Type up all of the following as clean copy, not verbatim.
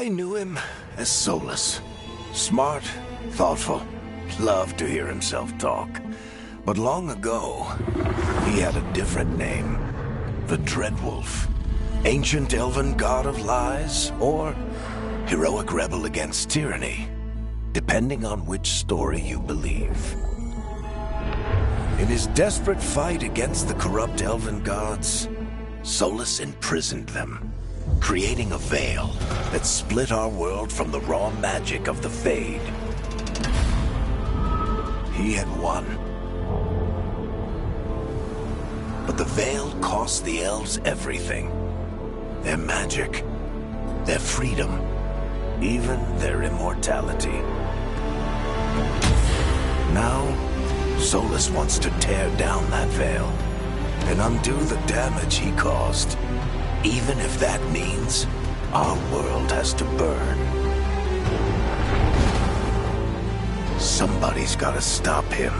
I knew him as Solus. Smart, thoughtful, loved to hear himself talk. But long ago, he had a different name. The Dreadwolf. Ancient elven god of lies, or heroic rebel against tyranny, depending on which story you believe. In his desperate fight against the corrupt elven gods, Solus imprisoned them, creating a veil that split our world from the raw magic of the Fade. He had won. But the veil cost the elves everything. Their magic, their freedom, even their immortality. Now, Solus wants to tear down that veil and undo the damage he caused, even if that means our world has to burn. Somebody's gotta stop him,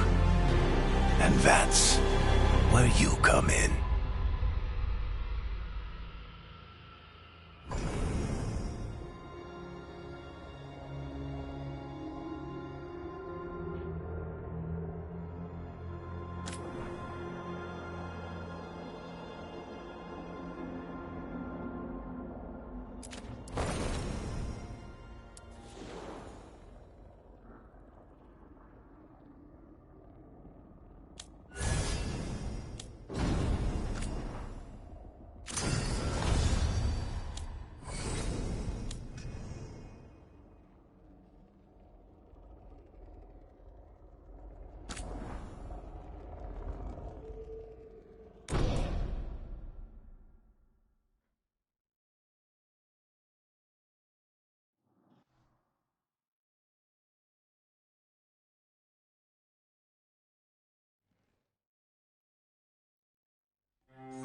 and that's where you come in.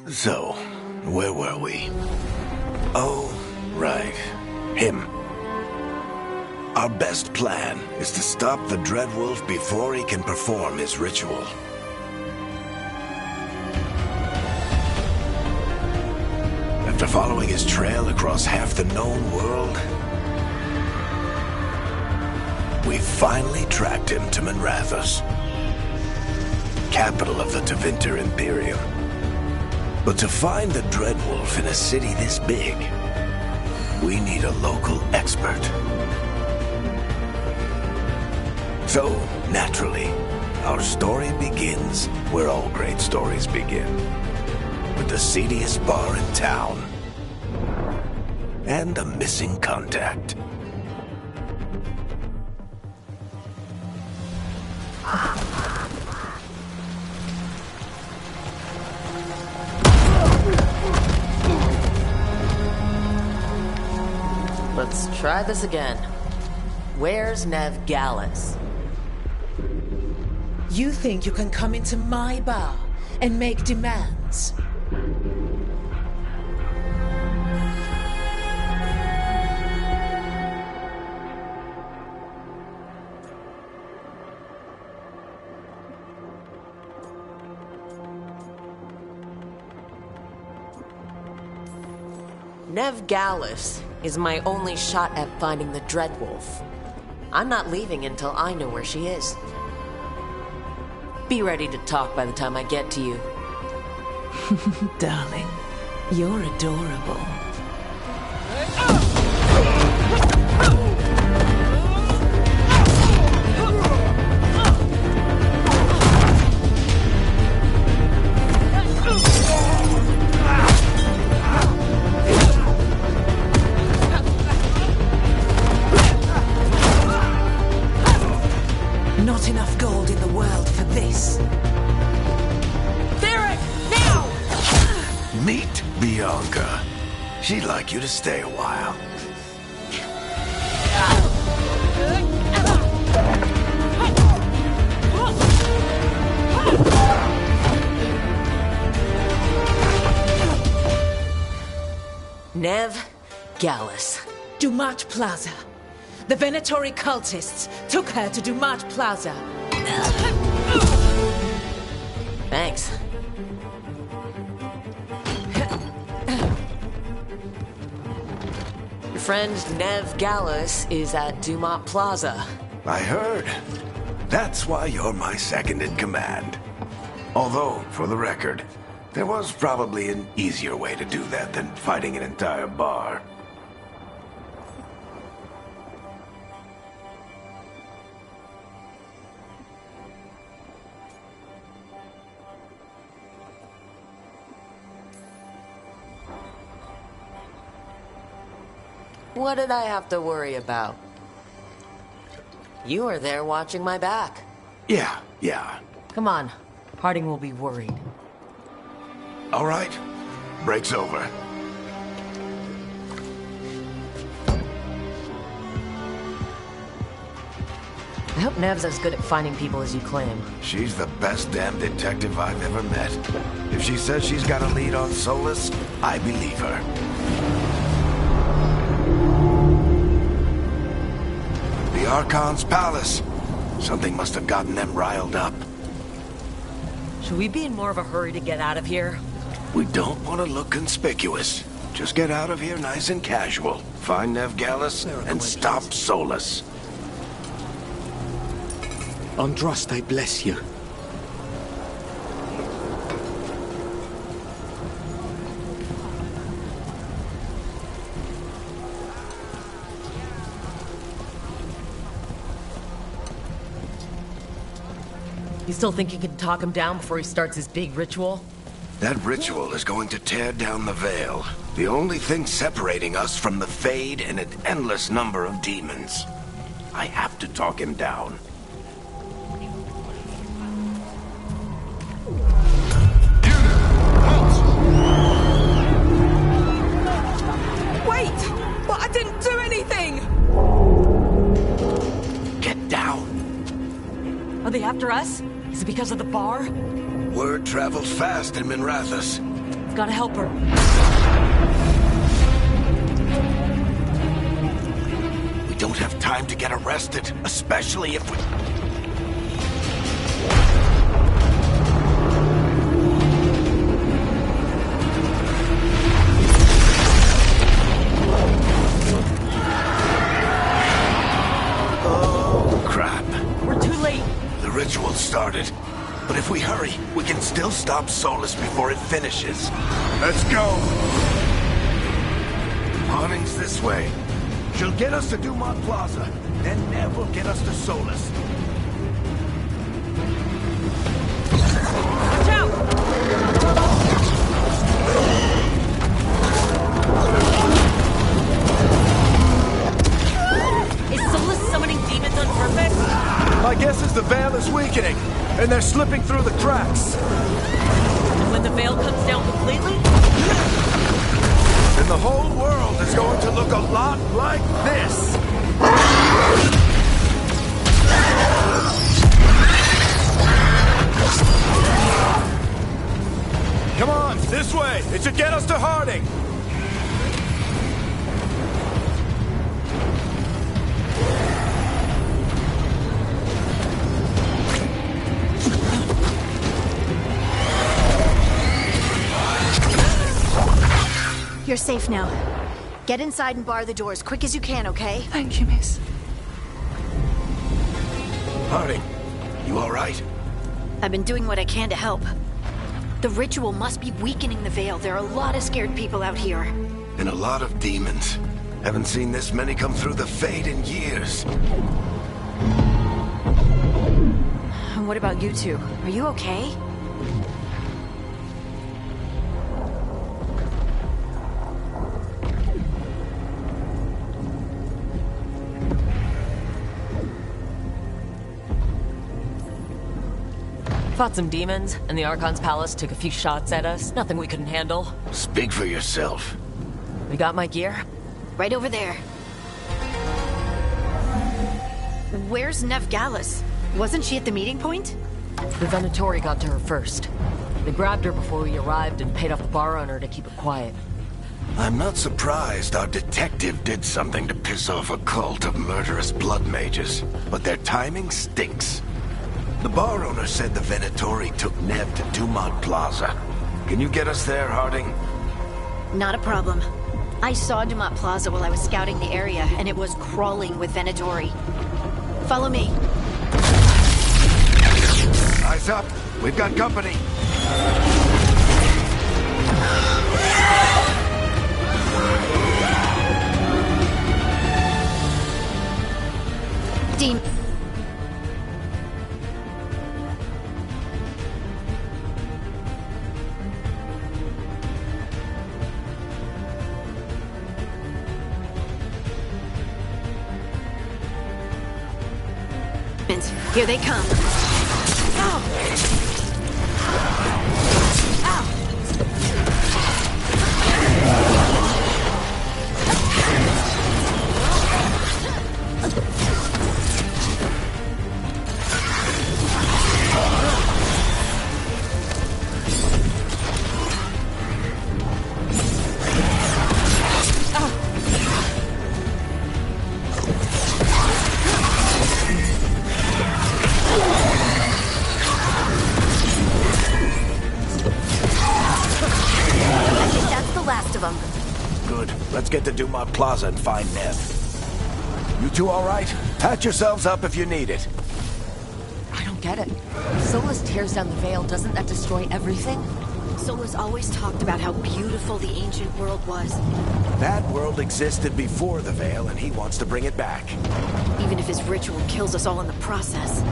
So, where were we? Oh, right. Him. Our best plan is to stop the Dreadwolf before he can perform his ritual. After following his trail across half the known world, we finally tracked him to Manrathus, capital of the Tevinter Imperium. But to find the Dreadwolf in a city this big, we need a local expert. So, naturally, our story begins where all great stories begin. With the seediest bar in town. And a missing contact. Let's try this again. Where's Nev Gallus? You think you can come into my bar and make demands? Nev Gallus is my only shot at finding the Dreadwolf. I'm not leaving until I know where she is. Be ready to talk by the time I get to you. Darling, you're adorable. Not enough gold in the world for this. Theron, now! Meet Bianca. She'd like you to stay a while. Nev Gallus. Dumat Plaza. The Venatori cultists took her to Dumat Plaza. Thanks. You're friend Nev Gallus is at Dumont Plaza. I heard. That's why you're my second in command. Although, for the record, there was probably an easier way to do that than fighting an entire bar. What did I have to worry about? You were there watching my back. Yeah. Come on, Harding will be worried. All right. Break's over. I hope Nev's as good at finding people as you claim. She's the best damn detective I've ever met. If she says she's got a lead on Solus, I believe her. The Archon's palace. Something must have gotten them riled up. Should we be in more of a hurry to get out of here? We don't want to look conspicuous. Just get out of here nice and casual. Find Nev Gallus and stop Solus. Andraste bless you. You still think you can talk him down before he starts his big ritual? That ritual is going to tear down the veil. The only thing separating us from the Fade and an endless number of demons. I have to talk him down. Wait! But I didn't do anything! Get down. Are they after us? Is it because of the bar? Word travels fast in Minrathous. We've gotta help her. We don't have time to get arrested, especially if we... Oh, crap. We're too late. The ritual started. But if we hurry, we can still stop Solus before it finishes. Let's go! Harding's this way. She'll get us to Dumont Plaza, then Nev will get us to Solus. Watch out! Is Solus summoning demons on purpose? My guess is the veil is weakening, and they're slipping through the cracks. And when the veil comes down completely? And the whole world is going to look a lot like this. Come on, this way. It should get us to Harding. You're safe now. Get inside and bar the doors quick as you can, okay? Thank you, miss. Harding, you all right? I've been doing what I can to help. The ritual must be weakening the veil. There are a lot of scared people out here. And a lot of demons. Haven't seen this many come through the Fade in years. And what about you two? Are you okay? Fought some demons, and the Archon's palace took a few shots at us. Nothing we couldn't handle. Speak for yourself. We got my gear. Right over there. Where's Nev Gallus? Wasn't she at the meeting point? The Venatori got to her first. They grabbed her before we arrived and paid off the bar owner to keep it quiet. I'm not surprised our detective did something to piss off a cult of murderous blood mages, but their timing stinks. The bar owner said the Venatori took Nev to Dumont Plaza. Can you get us there, Harding? Not a problem. I saw Dumont Plaza while I was scouting the area, and it was crawling with Venatori. Follow me. Eyes up. We've got company. Dean. Here they come. Ow! Ow! Let's get to Dumont Plaza and find Nev. You two all right? Patch yourselves up if you need it. I don't get it. If Solus tears down the Veil, doesn't that destroy everything? Solus always talked about how beautiful the ancient world was. That world existed before the Veil, and he wants to bring it back. Even if his ritual kills us all in the process.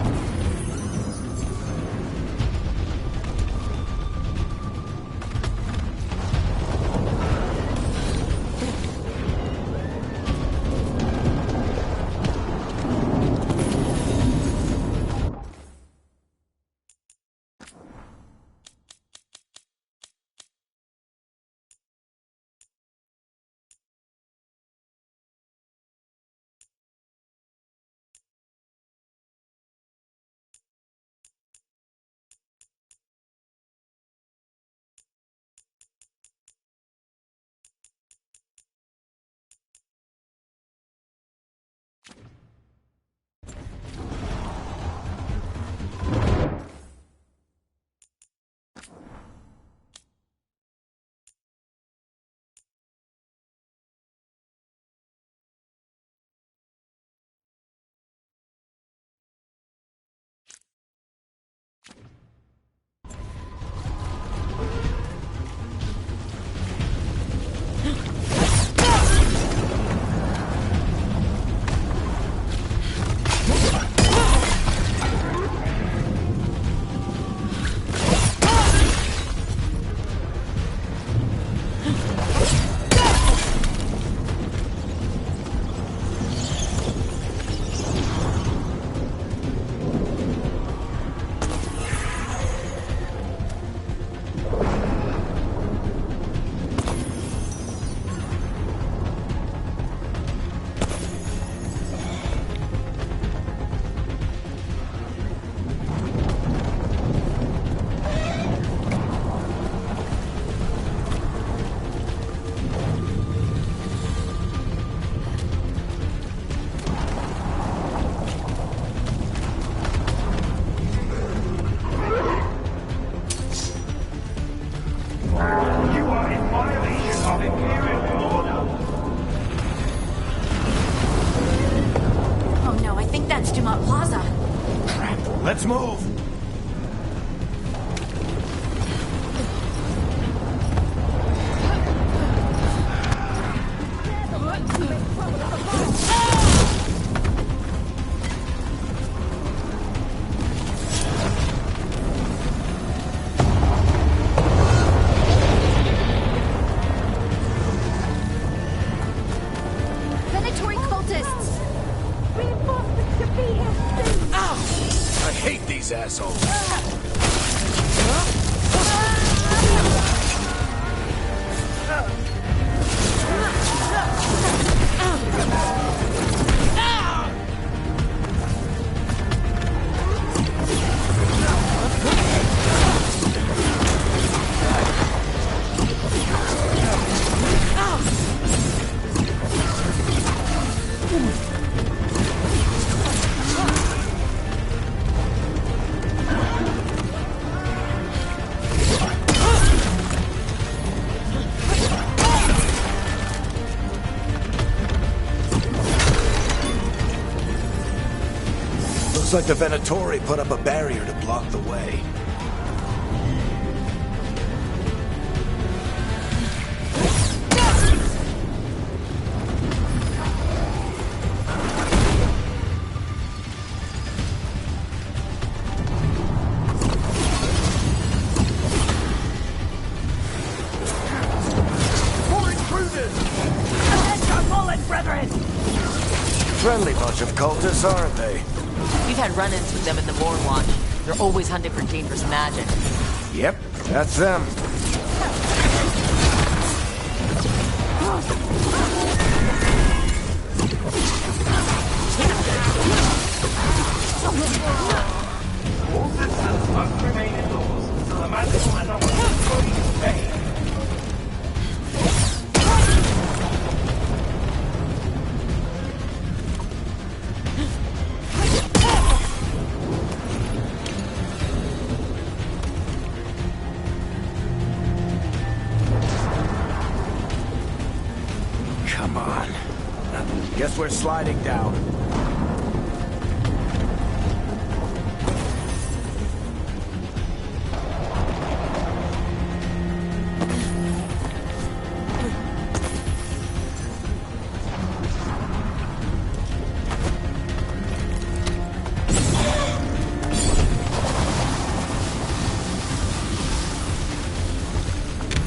Let's move! Predatory cultists! Reinforcements should be here soon! I hate these assholes! like the Venatori put up a barrier to block the way. Friendly bunch of cultists, aren't they? We've had run-ins with them in the Morn Watch. They're always hunting for dangerous magic. Yep, that's them. Come on. Guess we're sliding down.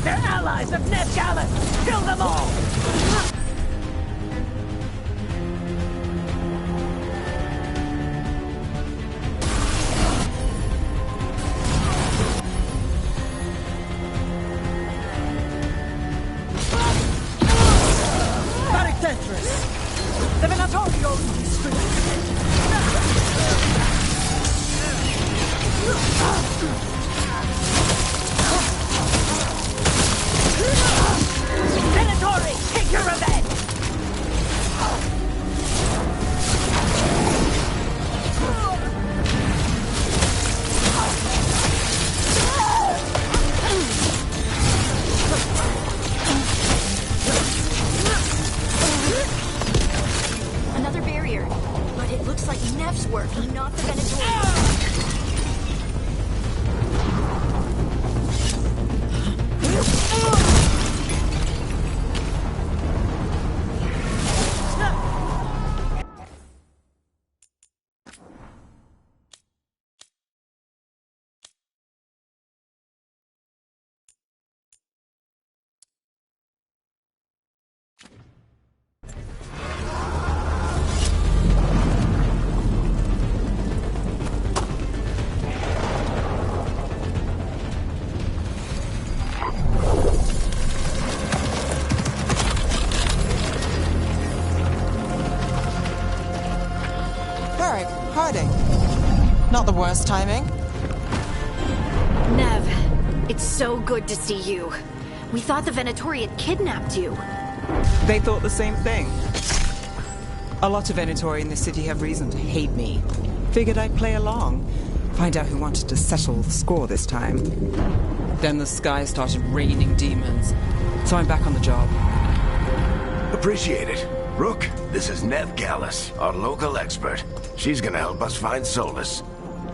They're allies of Ned Gallus! Kill them all! The Venatori owns these streets. Venatori, take your revenge! Another barrier. But it looks like Nev's work, not the Venatori. Not the worst timing. Nev, it's so good to see you. We thought the Venatori had kidnapped you. They thought the same thing. A lot of Venatori in this city have reason to hate me. Figured I'd play along. Find out who wanted to settle the score this time. Then the sky started raining demons. So I'm back on the job. Appreciate it. Rook, this is Nev Gallus, our local expert. She's gonna help us find Solus.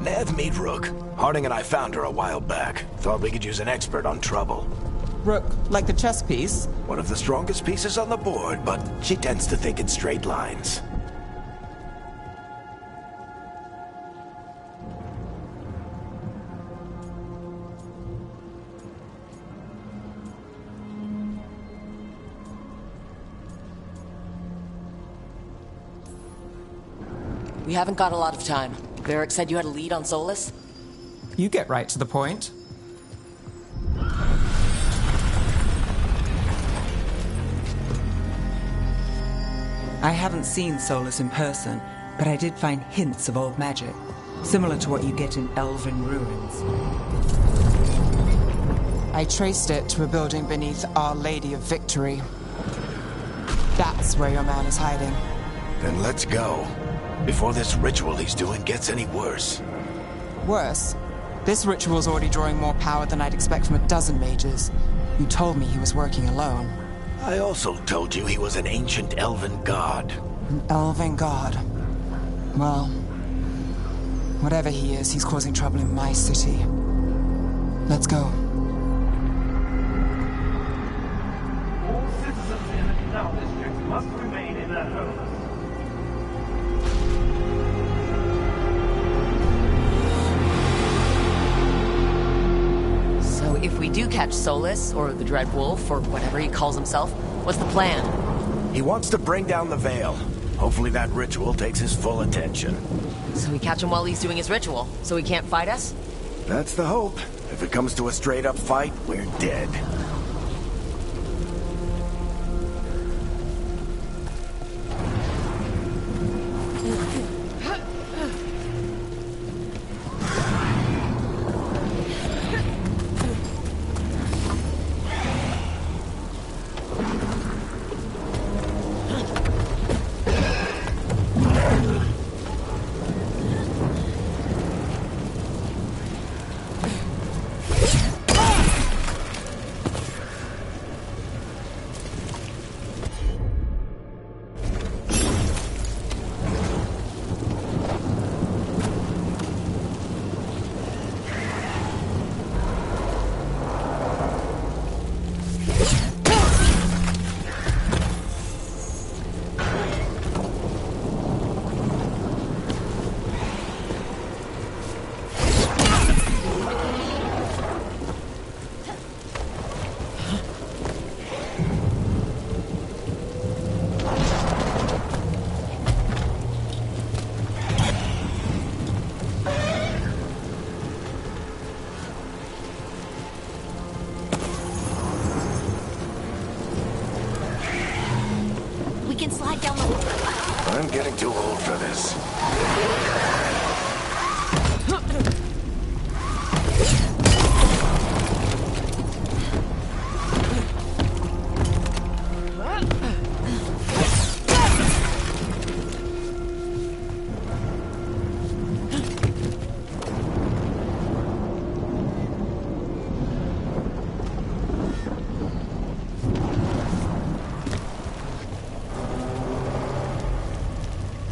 Nev, meet Rook. Harding and I found her a while back. Thought we could use an expert on trouble. Rook, like the chess piece? One of the strongest pieces on the board, but she tends to think in straight lines. We haven't got a lot of time. Varric said you had a lead on Solus? You get right to the point. I haven't seen Solus in person, but I did find hints of old magic, similar to what you get in elven ruins. I traced it to a building beneath Our Lady of Victory. That's where your man is hiding. Then let's go. Before this ritual he's doing gets any worse. Worse? This ritual's already drawing more power than I'd expect from a dozen mages. You told me he was working alone. I also told you he was an ancient elven god. An elven god. Well, Whatever he is, he's causing trouble in my city. Let's go. All citizens in the canal district must remain in their homes. So if we do catch Solus, or the Dreadwolf, or whatever he calls himself, what's the plan? He wants to bring down the Veil. Hopefully that ritual takes his full attention. So we catch him while he's doing his ritual, so he can't fight us? That's the hope. If it comes to a straight-up fight, we're dead. We can slide down the... I'm getting too old for this.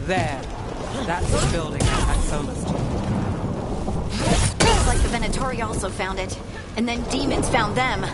There. That's the building at Solus. Looks like the Venatori also found it. And then demons found them.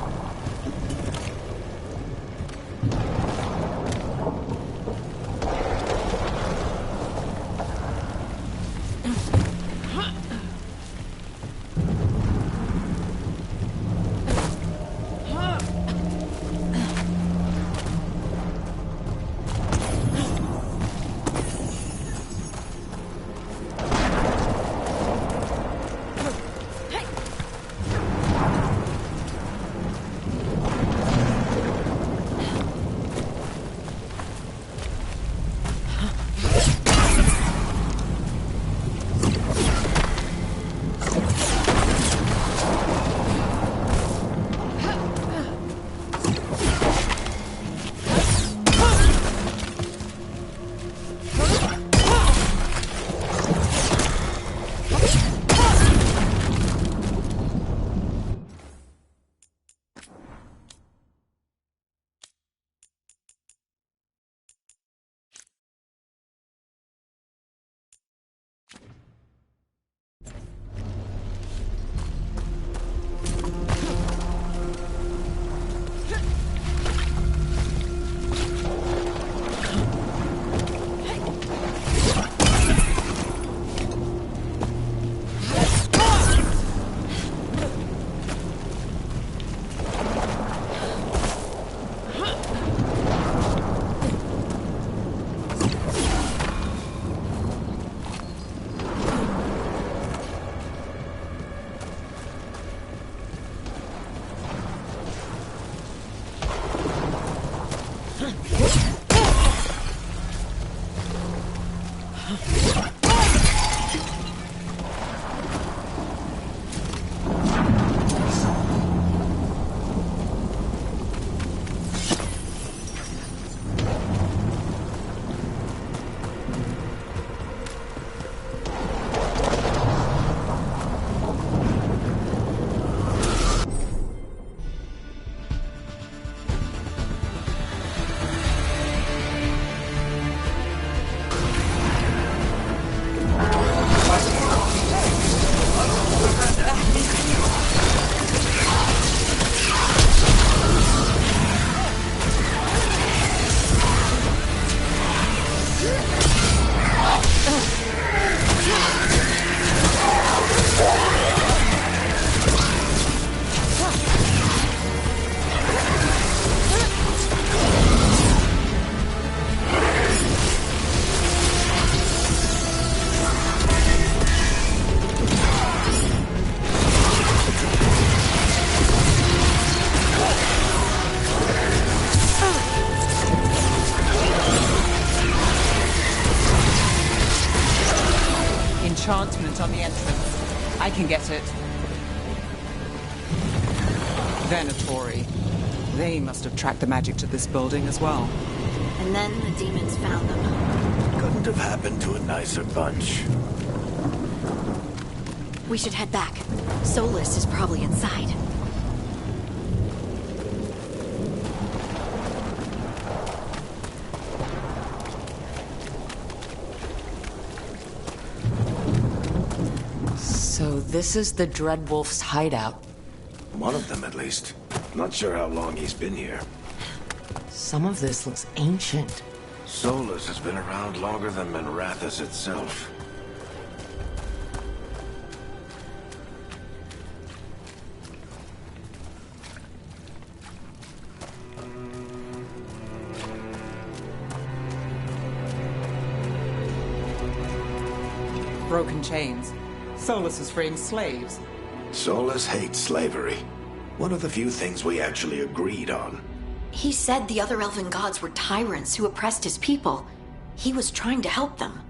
enchantment on the entrance. I can get it. Veilguard. They must have tracked the magic to this building as well. And then the demons found them. Couldn't have happened to a nicer bunch. We should head back. Solus is probably inside. So this is the Dreadwolf's hideout. One of them, at least. Not sure how long he's been here. Some of this looks ancient. Solus has been around longer than Minrathous itself. Broken chains. Solus is freeing slaves. Solus hates slavery. One of the few things we actually agreed on. He said the other elven gods were tyrants who oppressed his people. He was trying to help them.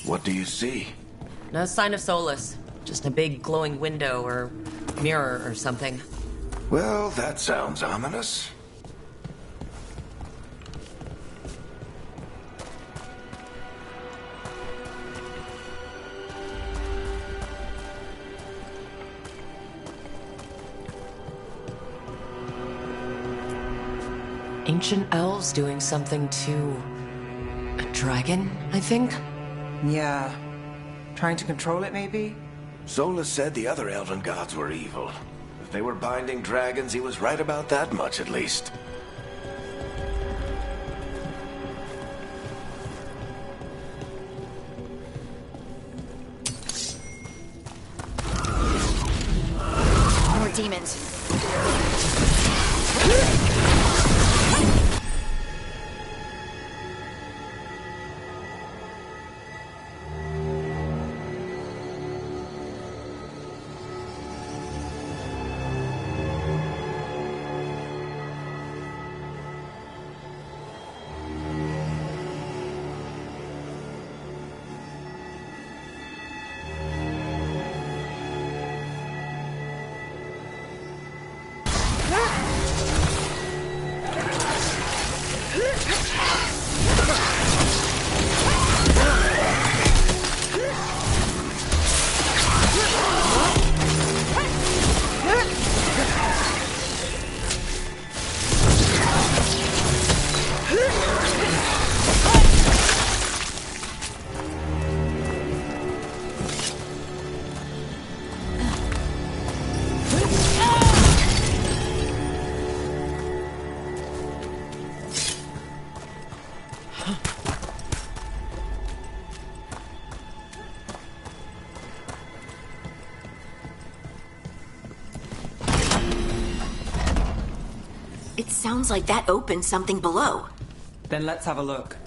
What do you see? No sign of Solus. Just a big glowing window or mirror or something. Well, that sounds ominous. Ancient elves doing something to a dragon, I think? Yeah. Trying to control it, maybe? Solus said the other elven gods were evil. If they were binding dragons, he was right about that much, at least. More demons. It sounds like that opened something below. Then let's have a look.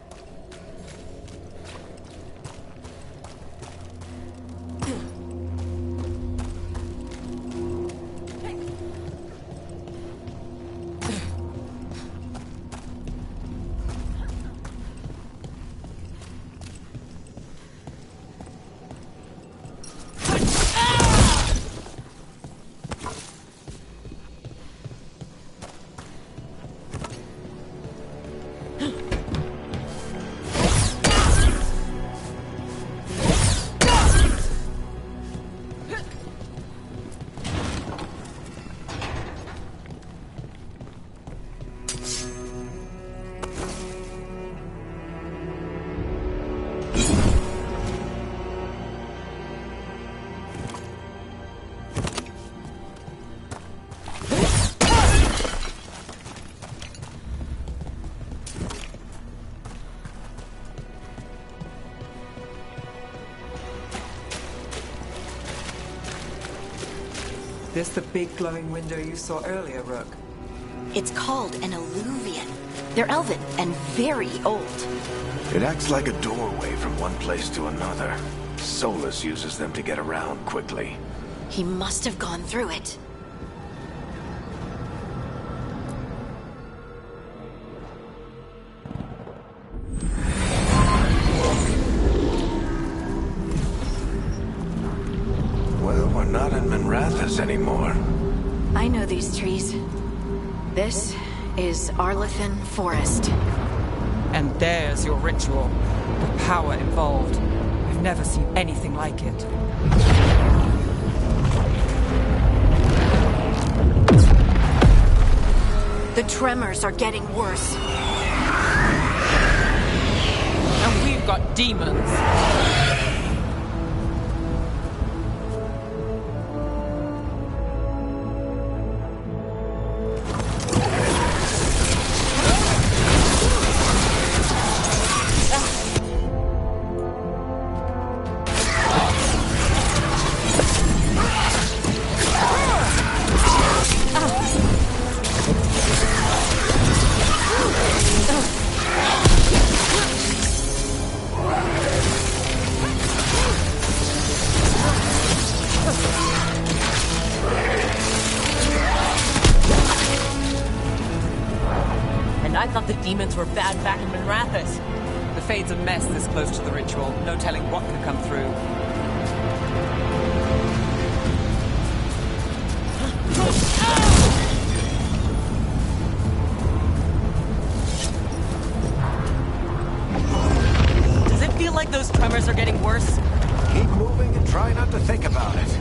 this the big glowing window you saw earlier, Rook? It's called an alluvian. They're elven and very old. It acts like a doorway from one place to another. Solus uses them to get around quickly. He must have gone through it. Well, we're not in Minrathous anymore. I know these trees. This is Arlethan Forest. And there's your ritual. The power involved. I've never seen anything like it. The tremors are getting worse. And we've got demons. I thought the demons were bad back in Minrathous. The Fade's a mess this close to the ritual. No telling what could come through. Does it feel like those tremors are getting worse? Keep moving and try not to think about it.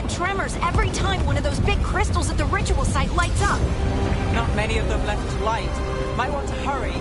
Tremors every time one of those big crystals at the ritual site lights up. Not many of them left to light. Might want to hurry.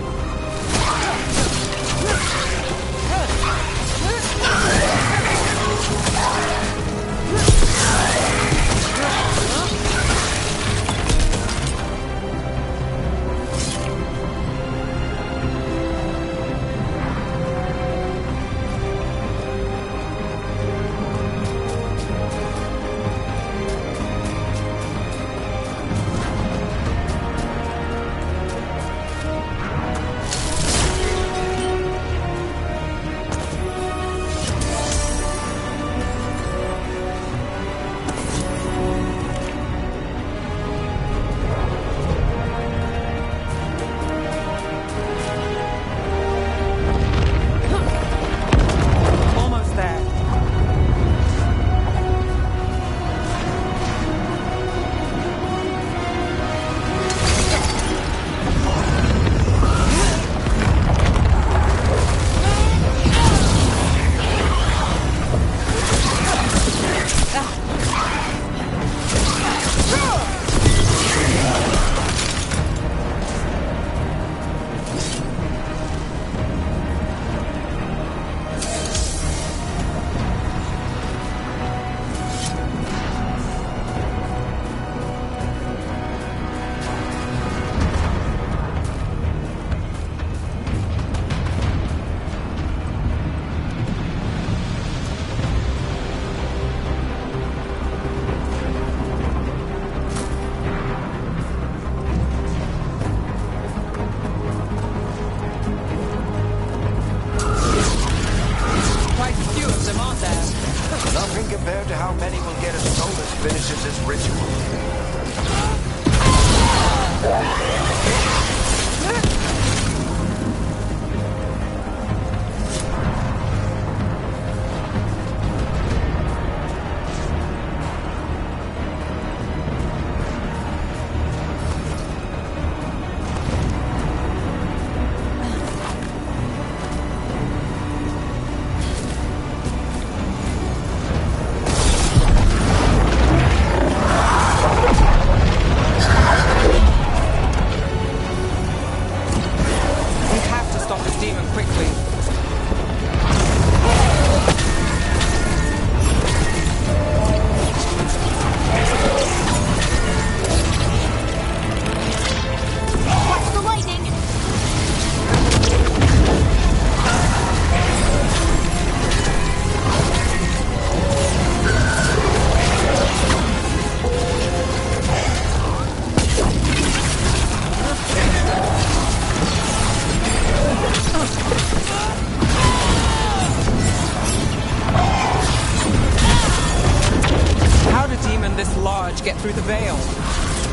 Get through the veil.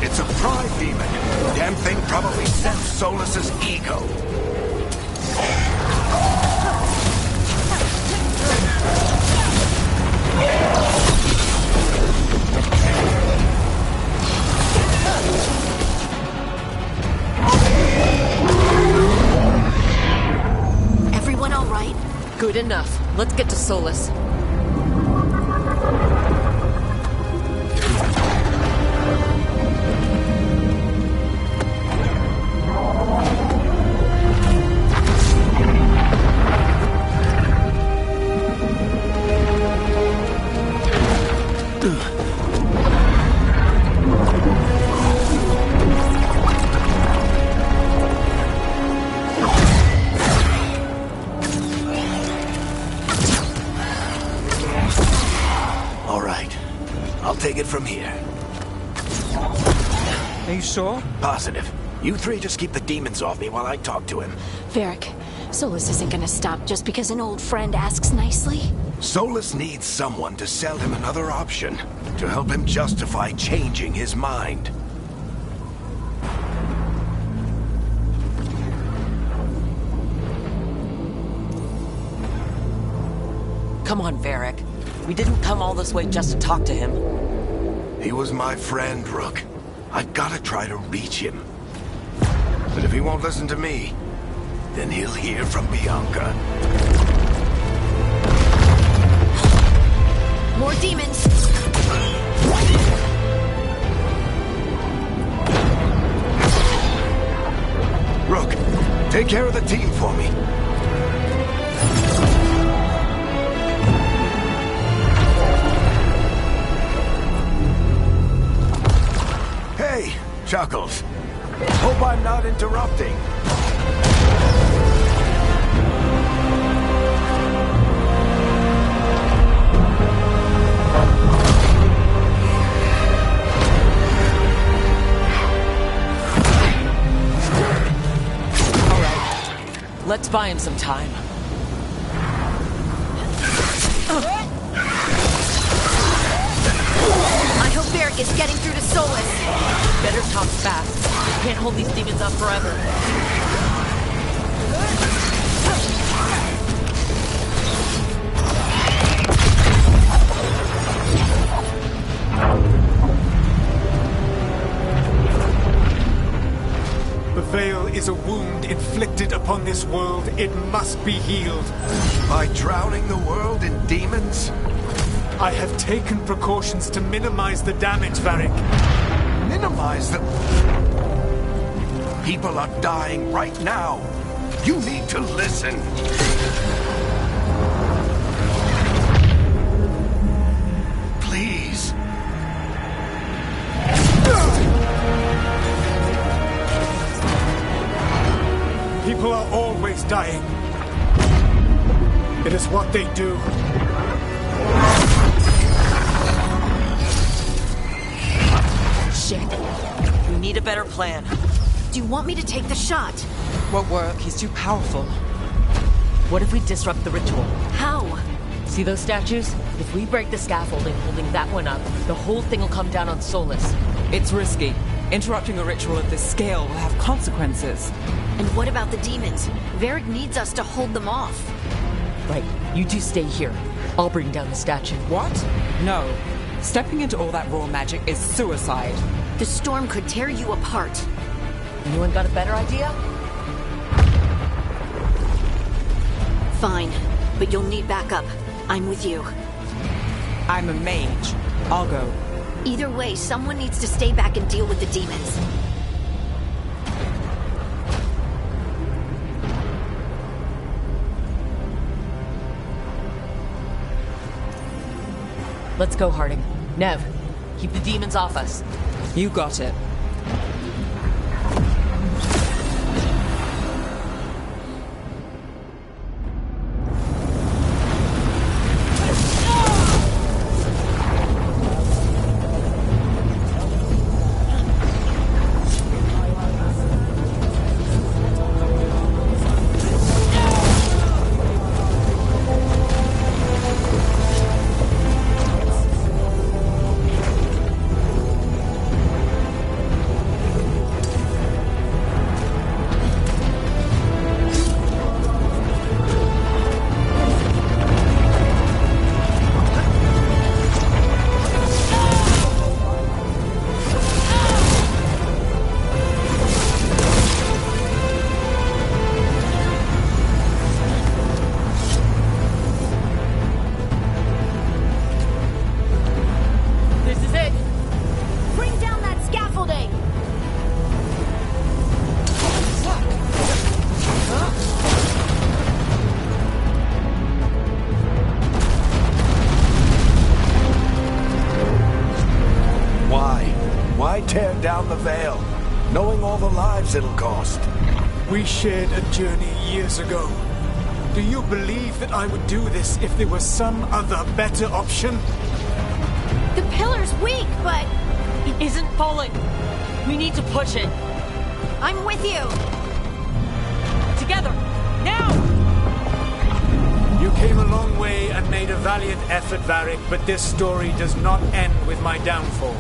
It's a pride demon. Damn thing probably sensed Solus's ego. Everyone all right? Good enough. Let's get to Solus. Take it from here. Are you sure? Positive. You three just keep the demons off me while I talk to him. Varric, Solus isn't gonna stop just because an old friend asks nicely. Solus needs someone to sell him another option, to help him justify changing his mind. Come on, Varric. We didn't come all this way just to talk to him. He was my friend, Rook. I've gotta try to reach him. But if he won't listen to me, then he'll hear from Bianca. More demons! Rook, take care of the team for me. Hey, Chuckles. Hope I'm not interrupting. All right. Let's buy him some time. I hope Varric is getting through to Solus. Better talk fast. Can't hold these demons up forever. The veil is a wound inflicted upon this world. It must be healed. By drowning the world in demons? I have taken precautions to minimize the damage, Varric. Minimize the... People are dying right now. You need to listen. Please. People are always dying. It is what they do. Shit. We need a better plan. Do you want me to take the shot? Won't work. He's too powerful. What if we disrupt the ritual? How? See those statues? If we break the scaffolding holding that one up, the whole thing will come down on Solus. It's risky. Interrupting a ritual of this scale will have consequences. And what about the demons? Varric needs us to hold them off. Right, you two stay here. I'll bring down the statue. What? No. Stepping into all that raw magic is suicide. The storm could tear you apart. Anyone got a better idea? Fine, but you'll need backup. I'm with you. I'm a mage. I'll go. Either way, someone needs to stay back and deal with the demons. Let's go, Harding. Nev, keep the demons off us. You got it. Tear down the veil, knowing all the lives it'll cost. We shared a journey years ago. Do you believe that I would do this if there was some other better option? The pillar's weak, but... It isn't falling. We need to push it. I'm with you. Together. Now! You came a long way and made a valiant effort, Varric, but this story does not end with my downfall.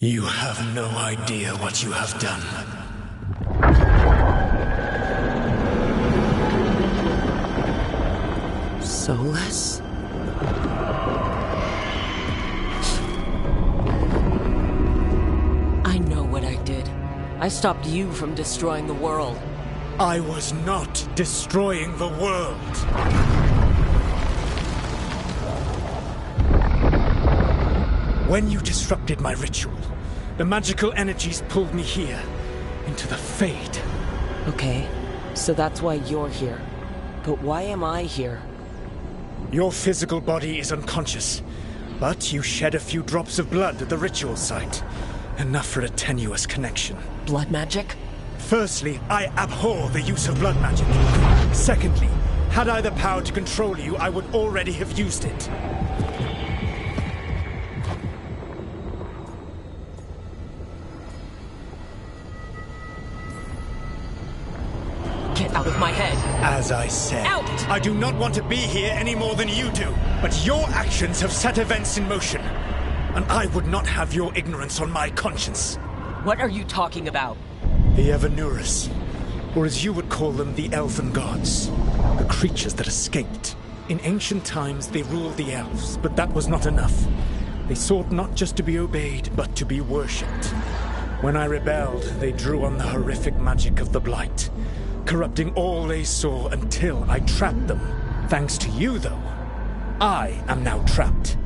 You have no idea what you have done. I stopped you from destroying the world. I was not destroying the world. When you disrupted my ritual, the magical energies pulled me here, into the Fade. Okay, so that's why you're here. But why am I here? Your physical body is unconscious, but you shed a few drops of blood at the ritual site. Enough for a tenuous connection. Blood magic? Firstly, I abhor the use of blood magic. Secondly, had I the power to control you, I would already have used it. Get out of my head. As I said, Out! I do not want to be here any more than you do. But your actions have set events in motion. And I would not have your ignorance on my conscience. What are you talking about? The Evanuras, or as you would call them, the Elven Gods. The creatures that escaped. In ancient times, they ruled the elves, but that was not enough. They sought not just to be obeyed, but to be worshipped. When I rebelled, they drew on the horrific magic of the Blight, corrupting all they saw until I trapped them. Thanks to you, though, I am now trapped,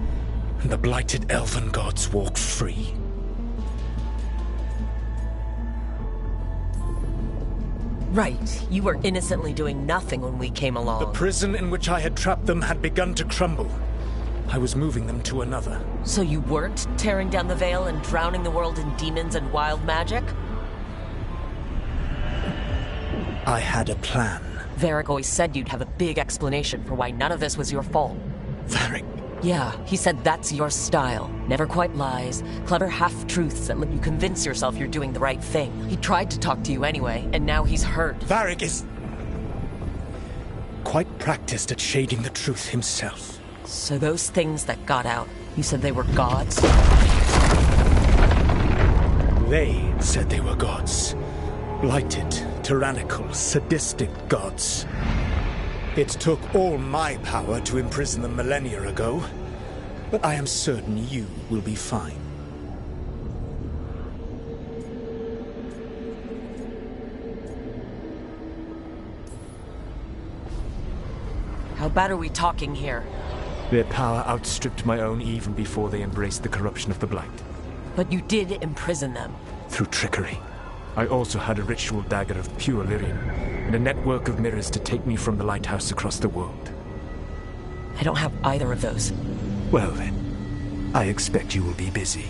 and the blighted Elven Gods walk free. Right, you were innocently doing nothing when we came along. The prison in which I had trapped them had begun to crumble. I was moving them to another. So you weren't tearing down the Veil and drowning the world in demons and wild magic? I had a plan. Varric always said you'd have a big explanation for why none of this was your fault. Varric? Yeah, he said that's your style. Never quite lies, clever half-truths that let you convince yourself you're doing the right thing. He tried to talk to you anyway, and now he's hurt. Varric is quite practiced at shading the truth himself. So those things that got out, you said they were gods? They said they were gods. Blighted, tyrannical, sadistic gods. It took all my power to imprison them millennia ago, but I am certain you will be fine. How bad are we talking here? Their power outstripped my own even before they embraced the corruption of the Blight. But you did imprison them. Through trickery. I also had a ritual dagger of pure lyrium, and a network of mirrors to take me from the lighthouse across the world. I don't have either of those. Well then, I expect you will be busy.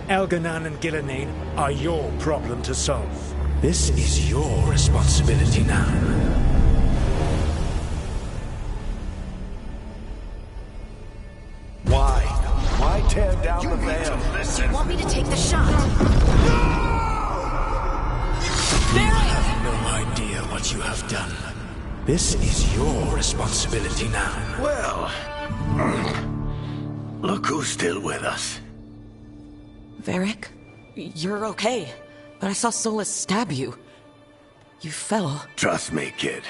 Elganan and Gillenane are your problem to solve. This is your responsibility now. Why tear down the veil? Do you want me to take the shot? You have no idea what you have done. This is your responsibility now. Well, look who's still with us. Varric, you're okay. But I saw Solus stab you. You fell. Trust me, kid.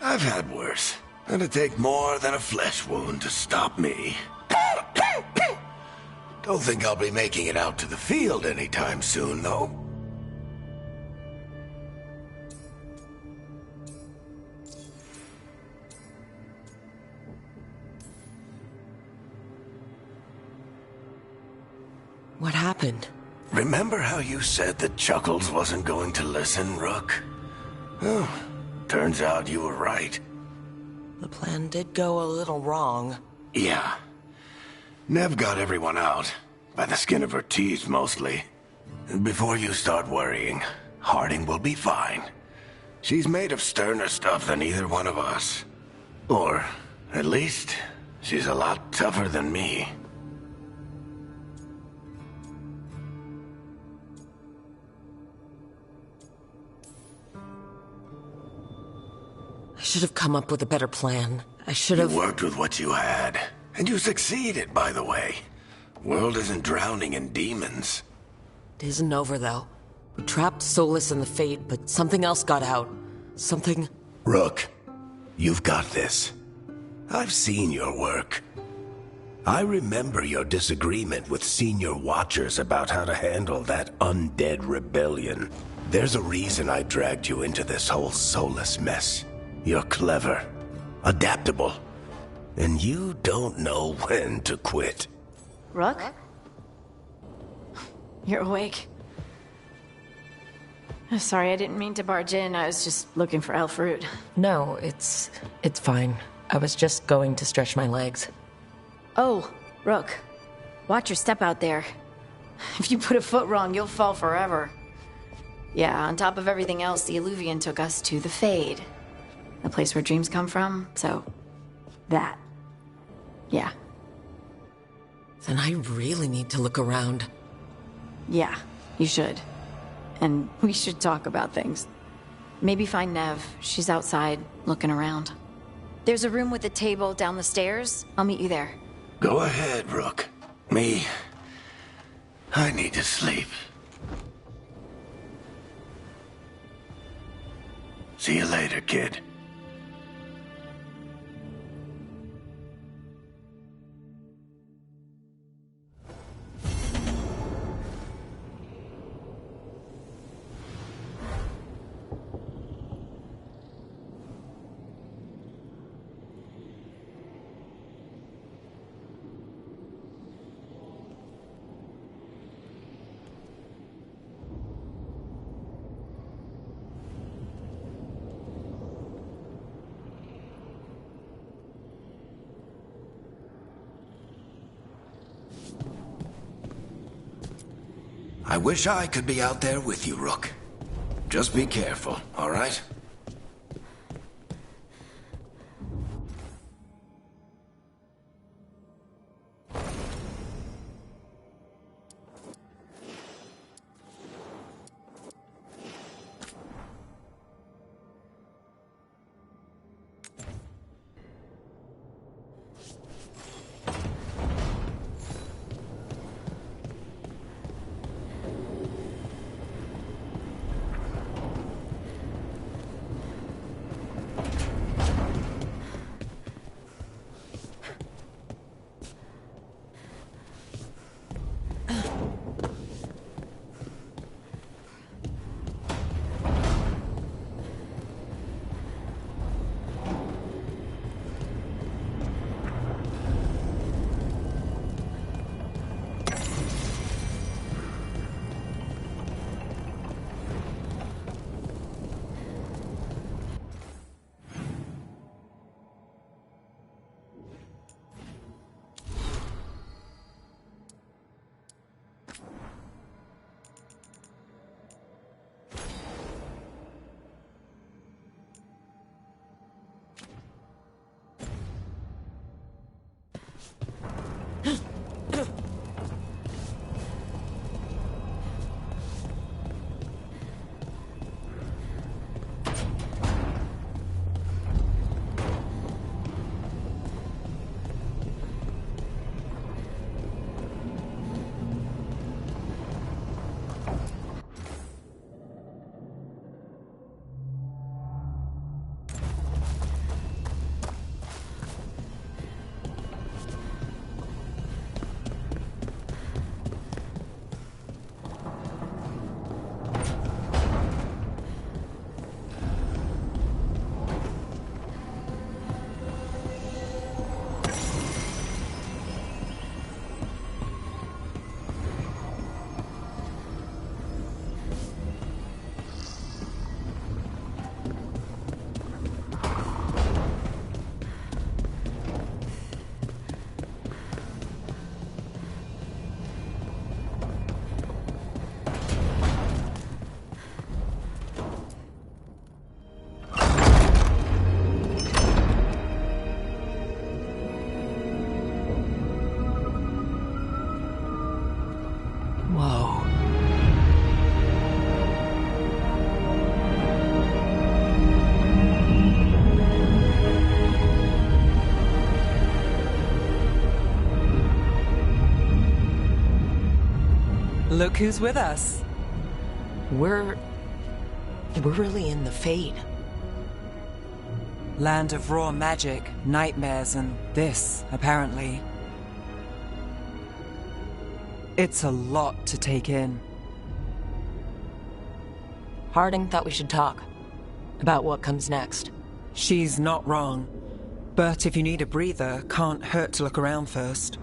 I've had worse. It'd take more than a flesh wound to stop me. Don't think I'll be making it out to the field anytime soon, though. What happened? Remember how you said that Chuckles wasn't going to listen, Rook? Oh, turns out you were right. The plan did go a little wrong. Yeah. Nev got everyone out. By the skin of her teeth, mostly. Before you start worrying, Harding will be fine. She's made of sterner stuff than either one of us. Or, at least, she's a lot tougher than me. I should have come up with a better plan. I should have... You worked with what you had. And you succeeded, by the way. World isn't drowning in demons. It isn't over, though. We trapped Solus in the Fade, but something else got out. Something... Rook, you've got this. I've seen your work. I remember your disagreement with senior watchers about how to handle that undead rebellion. There's a reason I dragged you into this whole Solus mess. You're clever, adaptable, and you don't know when to quit. Rook? You're awake. Sorry, I didn't mean to barge in. I was just looking for elf fruit. No, it's fine. I was just going to stretch my legs. Oh, Rook. Watch your step out there. If you put a foot wrong, you'll fall forever. Yeah, on top of everything else, the Illuvian took us to the Fade. The place where dreams come from, so... that. Yeah. Then I really need to look around. Yeah, you should. And we should talk about things. Maybe find Nev. She's outside, looking around. There's a room with a table down the stairs. I'll meet you there. Go ahead, Rook. Me, I need to sleep. See you later, kid. I wish I could be out there with you, Rook. Just be careful, all right? Look who's with us. We're really in the Fade. Land of raw magic, nightmares, and this, apparently. It's a lot to take in. Harding thought we should talk. About what comes next. She's not wrong. But if you need a breather, can't hurt to look around first.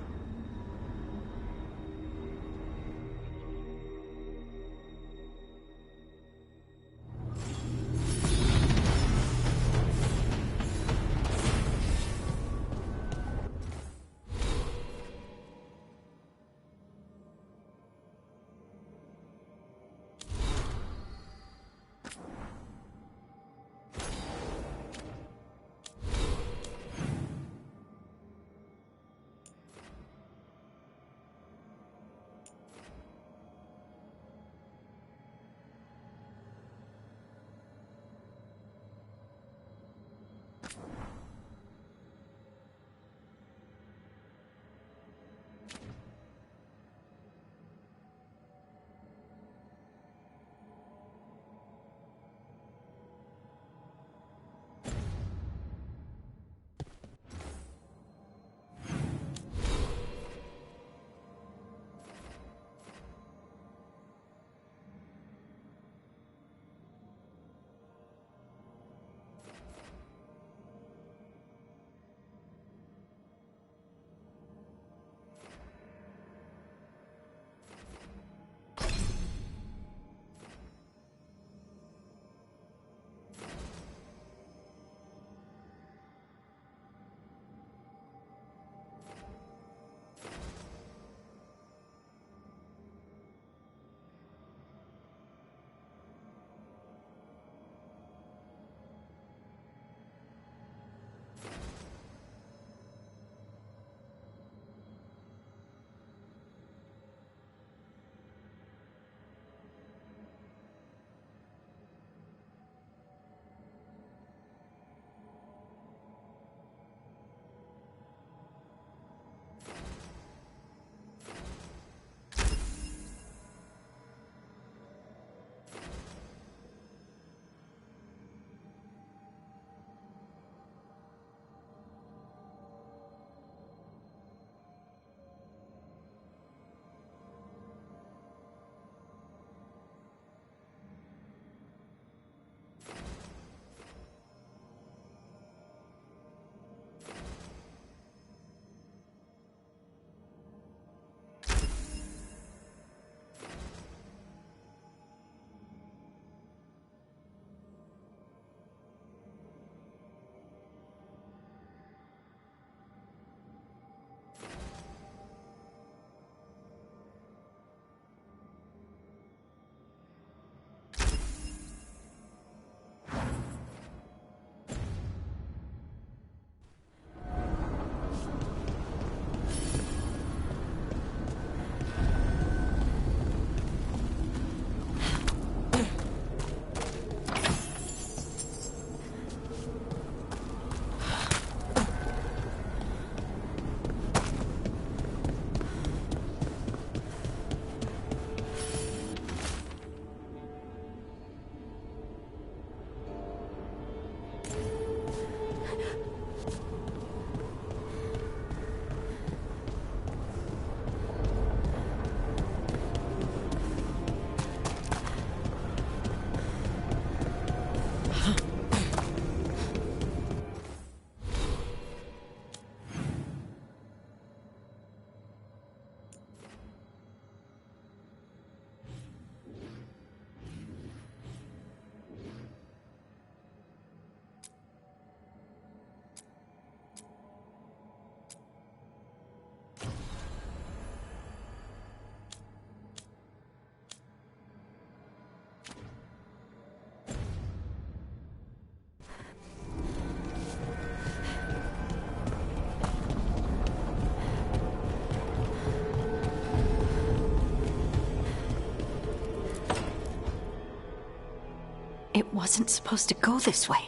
It wasn't supposed to go this way.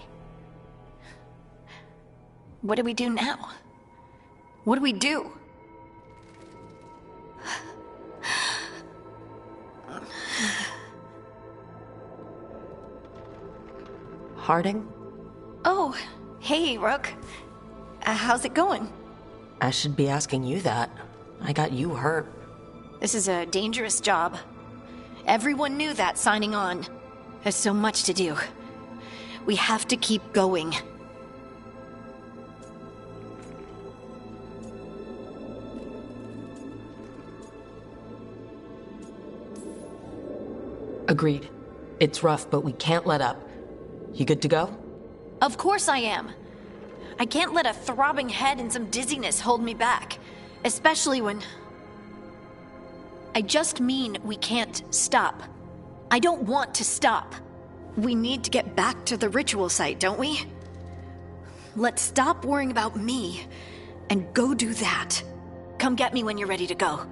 What do we do now? What do we do? Harding? Oh, hey, Rook. How's it going? I should be asking you that. I got you hurt. This is a dangerous job. Everyone knew that signing on. There's so much to do. We have to keep going. Agreed. It's rough, but we can't let up. You good to go? Of course I am. I can't let a throbbing head and some dizziness hold me back. Especially when... I just mean we can't stop. I don't want to stop. We need to get back to the ritual site, don't we? Let's stop worrying about me and go do that. Come get me when you're ready to go.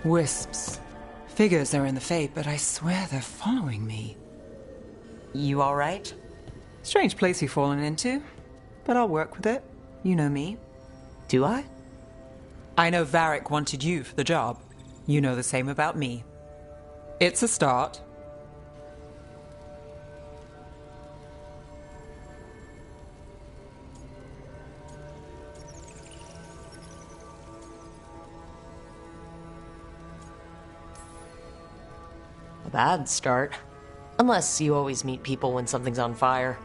Wisps. Figures they're in the Fate, but I swear they're following me. You alright? Strange place you've fallen into. but I'll work with it. You know me. Do I? I know Varric wanted you for the job. You know the same about me. It's a start. A bad start. Unless you always meet people when something's on fire.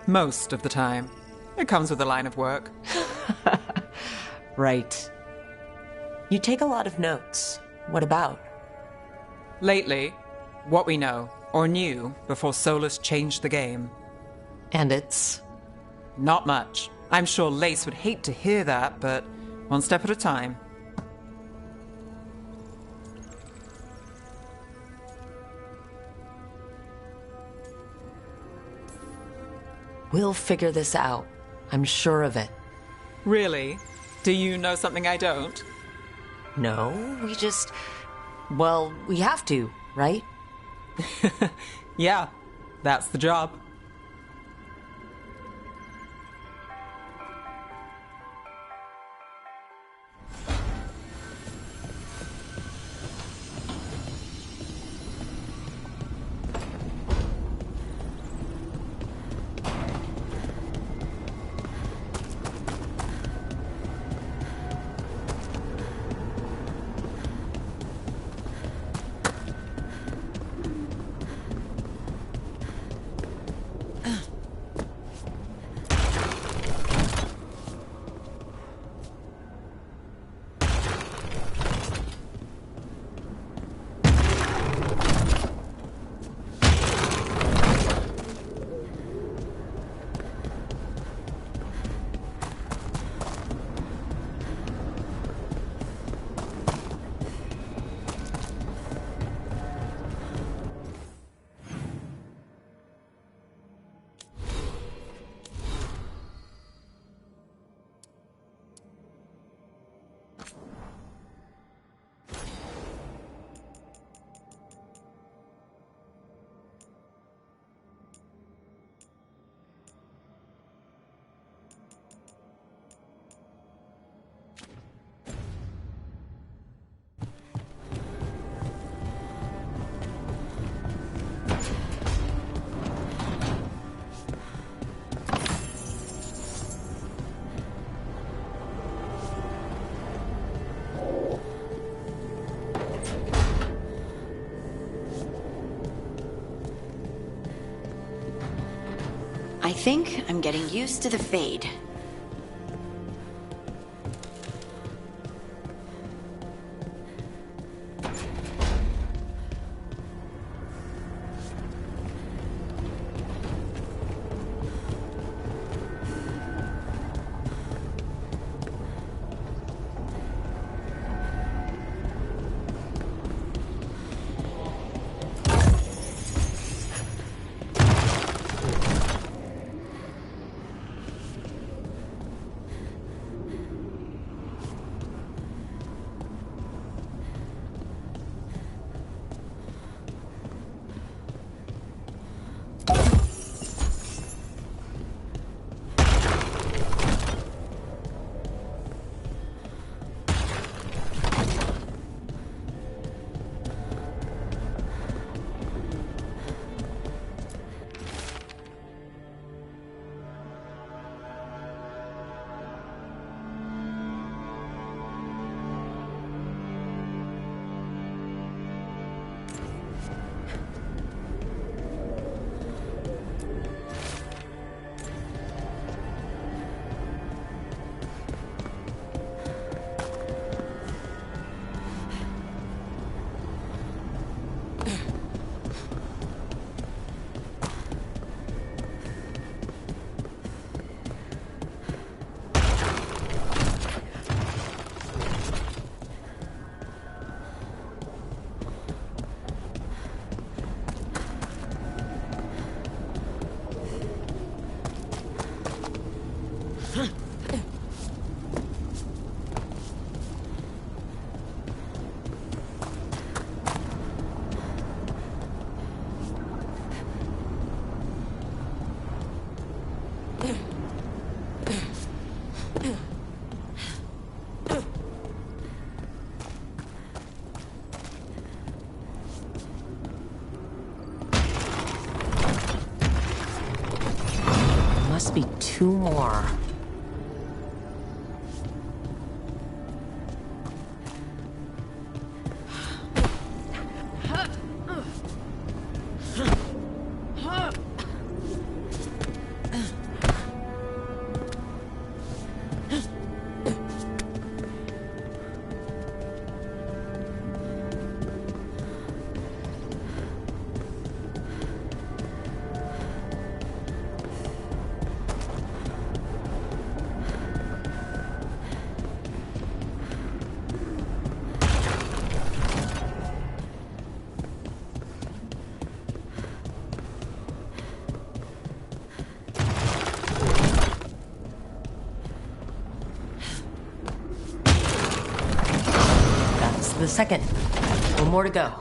Most of the time. It comes with the line of work. Right. You take a lot of notes. What about? Lately, what we know, or knew, before Solus changed the game. And it's? Not much. I'm sure Lace would hate to hear that, but one step at a time. We'll figure this out. I'm sure of it. Really? Do you know something I don't? No, well, we have to, right? Yeah, that's the job. I think I'm getting used to the Fade. be 2 more. The second. 1 more to go.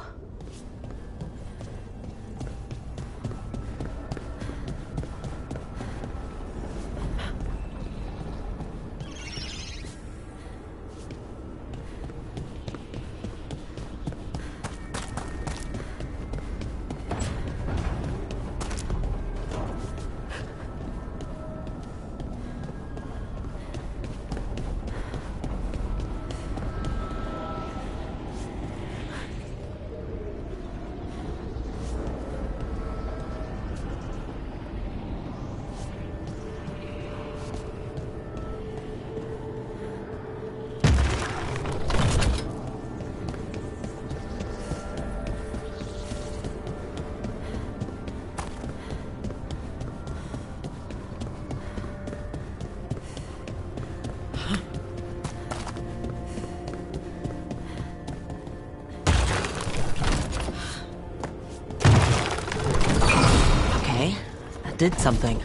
Did something.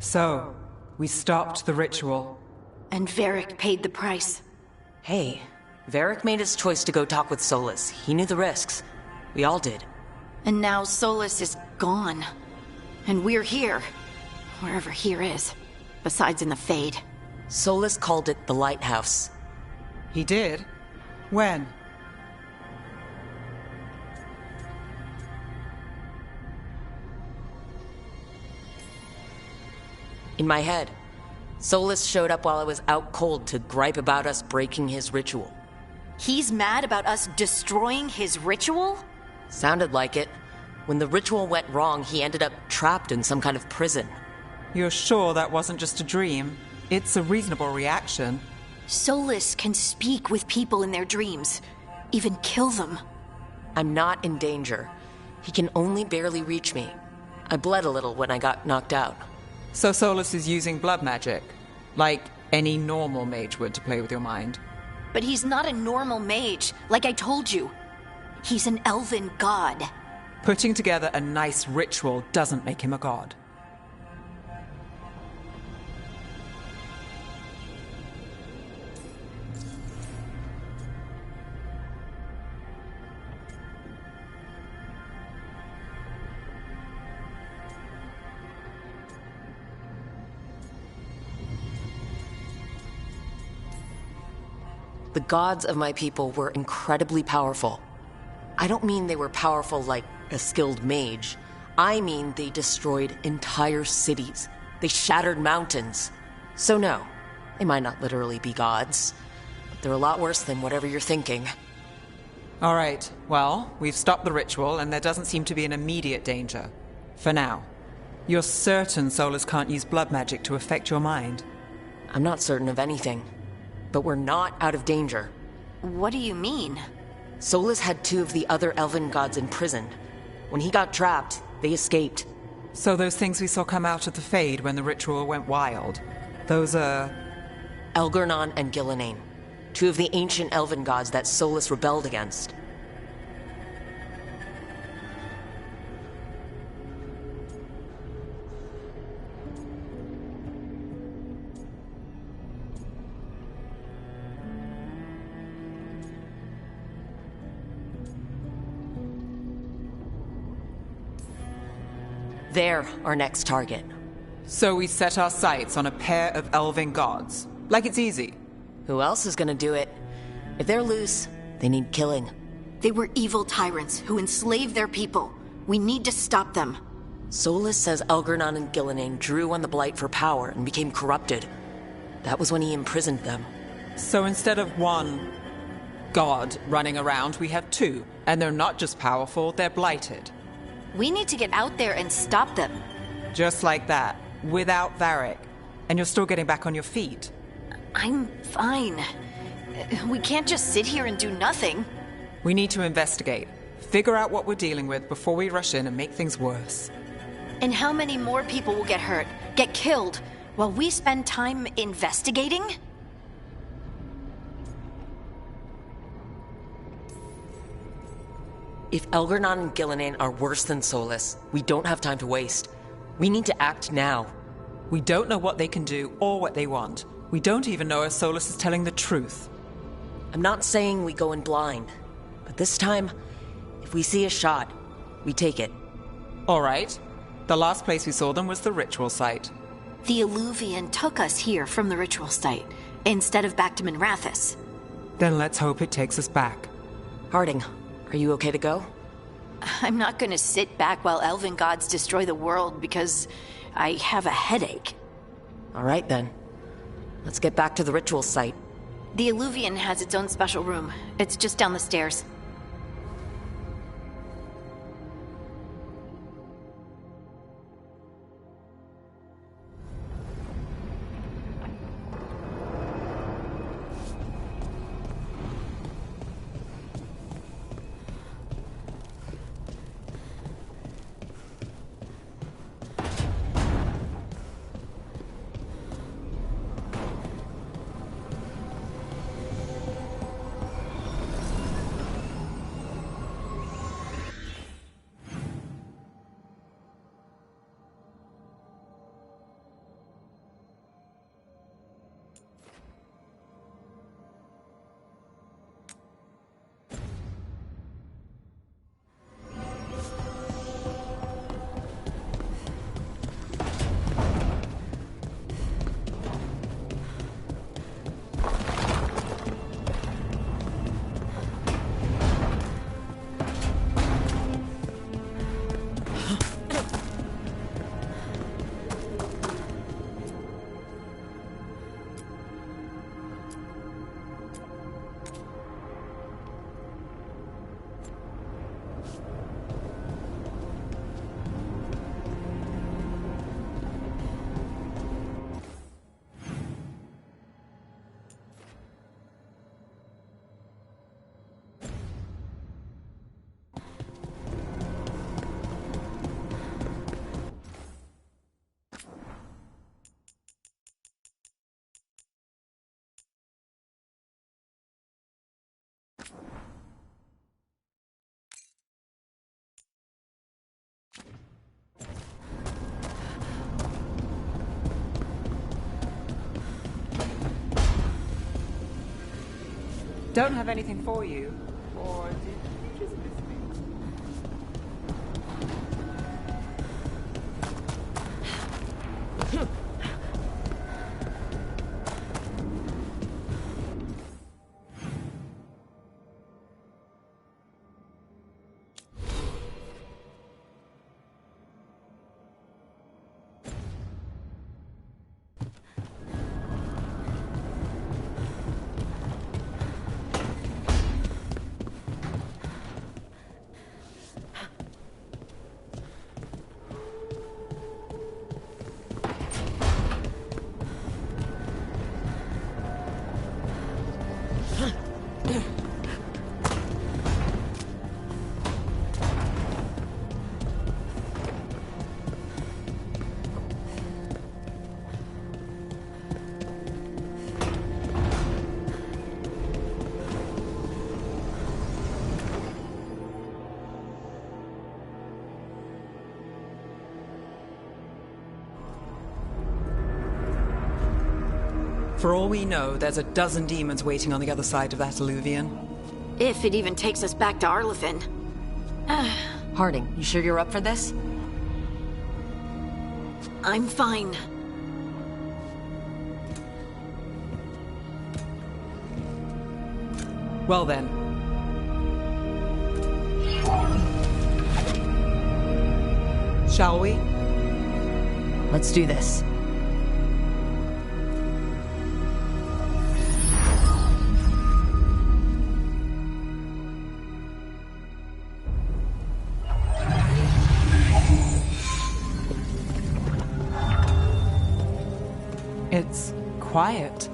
So, we stopped the ritual. And Varric paid the price. Hey, Varric made his choice to go talk with Solus. He knew the risks. We all did. And now Solus is gone. And we're here. Wherever here is. Besides in the Fade. Solus called it the Lighthouse. He did? When? In my head. Solus showed up while I was out cold to gripe about us breaking his ritual. He's mad about us destroying his ritual? Sounded like it. When the ritual went wrong, he ended up trapped in some kind of prison. You're sure that wasn't just a dream? It's a reasonable reaction. Solus can speak with people in their dreams. Even kill them. I'm not in danger. He can only barely reach me. I bled a little when I got knocked out. So Solus is using blood magic, like any normal mage would to play with your mind. But he's not a normal mage, like I told you. He's an elven god. Putting together a nice ritual doesn't make him a god. The gods of my people were incredibly powerful. I don't mean they were powerful like a skilled mage. I mean they destroyed entire cities. They shattered mountains. So no, they might not literally be gods, but they're a lot worse than whatever you're thinking. All right, well, we've stopped the ritual and there doesn't seem to be an immediate danger. For now. You're certain Solus can't use blood magic to affect your mind? I'm not certain of anything. But we're not out of danger. What do you mean? Solus had 2 of the other elven gods imprisoned. When he got trapped, they escaped. So those things we saw come out of the Fade when the ritual went wild, those are... Elgernon and Gillenane, 2 of the ancient elven gods that Solus rebelled against. They're our next target. So we set our sights on a pair of elven gods. Like it's easy. Who else is gonna do it? If they're loose, they need killing. They were evil tyrants who enslaved their people. We need to stop them. Solus says Elgernon and Gillenane drew on the Blight for power and became corrupted. That was when he imprisoned them. So instead of one god running around, we have 2. And they're not just powerful, they're blighted. We need to get out there and stop them. Just like that, without Varric. And you're still getting back on your feet. I'm fine. We can't just sit here and do nothing. We need to investigate. Figure out what we're dealing with before we rush in and make things worse. And how many more people will get hurt, get killed, while we spend time investigating? If Elgernon and Gillenane are worse than Solus, we don't have time to waste. We need to act now. We don't know what they can do or what they want. We don't even know if Solus is telling the truth. I'm not saying we go in blind, but this time, if we see a shot, we take it. All right. The last place we saw them was the ritual site. The Illuvian took us here from the ritual site, instead of back to Minrathous. Then let's hope it takes us back. Harding, are you okay to go? I'm not gonna sit back while elven gods destroy the world because I have a headache. All right then. Let's get back to the ritual site. The Illuvian has its own special room. It's just down the stairs. Don't have anything for you. Or did you just miss me? For all we know, there's a dozen demons waiting on the other side of that alluvion. If it even takes us back to Arlethan. Harding, you sure you're up for this? I'm fine. Well then. Shall we? Let's do this. It's quiet.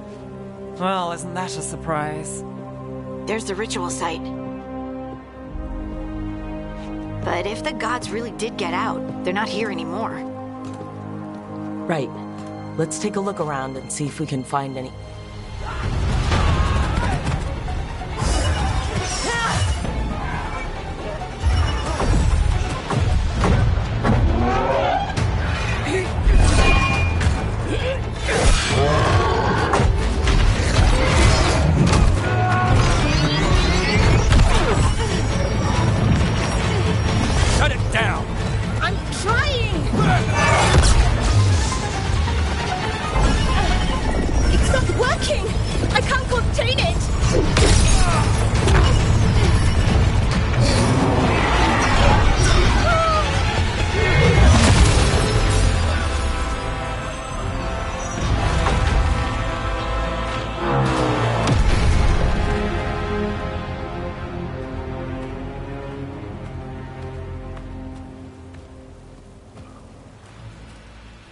Well, isn't that a surprise? There's the ritual site. But if the gods really did get out, they're not here anymore. Right. Let's take a look around and see if we can find any...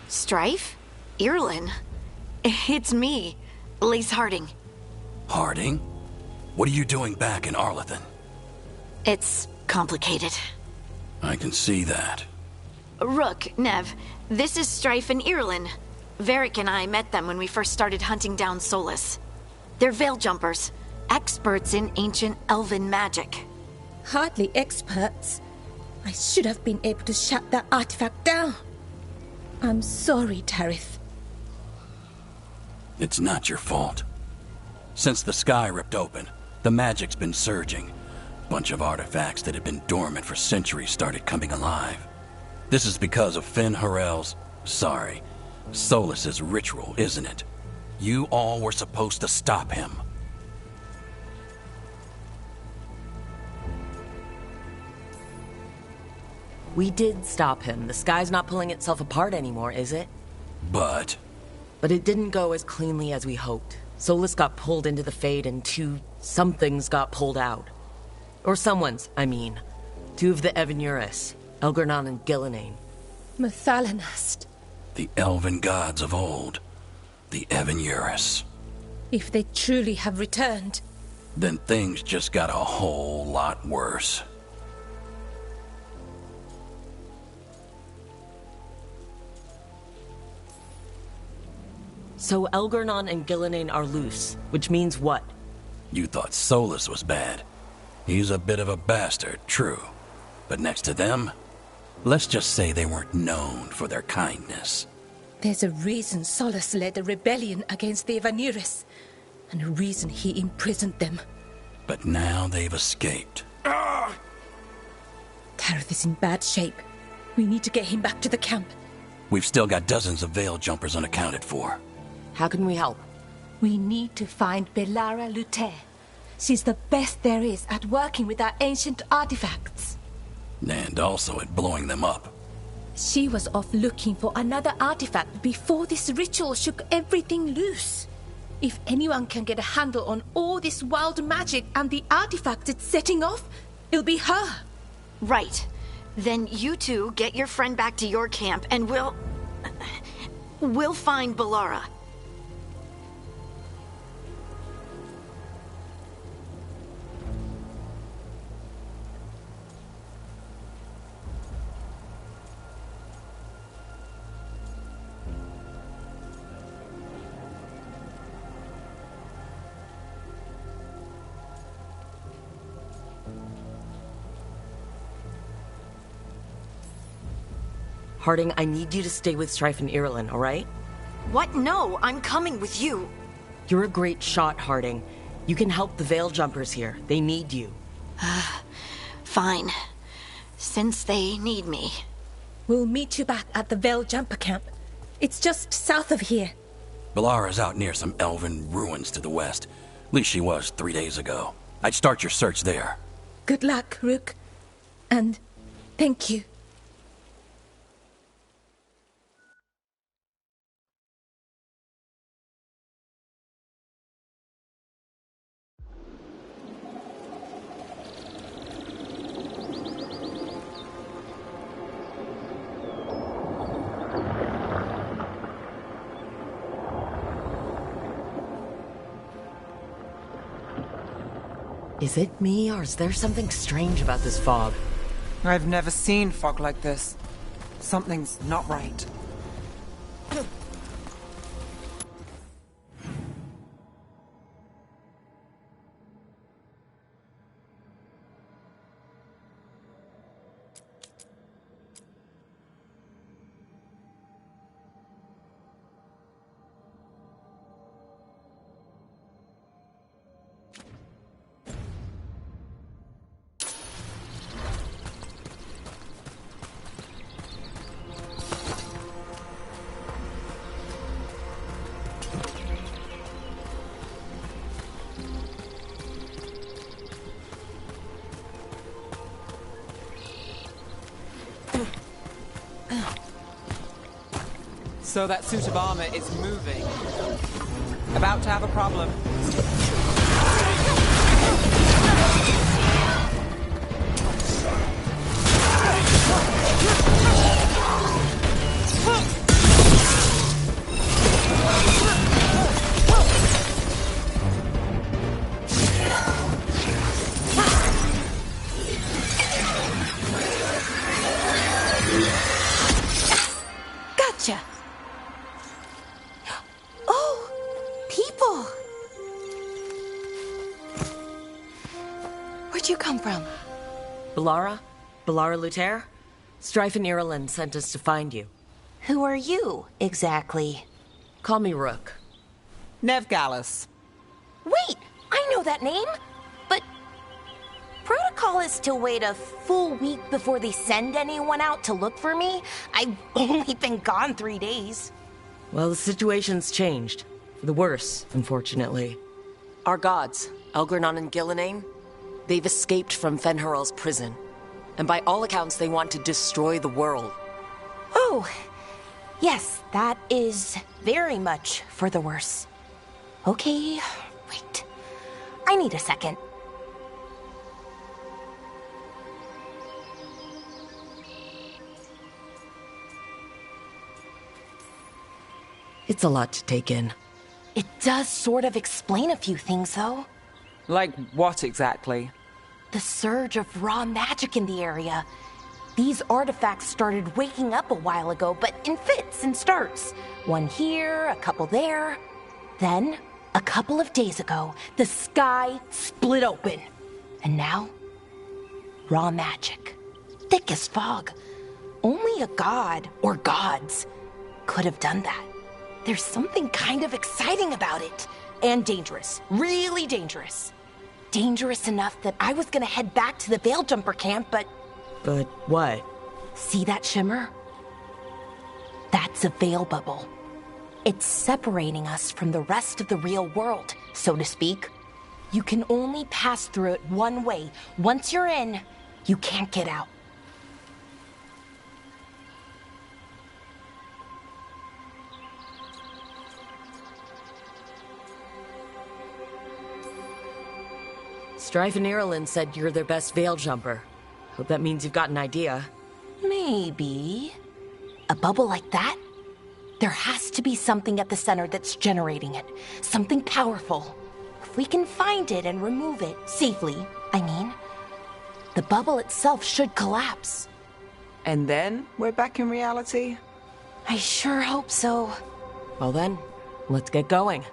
Strife? Irlin? It's me, Lace Harding. Harding? What are you doing back in Arlethan? It's complicated. I can see that. Rook, Nev, this is Strife and Irlin. Varric and I met them when we first started hunting down Solus. They're veil jumpers, experts in ancient elven magic. Hardly experts. I should have been able to shut that artifact down. I'm sorry, Tarith. It's not your fault. Since the sky ripped open, the magic's been surging. Bunch of artifacts that had been dormant for centuries started coming alive. This is because of Finn Harel's... Solus's ritual, isn't it? You all were supposed to stop him. We did stop him. The sky's not pulling itself apart anymore, is it? But it didn't go as cleanly as we hoped. Solus got pulled into the Fade and two somethings got pulled out. Or someone's, I mean. Two of the Evanuris, Elgernon and Gillenane. Mathalanast. the elven gods of old, the Evanuris. If they truly have returned, then things just got a whole lot worse. So Elgernon and Gillenane are loose, which means what? You thought Solus was bad. He's a bit of a bastard, true. But next to them, let's just say they weren't known for their kindness. There's a reason Solus led a rebellion against the Evanuris, and a reason he imprisoned them. But now they've escaped. Gareth is in bad shape. We need to get him back to the camp. We've still got dozens of Veil jumpers unaccounted for. How can we help? We need to find Belara Luther. She's the best there is at working with our ancient artifacts. And also at blowing them up. She was off looking for another artifact before this ritual shook everything loose. If anyone can get a handle on all this wild magic and the artifacts it's setting off, it'll be her. Right. Then you two get your friend back to your camp and we'll find Belara. Harding, I need you to stay with Strife and Irulan, all right? What? No, I'm coming with you. You're a great shot, Harding. You can help the Veil Jumpers here. They need you. Fine. Since they need me. We'll meet you back at the Veil Jumper camp. It's just south of here. Belara's out near some elven ruins to the west. At least she was 3 days ago. I'd start your search there. Good luck, Rook. And thank you. Is it me, or is there something strange about this fog? I've never seen fog like this. Something's not right. So that suit of armor is moving. About to have a problem. Gotcha. Oh, people. Where'd you come from? Belara? Belara Luther? Strife and Irulan sent us to find you. Who are you, exactly? Call me Rook. Nev Gallus. Wait, I know that name. But protocol is to wait a full week before they send anyone out to look for me. I've only been gone 3 days. Well, the situation's changed. For the worse, unfortunately. Our gods, Elgranon and Gillenane, they've escaped from Fen'Harel's prison. And by all accounts, they want to destroy the world. Oh, yes, that is very much for the worse. Okay, wait. I need a second. It's a lot to take in. It does sort of explain a few things, though. Like what exactly? The surge of raw magic in the area. These artifacts started waking up a while ago, but in fits and starts. One here, a couple there. Then, a couple of days ago, the sky split open. And now, raw magic. Thick as fog. Only a god, or gods, could have done that. There's something kind of exciting about it. And dangerous. Really dangerous. dangerous enough that I was gonna head back to the Veil-Jumper camp, but... But what? See that shimmer? That's a veil bubble. It's separating us from the rest of the real world, so to speak. You can only pass through it one way. Once you're in, you can't get out. Strife and Ireland said you're their best veil jumper. Hope that means you've got an idea. Maybe. A bubble like that? There has to be something at the center that's generating it. Something powerful. If we can find it and remove it, safely, I mean, the bubble itself should collapse. And then we're back in reality? I sure hope so. Well then, let's get going.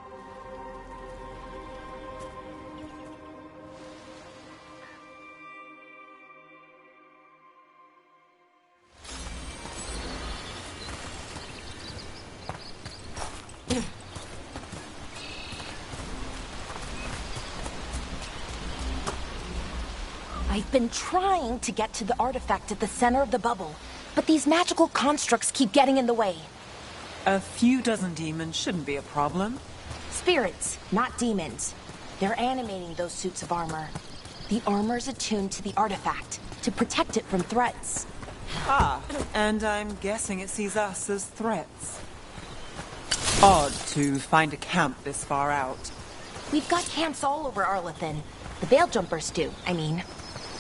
I've been trying to get to the artifact at the center of the bubble, but these magical constructs keep getting in the way. A few dozen demons shouldn't be a problem. Spirits, not demons. They're animating those suits of armor. The armor's attuned to the artifact, to protect it from threats. Ah, and I'm guessing it sees us as threats. Odd to find a camp this far out. We've got camps all over Arlethan. The Veil Jumpers do, I mean.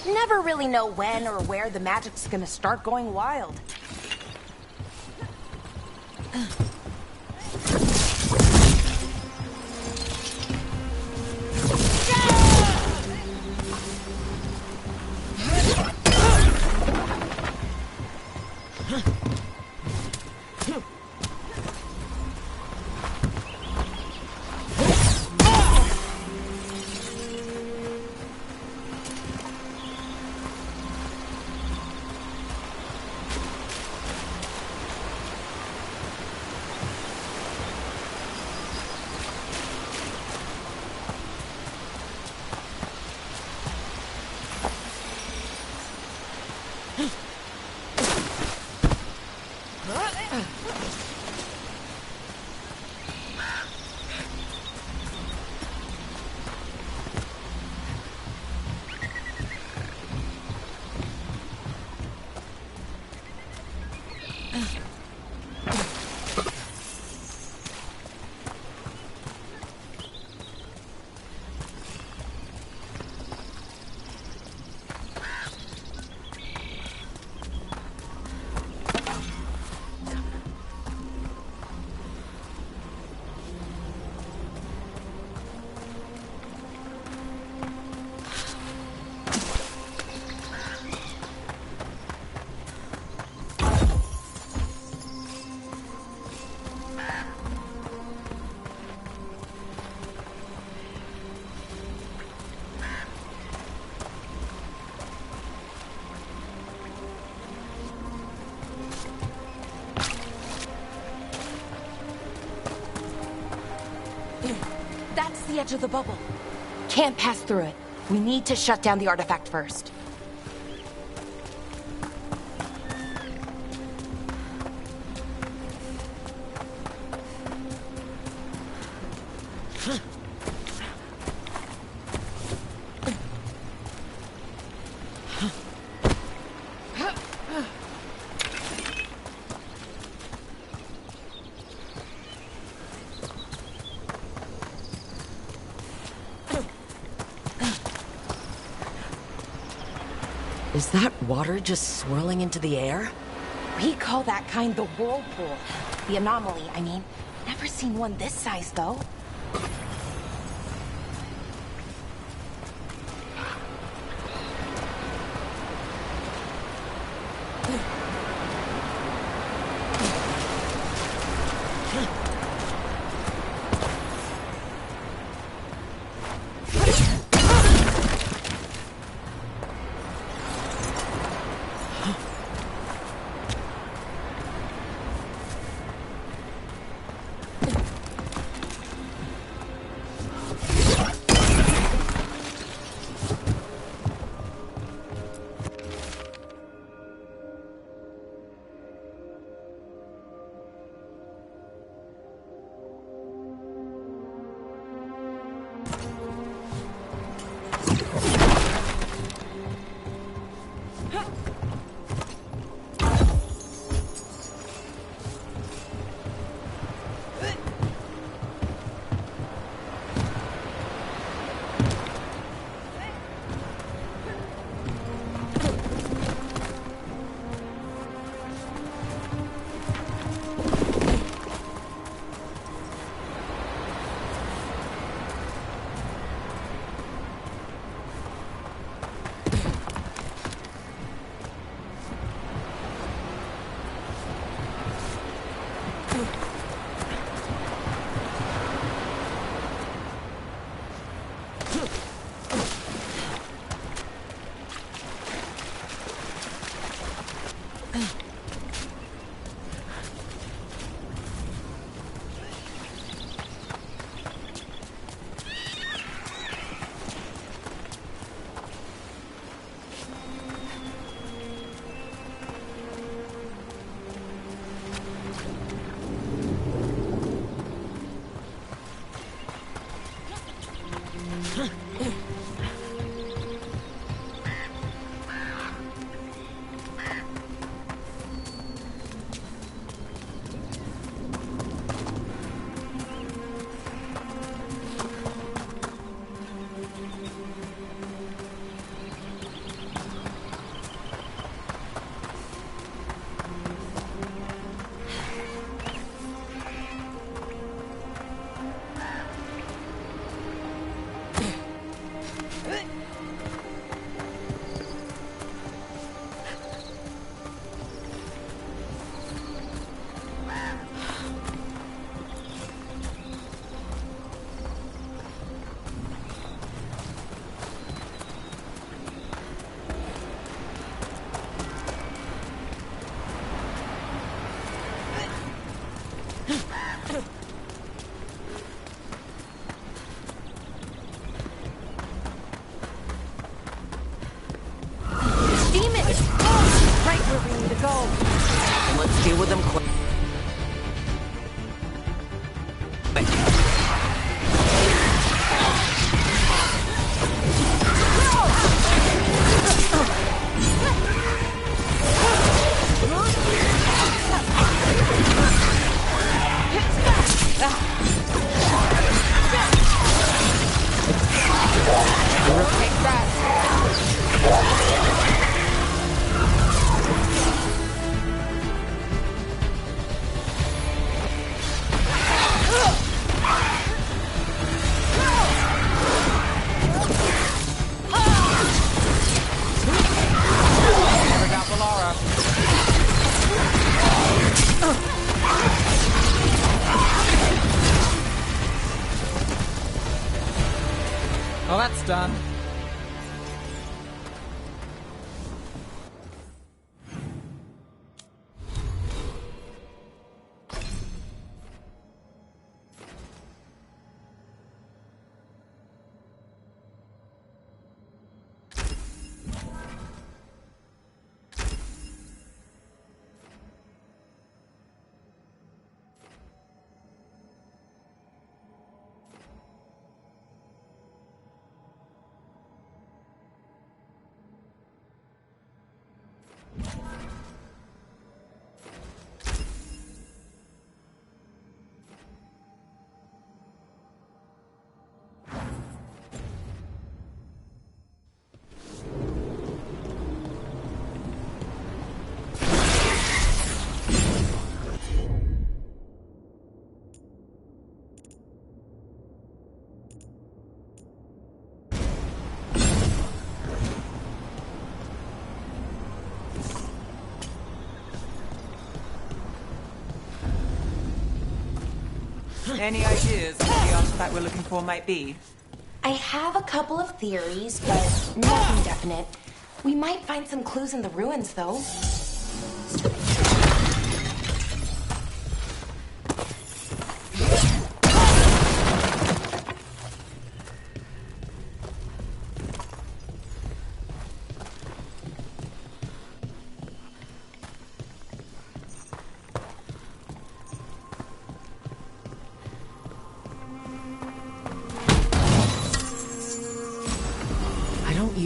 Never really know when or where the magic's gonna start going wild. That's the edge of the bubble. Can't pass through it. We need to shut down the artifact first. Is that water just swirling into the air? We call that kind the whirlpool. The anomaly, I mean. Never seen one this size, though. Deal with them quick. Well, that's done. Any ideas what the artifact we're looking for might be? I have a couple of theories, but nothing definite. We might find some clues in the ruins, though.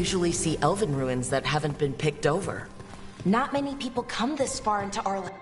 usually see elven ruins that haven't been picked over. Not many people come this far into our land.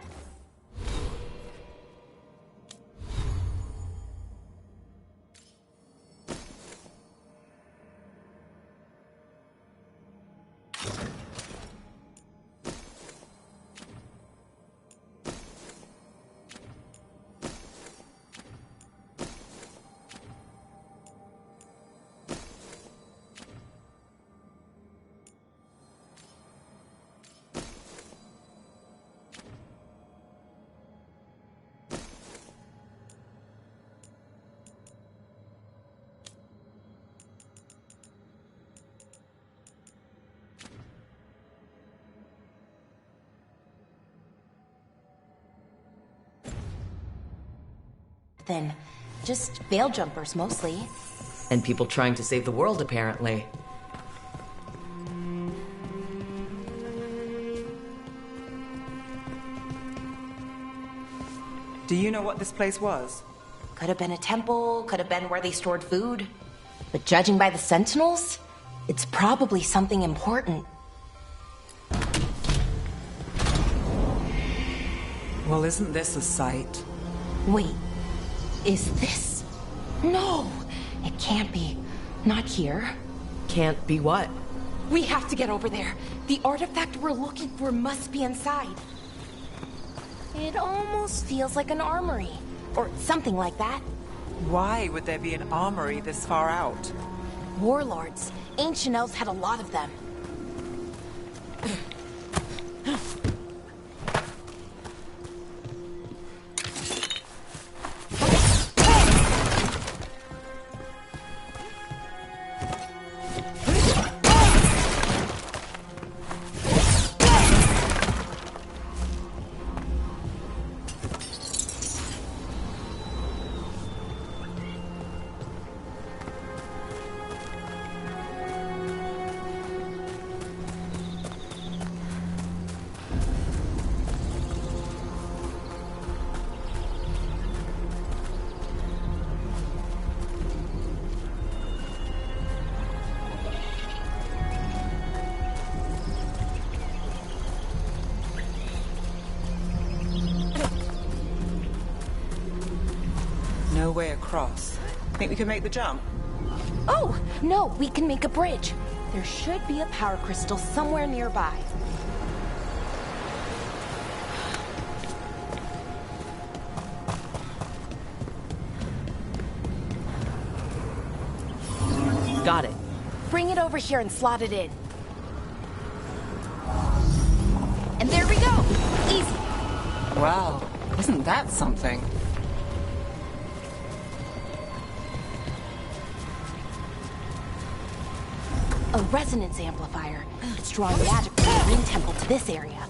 Then just veil jumpers mostly. And people trying to save the world, apparently. Do you know what this place was? Could have been a temple, could have been where they stored food. But judging by the sentinels, it's probably something important. Well, isn't this a sight? Wait, is this? No, it can't be. Not here. Can't be what? We have to get over there. The artifact we're looking for must be inside. It almost feels like an armory, or something like that. Why would there be an armory this far out? Warlords. Ancient elves had a lot of them. No way across. Think we can make the jump? Oh, no, we can make a bridge. There should be a power crystal somewhere nearby. Got it. Bring it over here and slot it in. And there we go! Easy. Wow, isn't that something? A resonance amplifier. It's drawing magic from the Ring Temple to this area.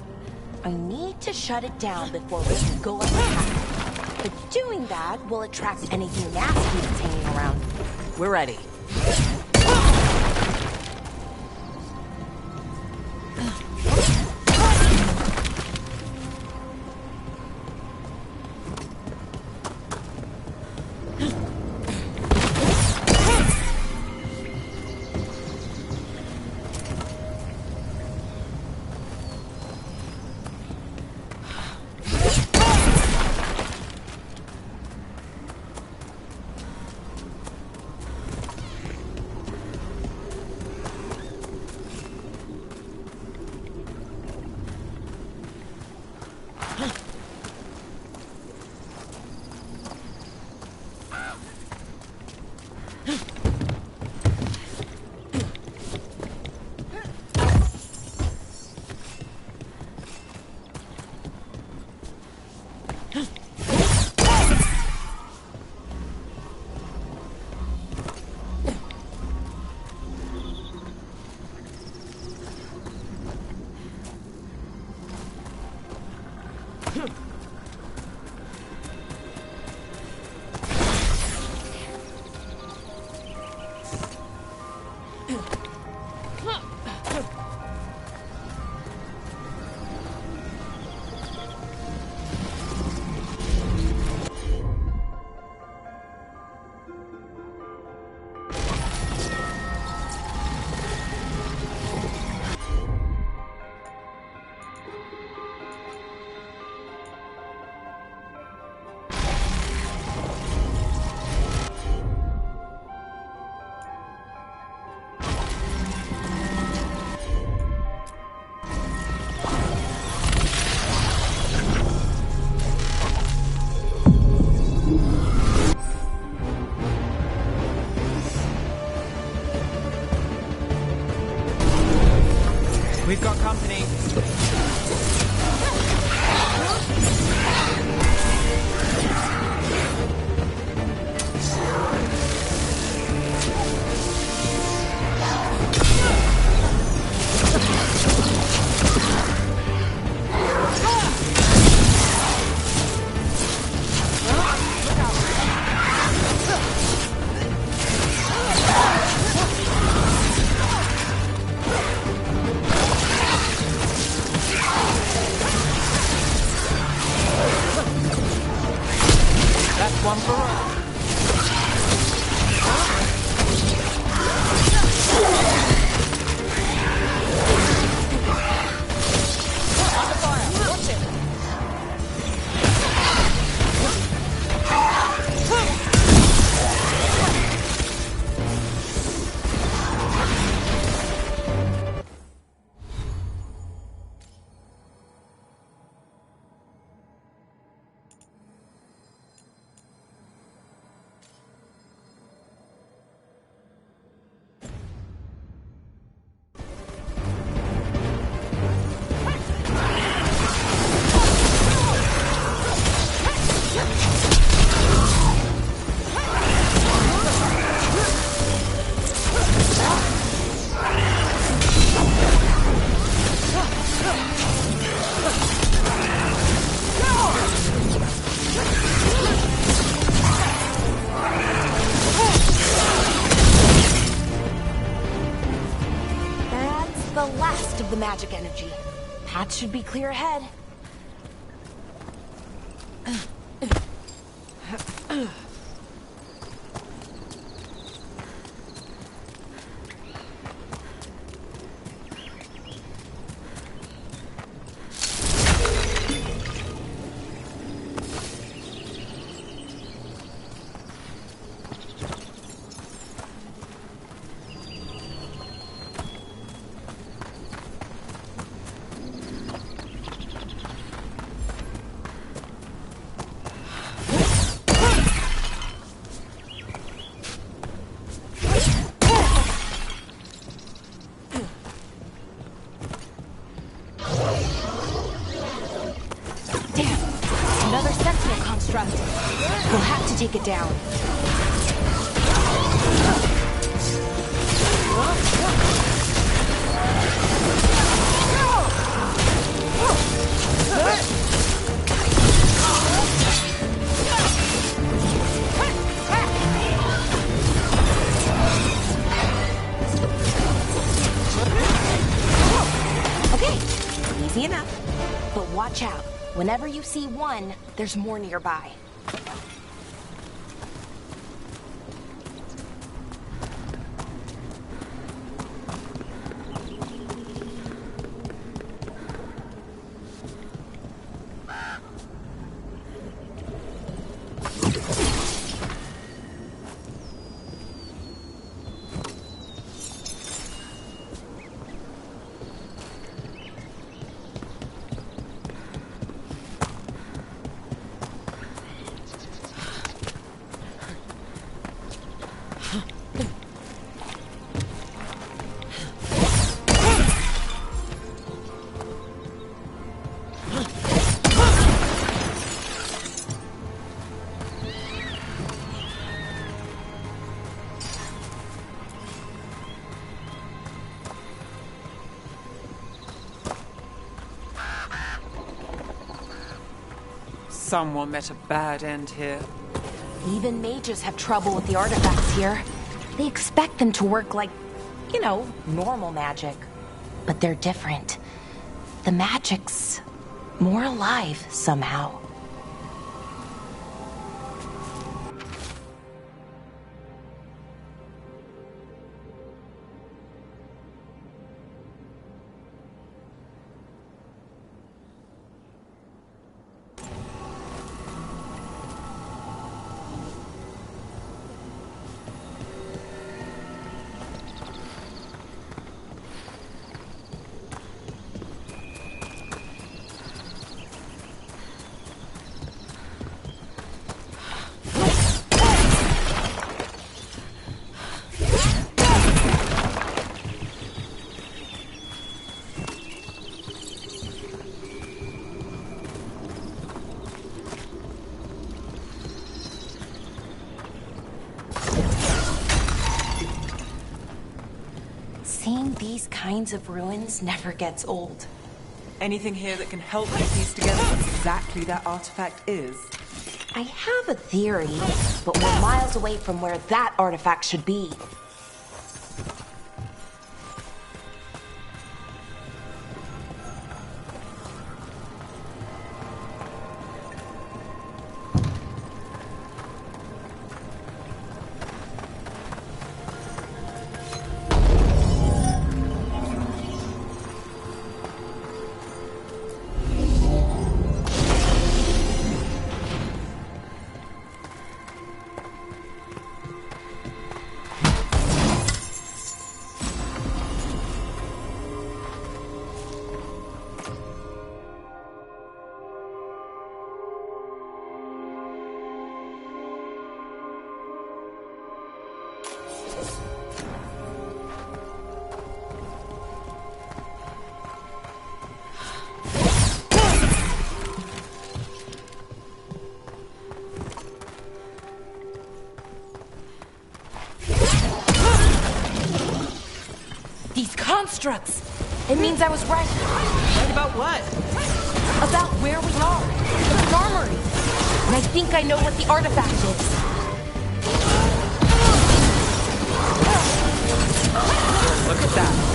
I need to shut it down before we can go up the path. But doing that will attract anything nasty that's hanging around. We're ready. got company. That's one for us. Under fire! Watch it! That's the last of the magic energy. Path should be clear ahead. We'll have to take it down. Okay, easy enough. But watch out. Whenever you see one, there's more nearby. Someone met a bad end here. Even mages have trouble with the artifacts here. They expect them to work like, you know, normal magic. But they're different. The magic's more alive somehow. these kinds of ruins never gets old. Anything here that can help me piece together what exactly that artifact is? I have a theory, but we're miles away from where that artifact should be. Constructs. It means I was right. Right about what? About where we are. The armory. And I think I know what the artifact is. Look at that.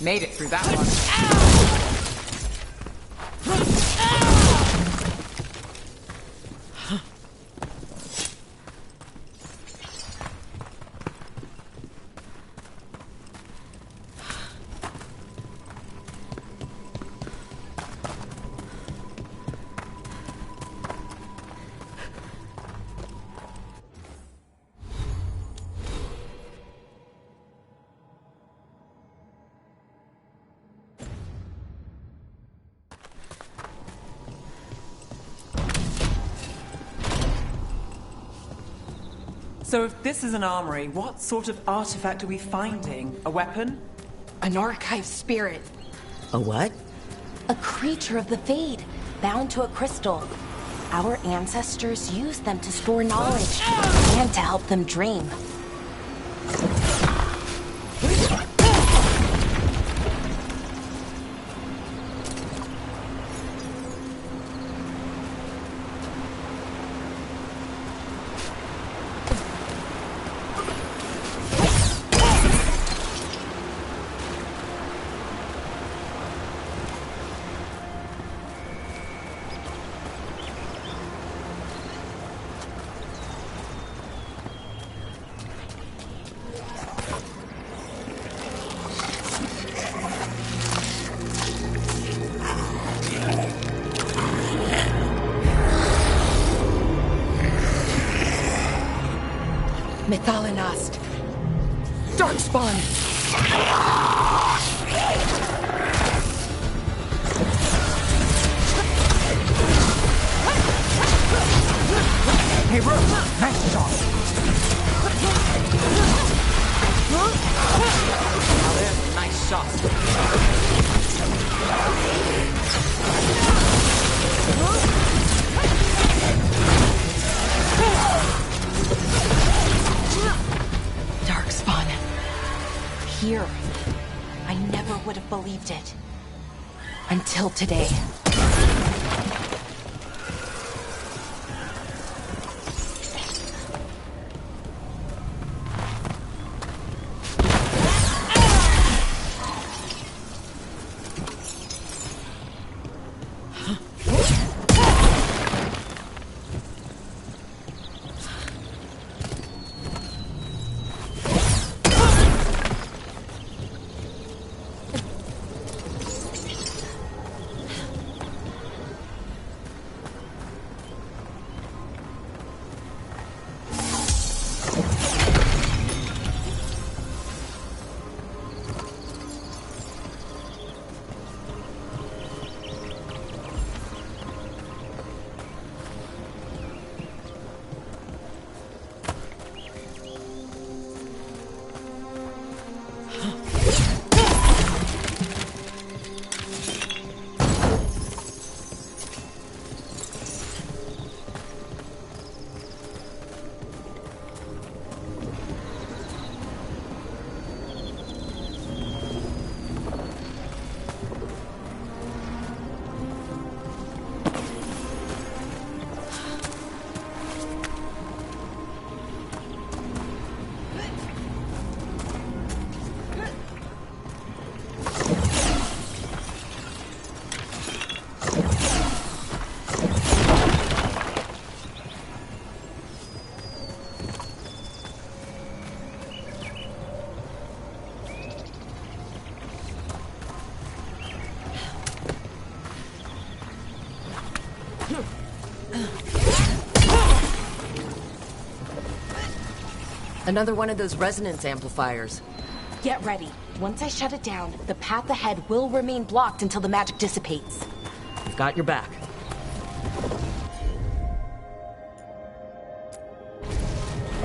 Made it through that one. So if this is an armory, what sort of artifact are we finding? A weapon? An archive spirit. A what? A creature of the Fade, bound to a crystal. Our ancestors used them to store knowledge and to help them dream. Methalinast. Darkspawn. Hey, Rook, nice shot. Now there's a nice shot. Darkspawn. Here. I never would have believed it. Until today. Another one of those resonance amplifiers. Get ready. Once I shut it down, the path ahead will remain blocked until the magic dissipates. I've got your back.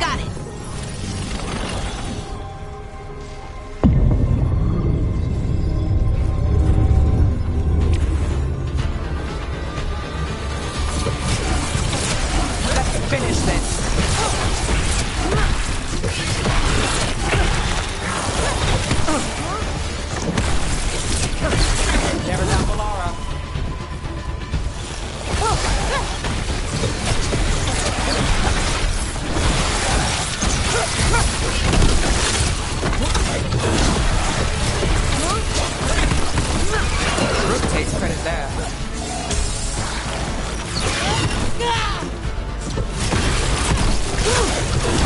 Got it. Let's finish this. Never down Valara. Rook takes credit there.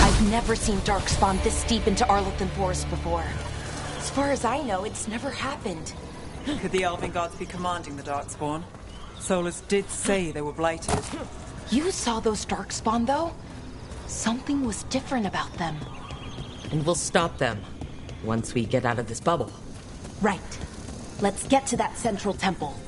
I've never seen Darkspawn this deep into Arlington Forest before. As far as I know, it's never happened. Could the Elven Gods be commanding the Darkspawn? Solus did say they were blighted. You saw those Darkspawn, though? Something was different about them. And we'll stop them once we get out of this bubble. Right. Let's get to that central temple.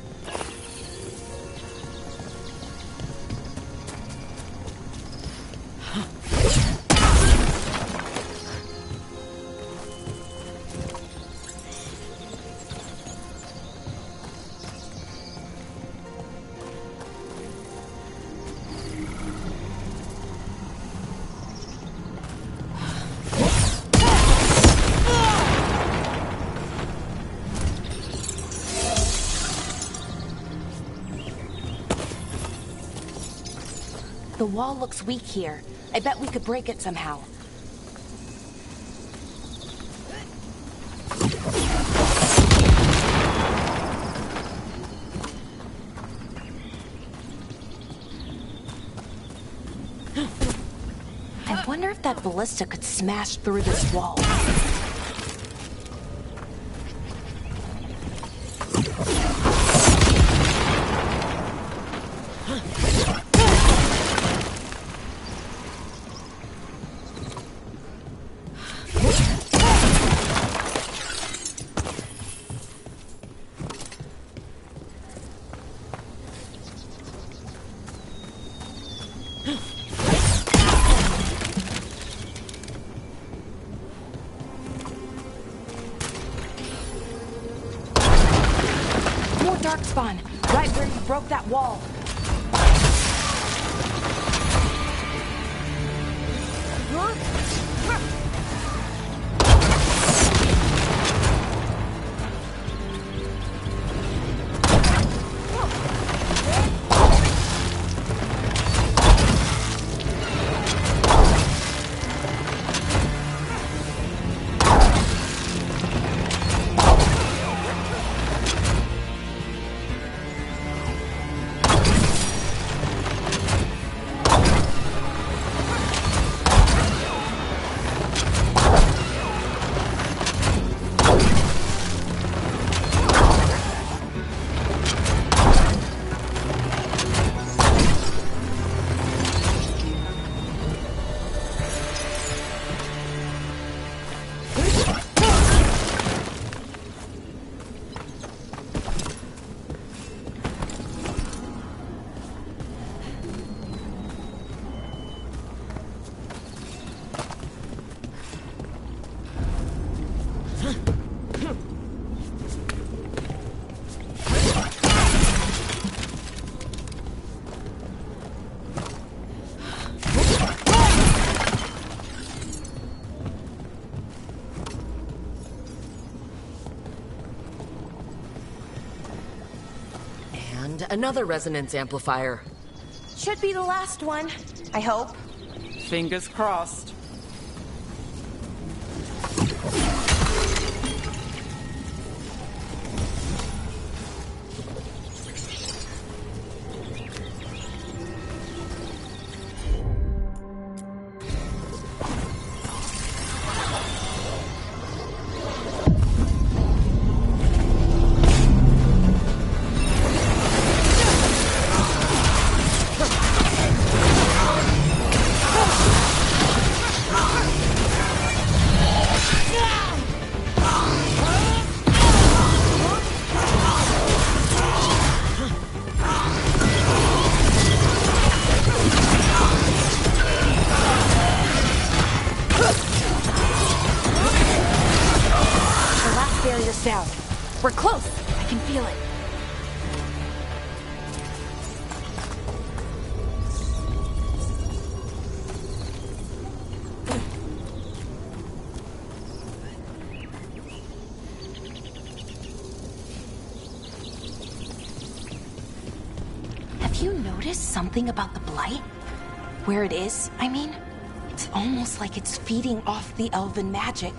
The wall looks weak here. I bet we could break it somehow. I wonder if that ballista could smash through this wall. Darkspawn, right where you broke that wall. Another resonance amplifier. Should be the last one, I hope. Fingers crossed. down. We're close. I can feel it. Have you noticed something about the blight? Where it is, I mean? It's almost like it's feeding off the elven magic.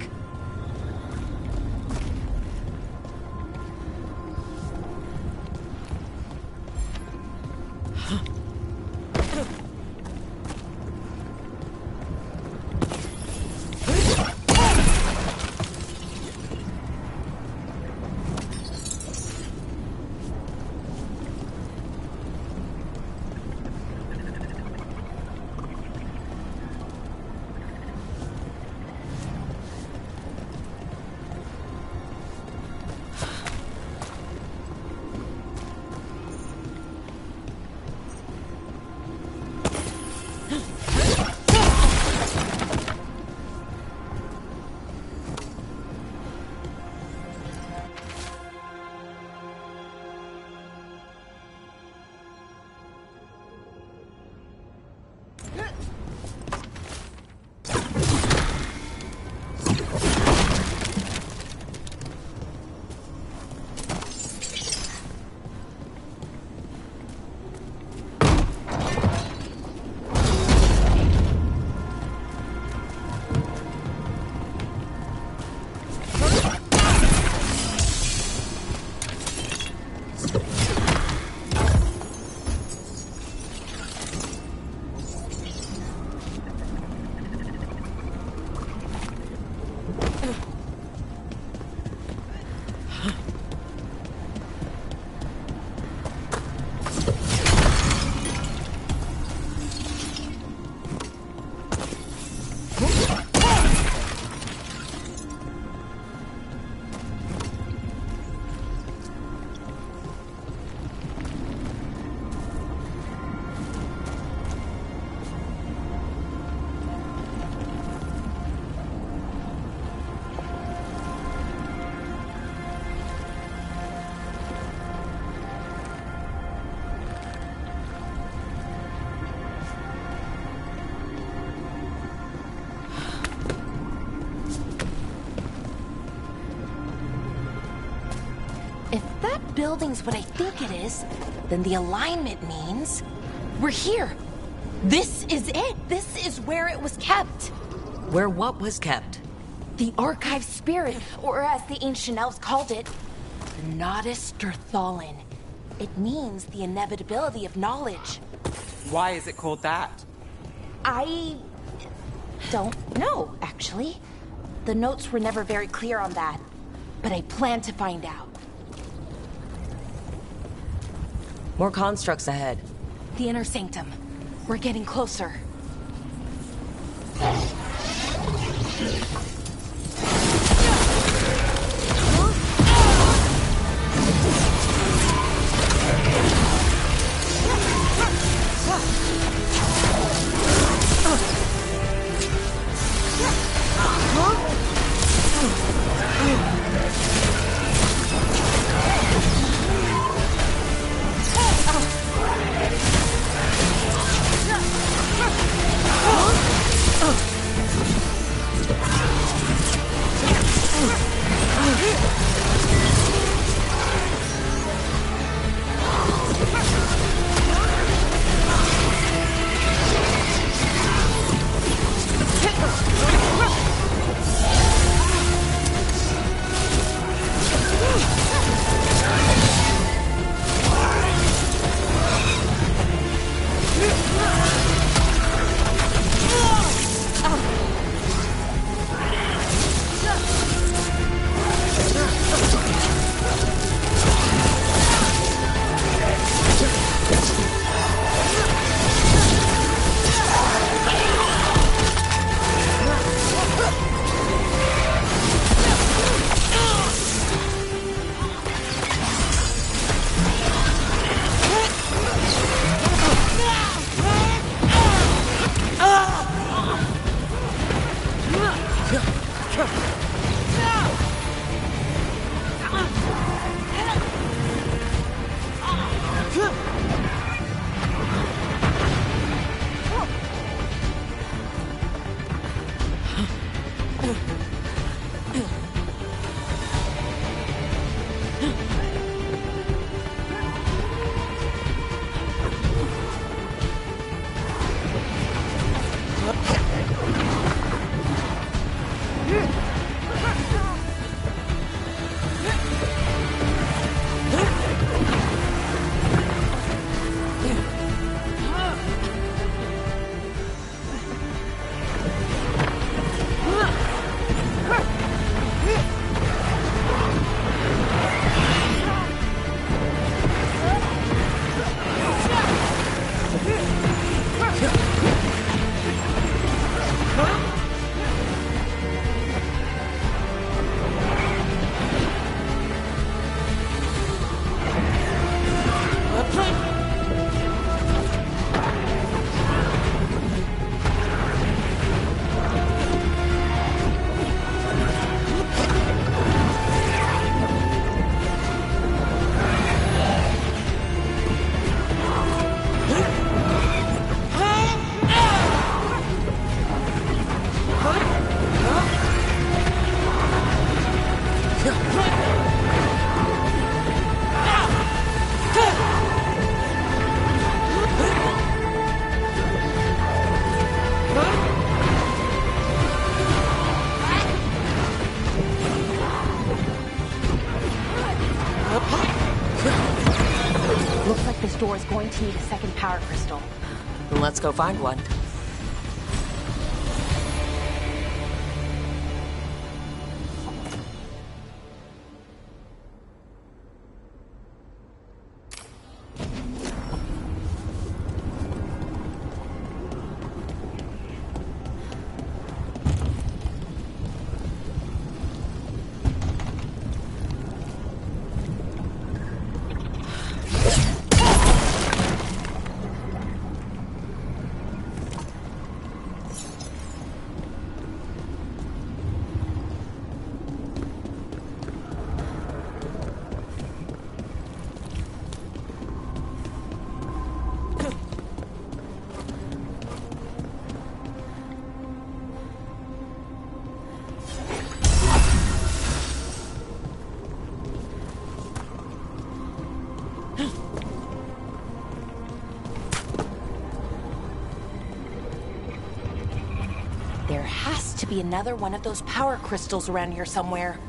Building's what I think it is, then the alignment means we're here. This is it. This is where it was kept. Where what was kept? The archive spirit, or as the ancient elves called it, the Nodus Sturthalin. It means the inevitability of knowledge. Why is it called that? I don't know, actually. The notes were never very clear on that, but I plan to find out. More constructs ahead. The inner sanctum. We're getting closer. Looks like this door is going to need a second power crystal. Then let's go find one. There has to be another one of those power crystals around here somewhere.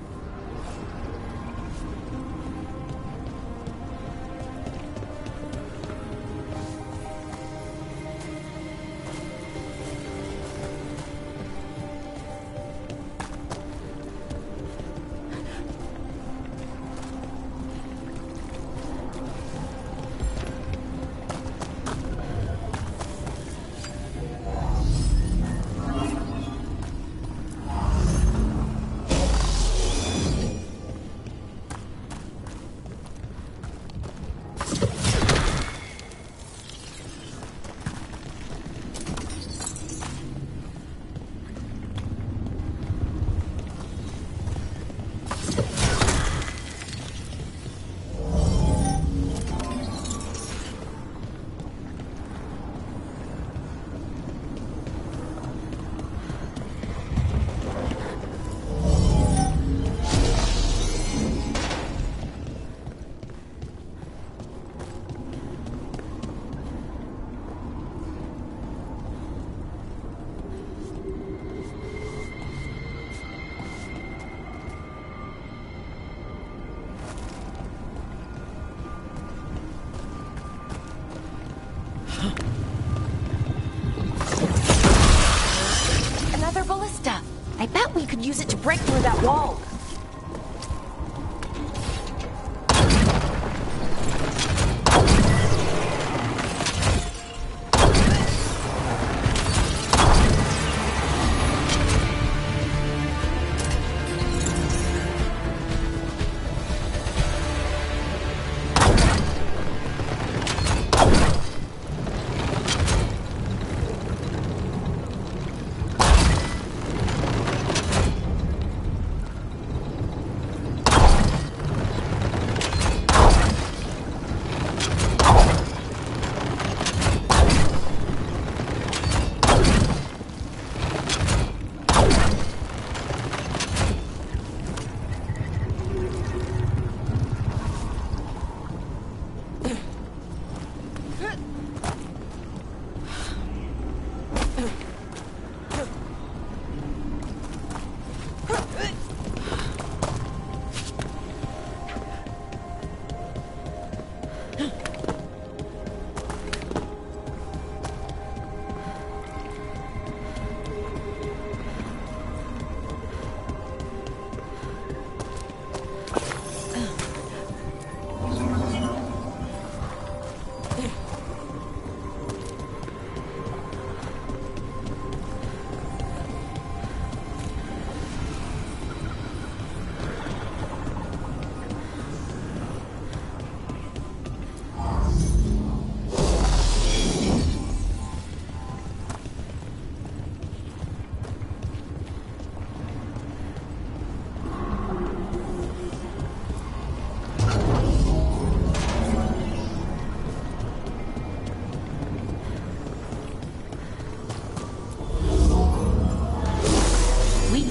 Another ballista. I bet we could use it to break through that wall.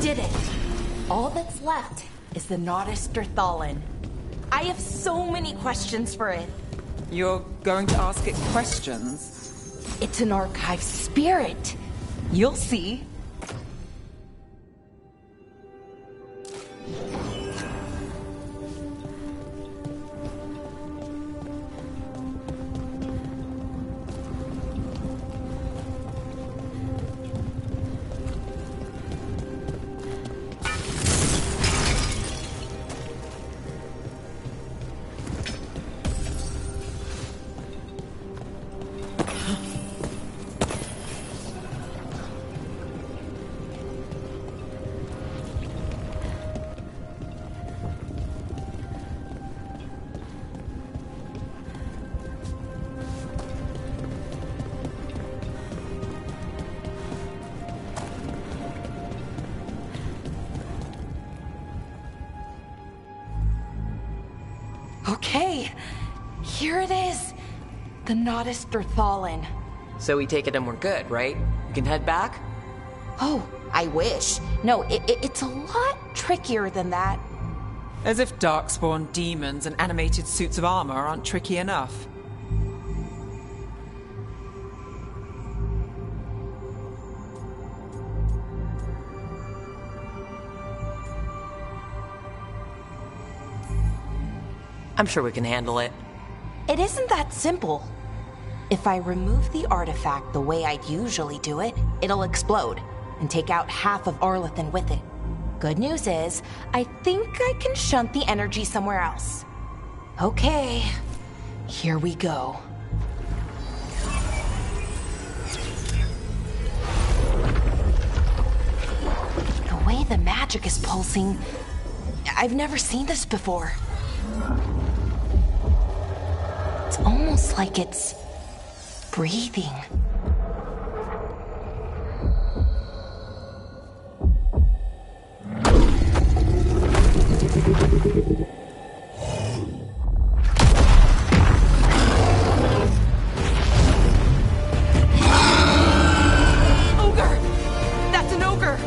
did it. All that's left is the Nautisterthallen. I have so many questions for it. You're going to ask it questions? It's an archive spirit. You'll see. Okay, here it is. The Nautisterthallen. So we take it and we're good, right? We can head back? Oh, I wish. No, it's a lot trickier than that. As if darkspawn demons and animated suits of armor aren't tricky enough. I'm sure we can handle it. It isn't that simple. If I remove the artifact the way I'd usually do it, it'll explode and take out half of Arlethan with it. Good news is, I think I can shunt the energy somewhere else. Okay, here we go. The way the magic is pulsing, I've never seen this before. It's almost like it's breathing. Ogre! That's an ogre!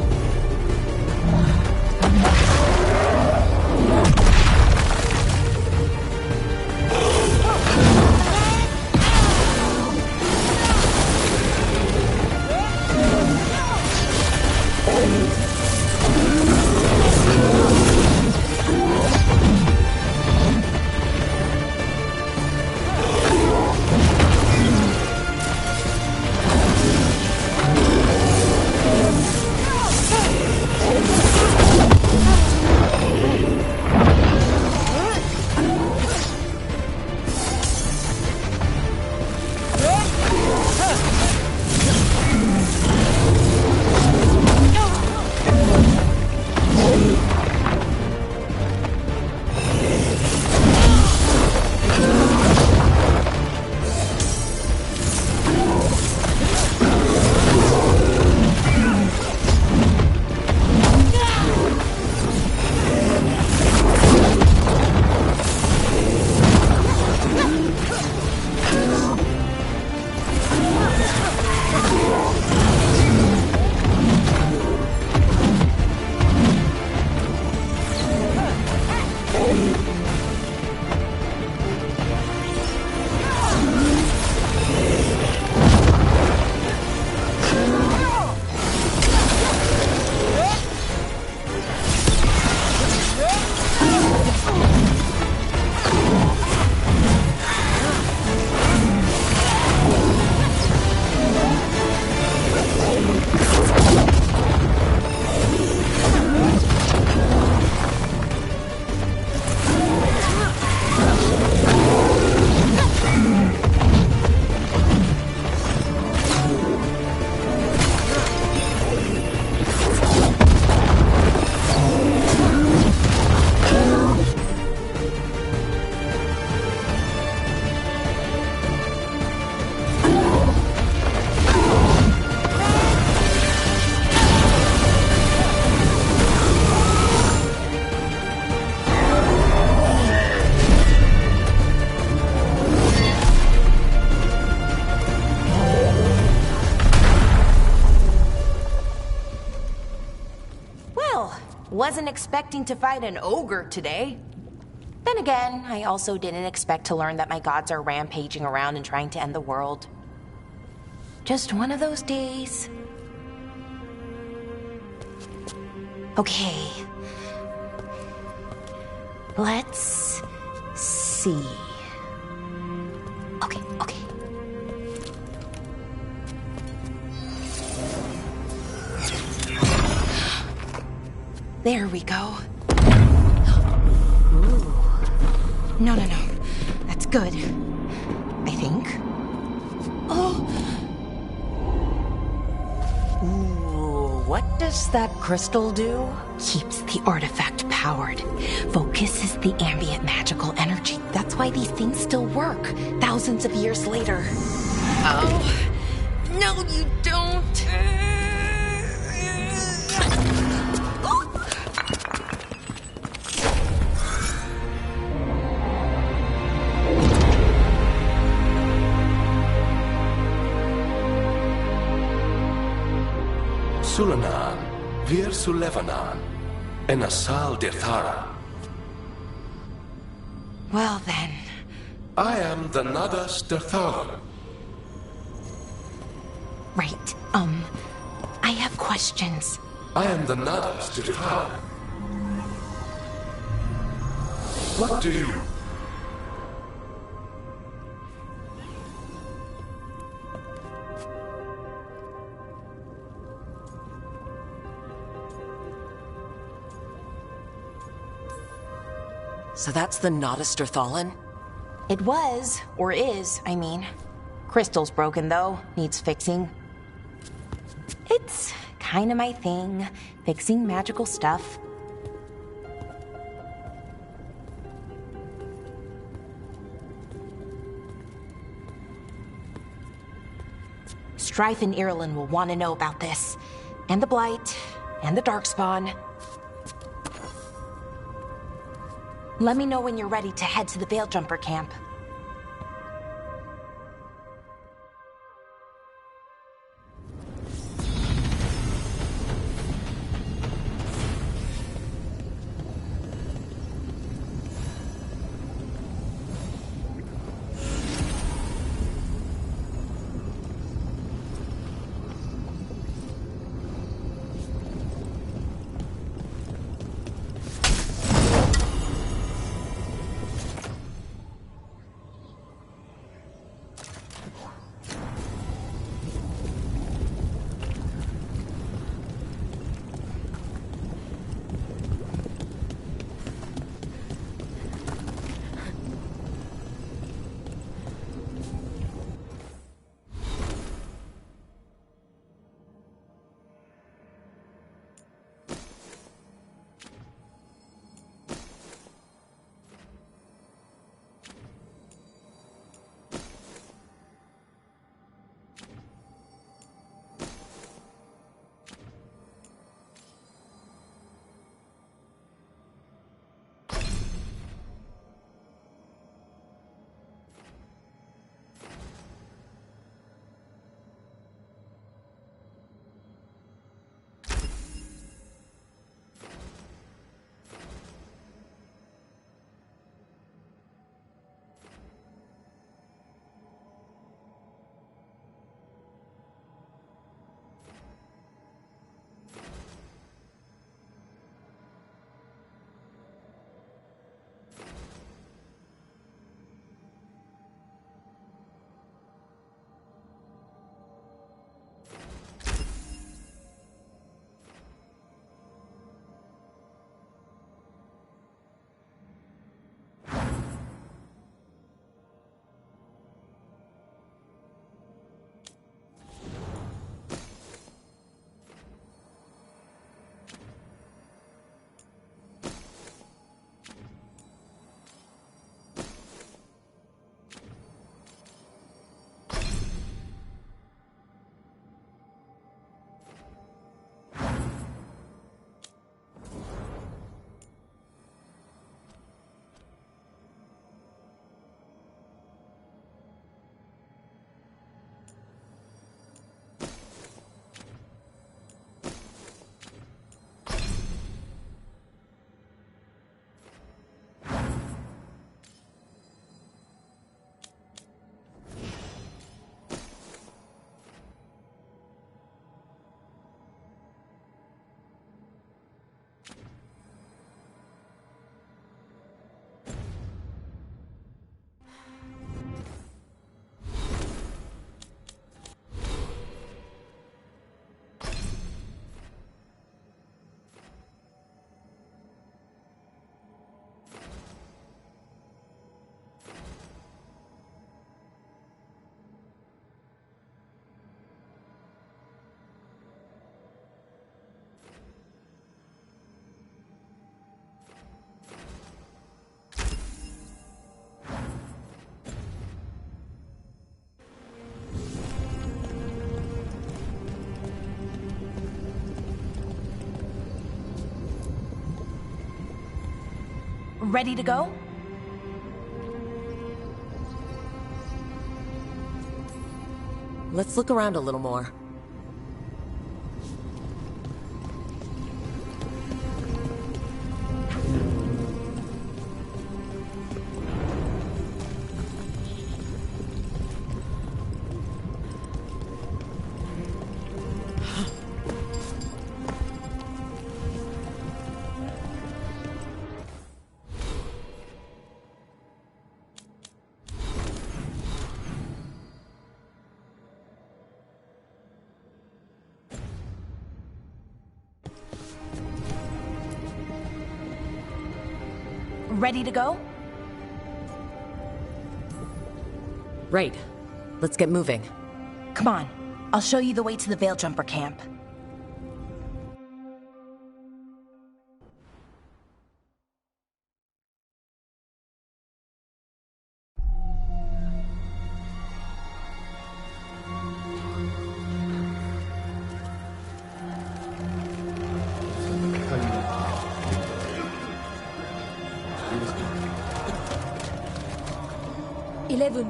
Wasn't expecting to fight an ogre today. Then again, I also didn't expect to learn that my gods are rampaging around and trying to end the world. Just one of those days. Okay. Let's see. Okay. There we go. Ooh. No. That's good. I think. Oh. Ooh, what does that crystal do? Keeps the artifact powered. Focuses the ambient magical energy. That's why these things still work, thousands of years later. Oh, no, you don't. Sulanan, Vir Sulevanan, and Asal Dirthara. Well then. I am the Nadas Dirthalan. Right, I have questions. I am the Nadas Dirthalan. What do you... So that's the Nodester Thalin? It was, or is, I mean. Crystal's broken, though. Needs fixing. It's kinda my thing, fixing magical stuff. Strife and Irulan will want to know about this. And the Blight, and the Darkspawn. Let me know when you're ready to head to the Veil Jumper camp. Ready to go? Let's look around a little more. Ready to go? Right. Let's get moving. Come on. I'll show you the way to the Veil Jumper camp.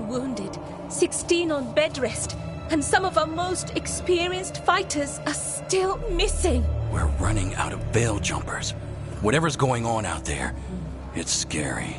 Wounded, 16 on bed rest, and some of our most experienced fighters are still missing. We're running out of Veil Jumpers. Whatever's going on out there, it's scary.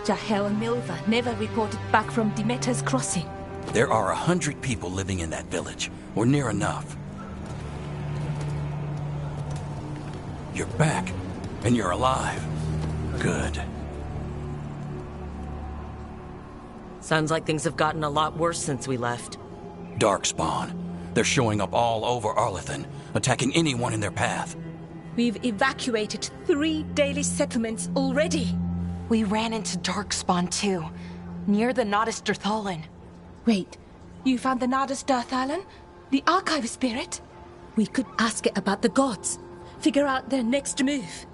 Jahel and Milva never reported back from Demeter's crossing. There are 100 people living in that village, or near enough. You're back, and you're alive. Good. Sounds like things have gotten a lot worse since we left. Darkspawn. They're showing up all over Arlethan, attacking anyone in their path. We've evacuated 3 daily settlements already. We ran into Darkspawn too, near the Nodus Dirthalan. Wait, you found the Nodus Dirthalan? The archive spirit? We could ask it about the gods. Figure out their next move.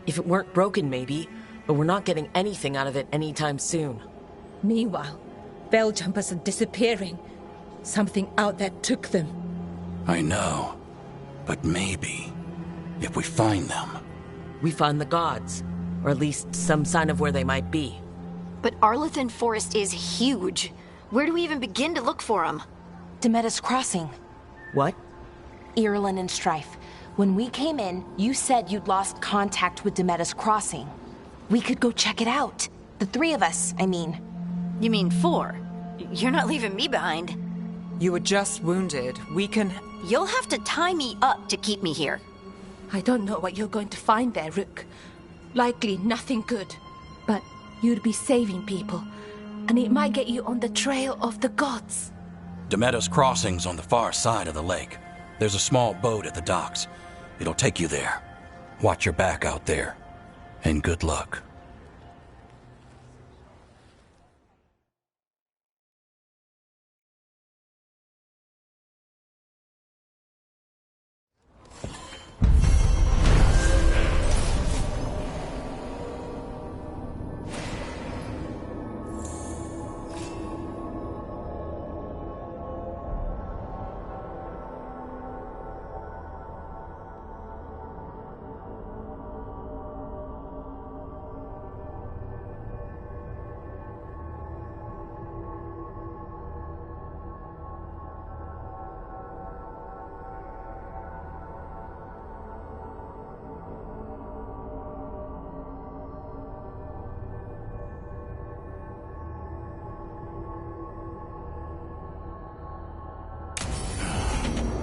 If it weren't broken, maybe, but we're not getting anything out of it anytime soon. Meanwhile, veil jumpers are disappearing. Something out there took them. I know. But maybe, if we find them... We find the gods, or at least some sign of where they might be. But Arlethan Forest is huge. Where do we even begin to look for them? Demeda's Crossing. What? Irulan and Strife. When we came in, you said you'd lost contact with Demeda's Crossing. We could go check it out. The three of us, I mean. You mean 4? You're not leaving me behind. You were just wounded. We can... You'll have to tie me up to keep me here. I don't know what you're going to find there, Rook. Likely nothing good. But you'd be saving people, and it might get you on the trail of the gods. Demeda's Crossing's on the far side of the lake. There's a small boat at the docks. It'll take you there. Watch your back out there. And good luck.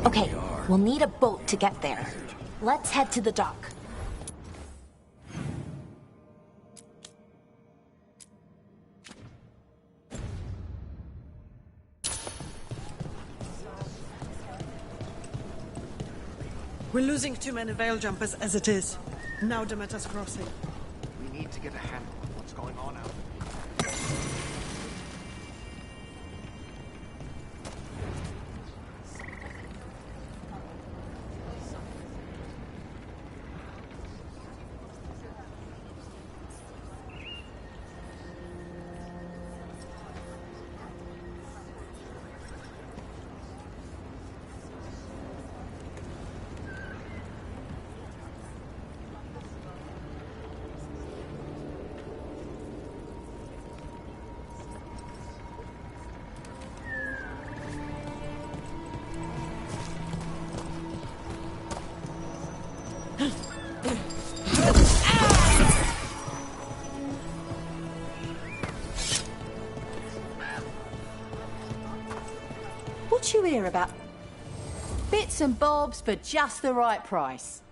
Okay, we'll need a boat to get there. Let's head to the dock. We're losing too many veil jumpers as it is. Now Demeda's Crossing. We need to get a handle on what's going on out there. What you hear about bits and bobs for just the right price?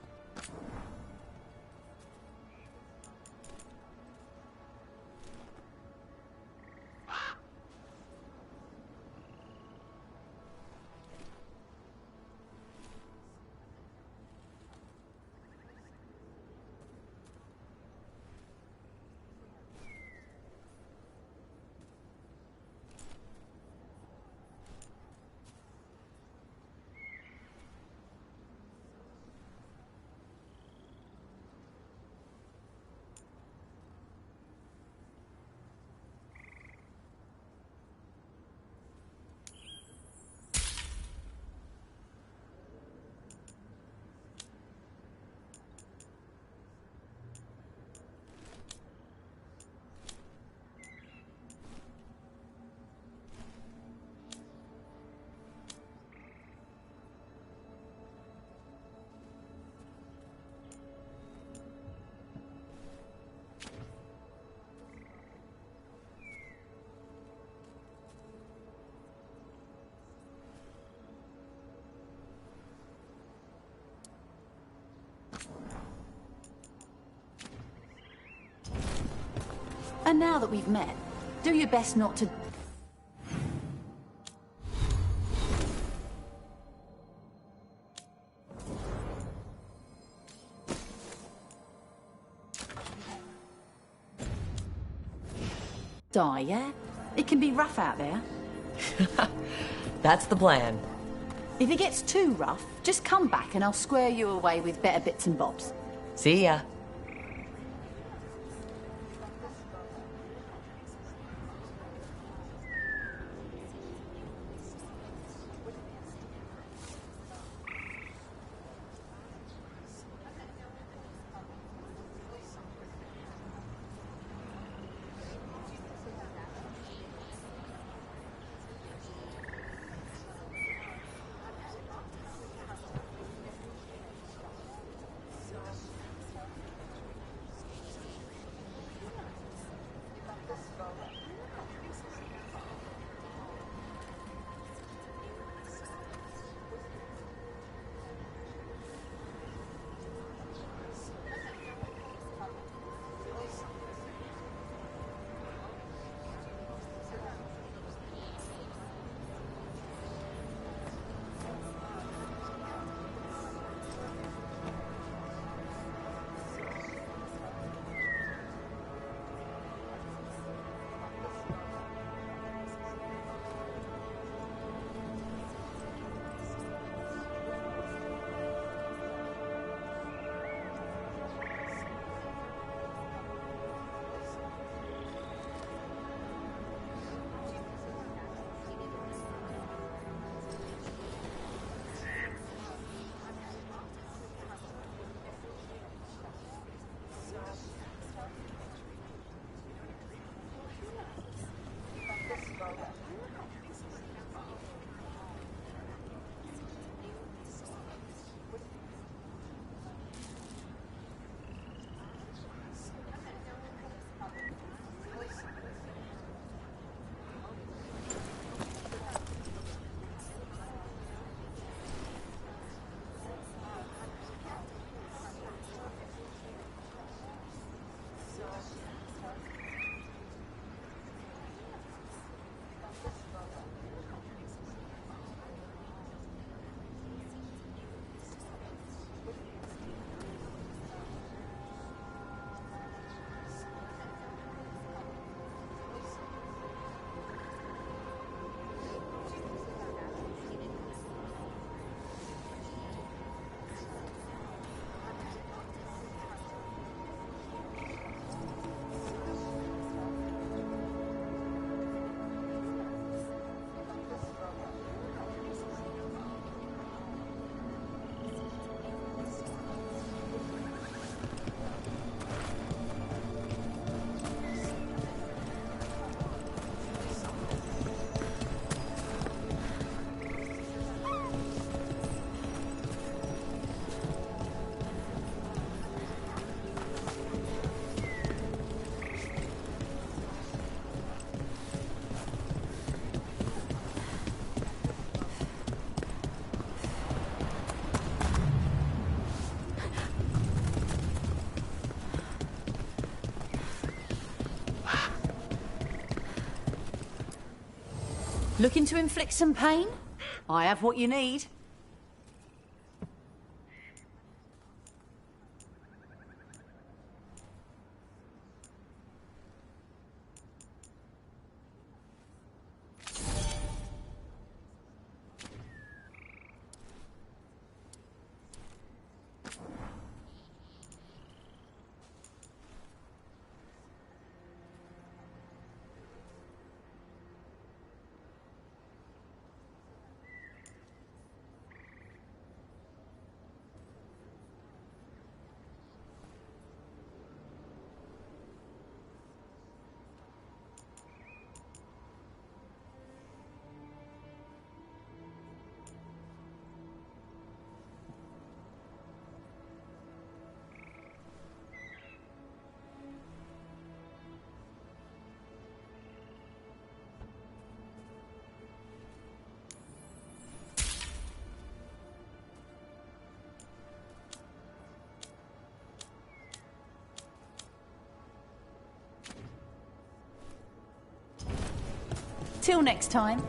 And now that we've met, do your best not to... die, yeah? It can be rough out there. That's the plan. If it gets too rough, just come back and I'll square you away with better bits and bobs. See ya. Looking to inflict some pain? I have what you need. Till next time.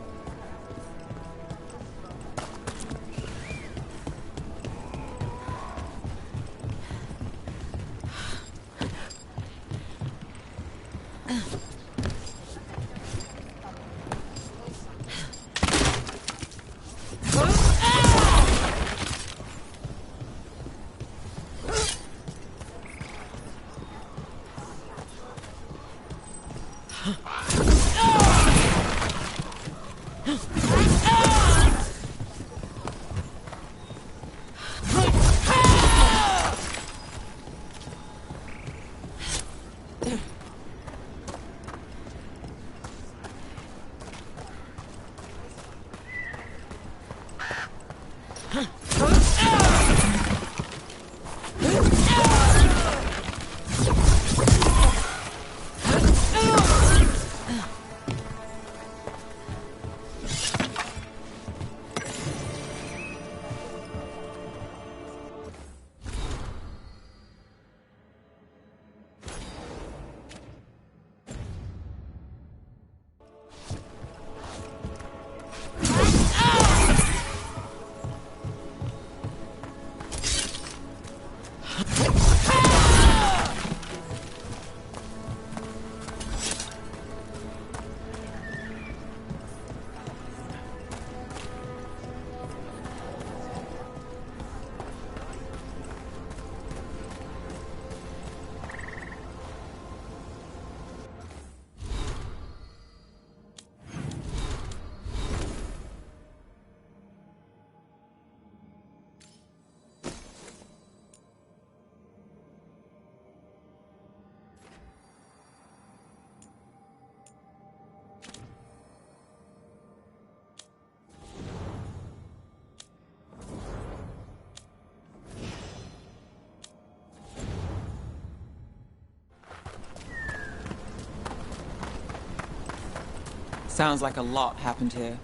Sounds like a lot happened here.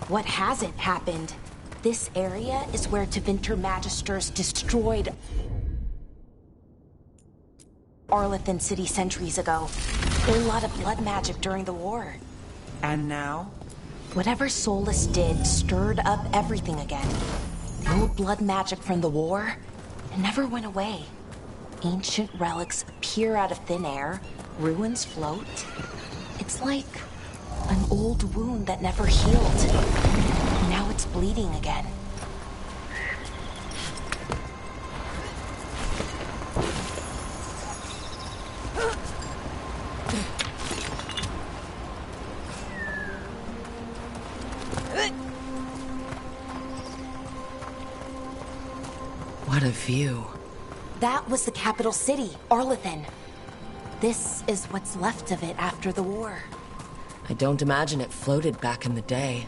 What hasn't happened? This area is where Tevinter Magisters destroyed Arlathan City centuries ago. A lot of blood magic during the war. And now? Whatever Solus did stirred up everything again. The old blood magic from the war, it never went away. Ancient relics appear out of thin air, ruins float. It's like an old wound that never healed. Now it's bleeding again. What a view. That was the capital city, Arlathan. This is what's left of it after the war. I don't imagine it floated back in the day.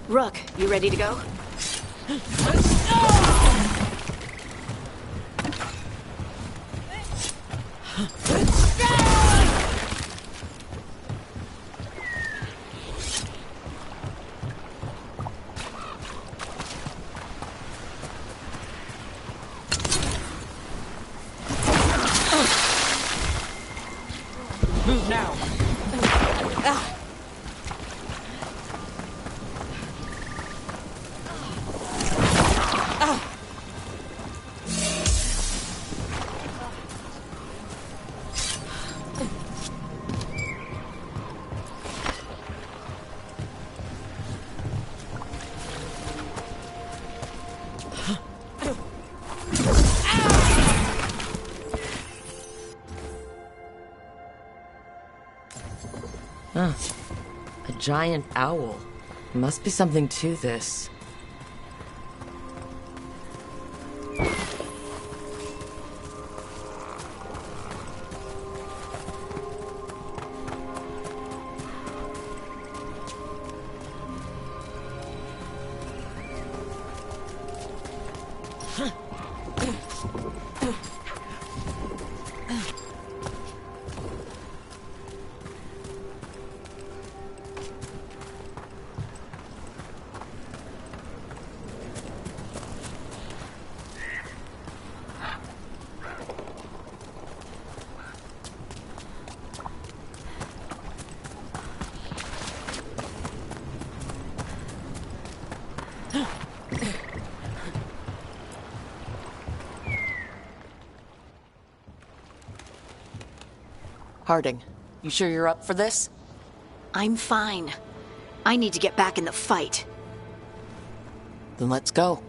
Rook, you ready to go? Move now. Huh. A giant owl. Must be something to this. Harding, you sure you're up for this? I'm fine. I need to get back in the fight. Then let's go.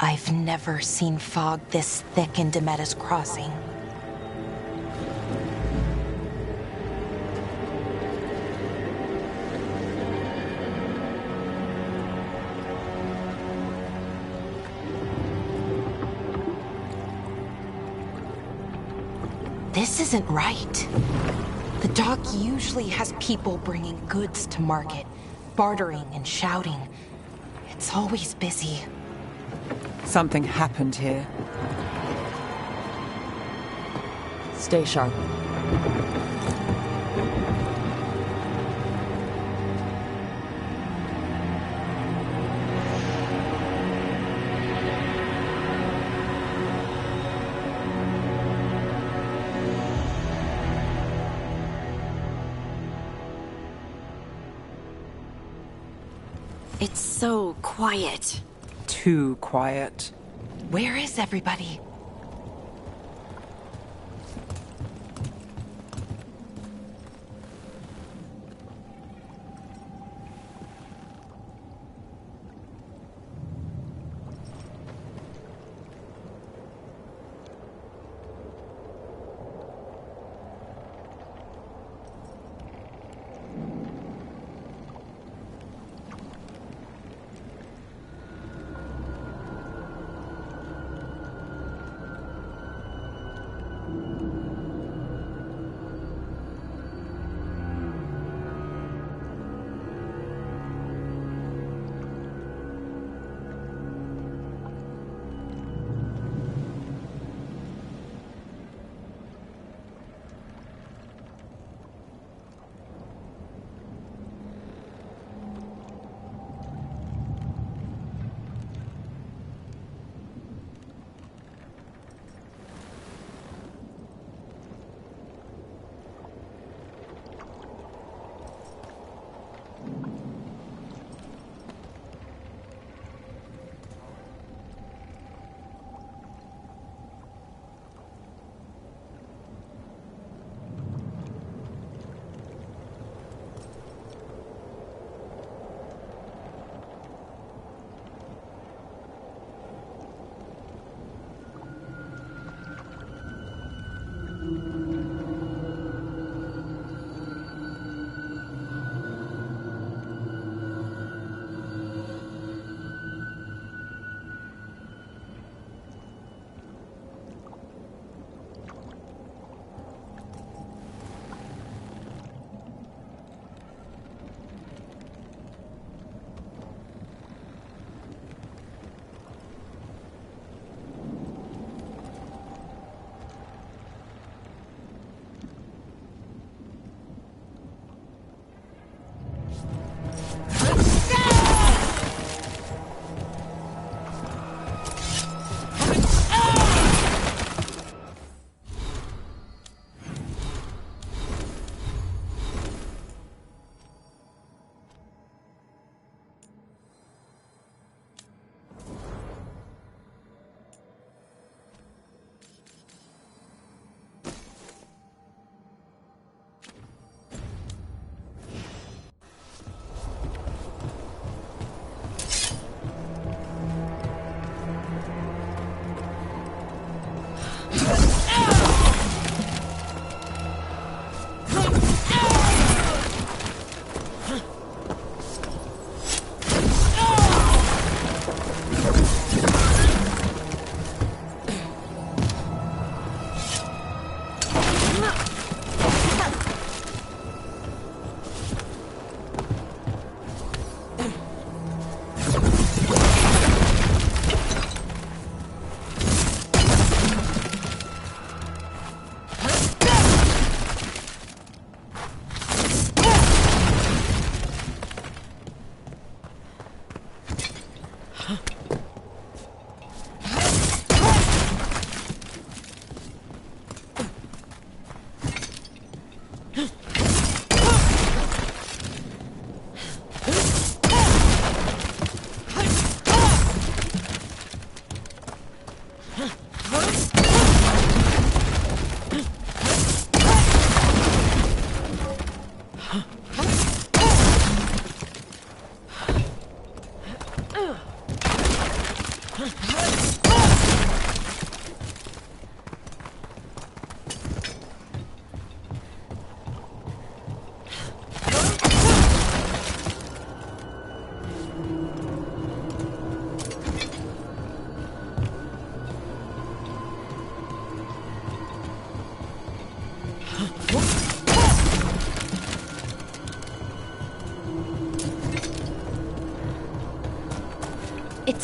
I've never seen fog this thick in Demetta's Crossing. This isn't right. The dock usually has people bringing goods to market, bartering and shouting. It's always busy. Something happened here. Stay sharp. It's so quiet. Too quiet. Where is everybody?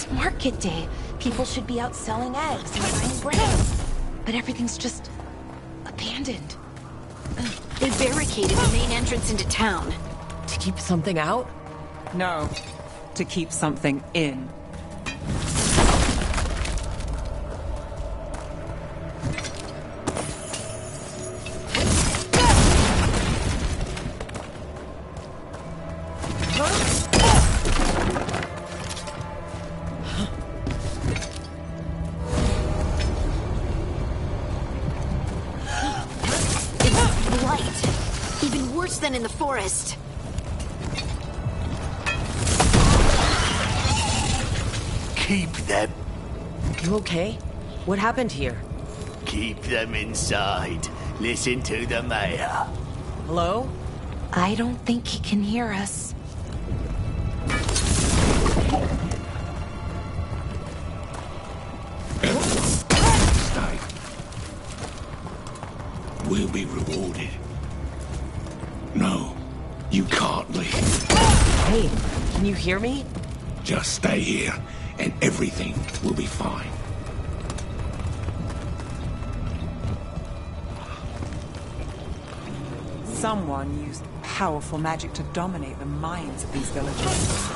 It's market day. People should be out selling eggs and buying bread. But everything's just abandoned. They barricaded the main entrance into town. To keep something out? No, to keep something in. Than in the forest. Keep them. You okay? What happened here? Keep them inside. Listen to the mayor. Hello? I don't think he can hear us. Stay. We'll be rewarded. No, you can't leave. Hey, can you hear me? Just stay here, and everything will be fine. Someone used powerful magic to dominate the minds of these villagers.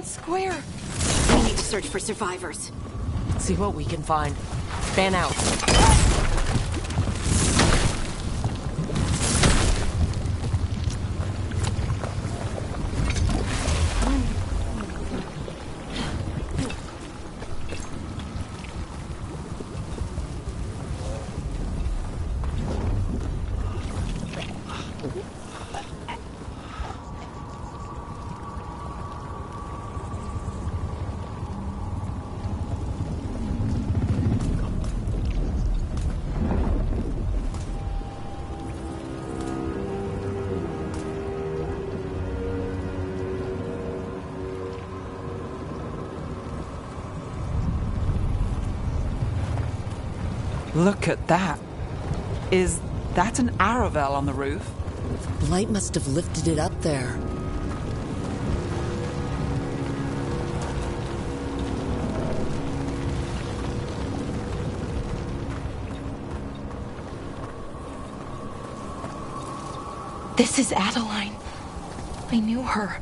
Square. We need to search for survivors. See what we can find. Fan out. Look at that. Is that an Aravel on the roof? Blight must have lifted it up there. This is Adeline. I knew her.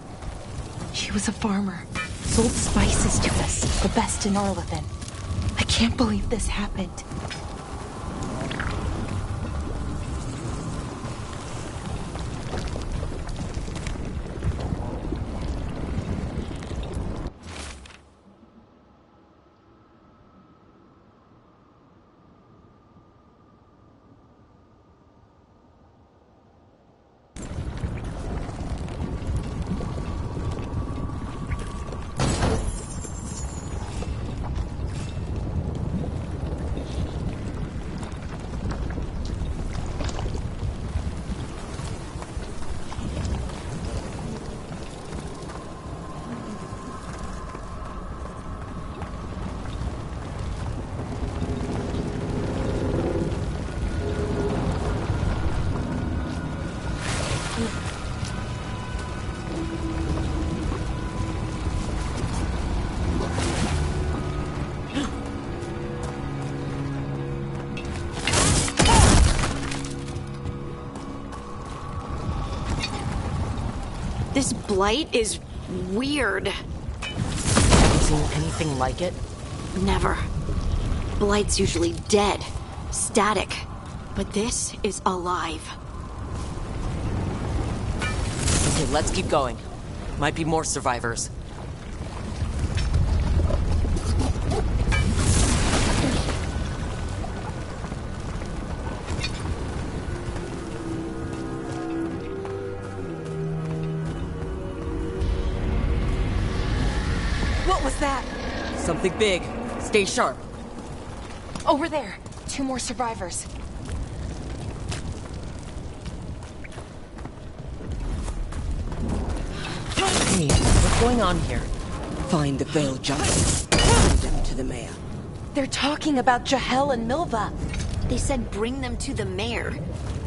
She was a farmer. Sold spices to us, the best in Orlethan. I can't believe this happened. This blight is weird. Have you seen anything like it? Never. Blight's usually dead, static. But this is alive. Okay, let's keep going. Might be more survivors. was that? Something big. Stay sharp. Over there. 2 more survivors. Hey, what's going on here? Find the Veil Jumpers. Bring them to the mayor. They're talking about Jahel and Milva. They said bring them to the mayor.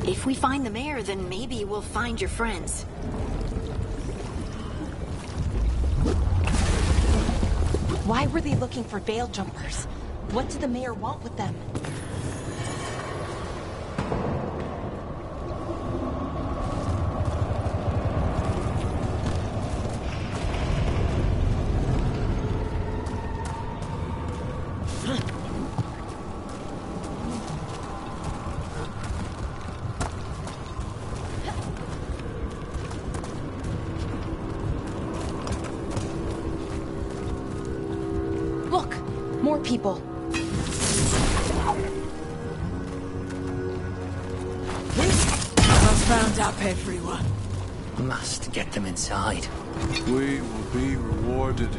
If we find the mayor, then maybe we'll find your friends. Why were they looking for Veil Jumpers? What did the mayor want with them? Look, more people. I've found up everyone. Must get them inside. We will be rewarded.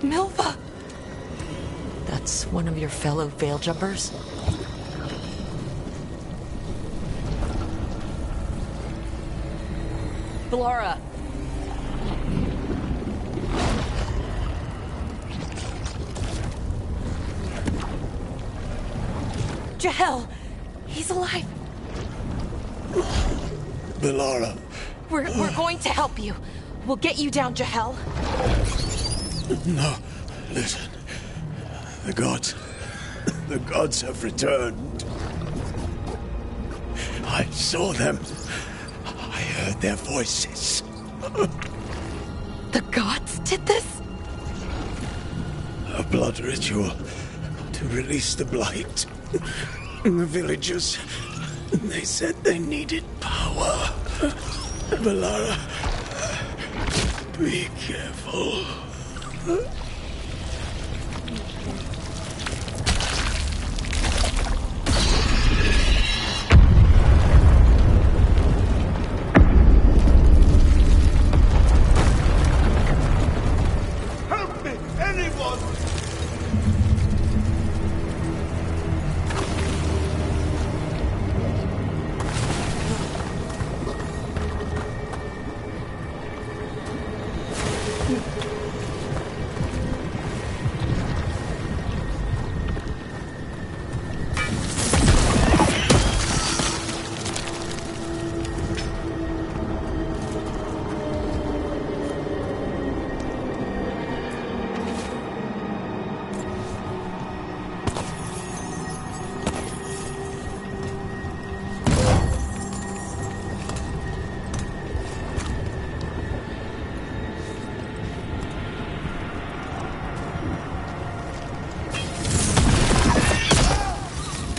Milva! That's one of your fellow Veil Jumpers? Bellara! Jahel! He's alive! Bellara. We're going to help you. We'll get you down, Jahel. No, listen. The gods have returned. I saw them. I heard their voices. The gods did this? A blood ritual to release the blight. The villagers, they said they needed power. Bellara, be careful. Help me! Anyone!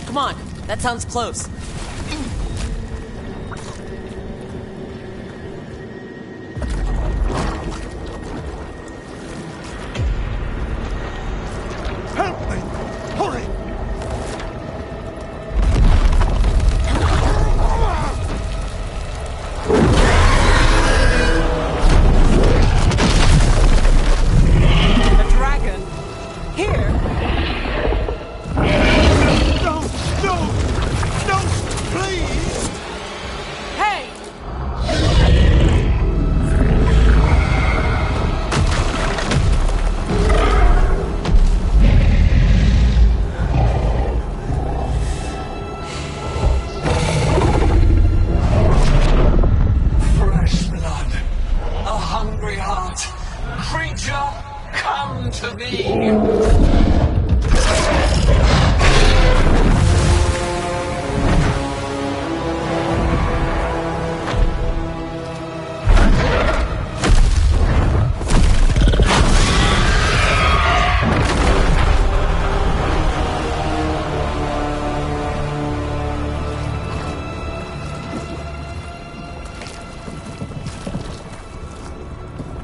Come on, that sounds close. Help me! Hurry! The dragon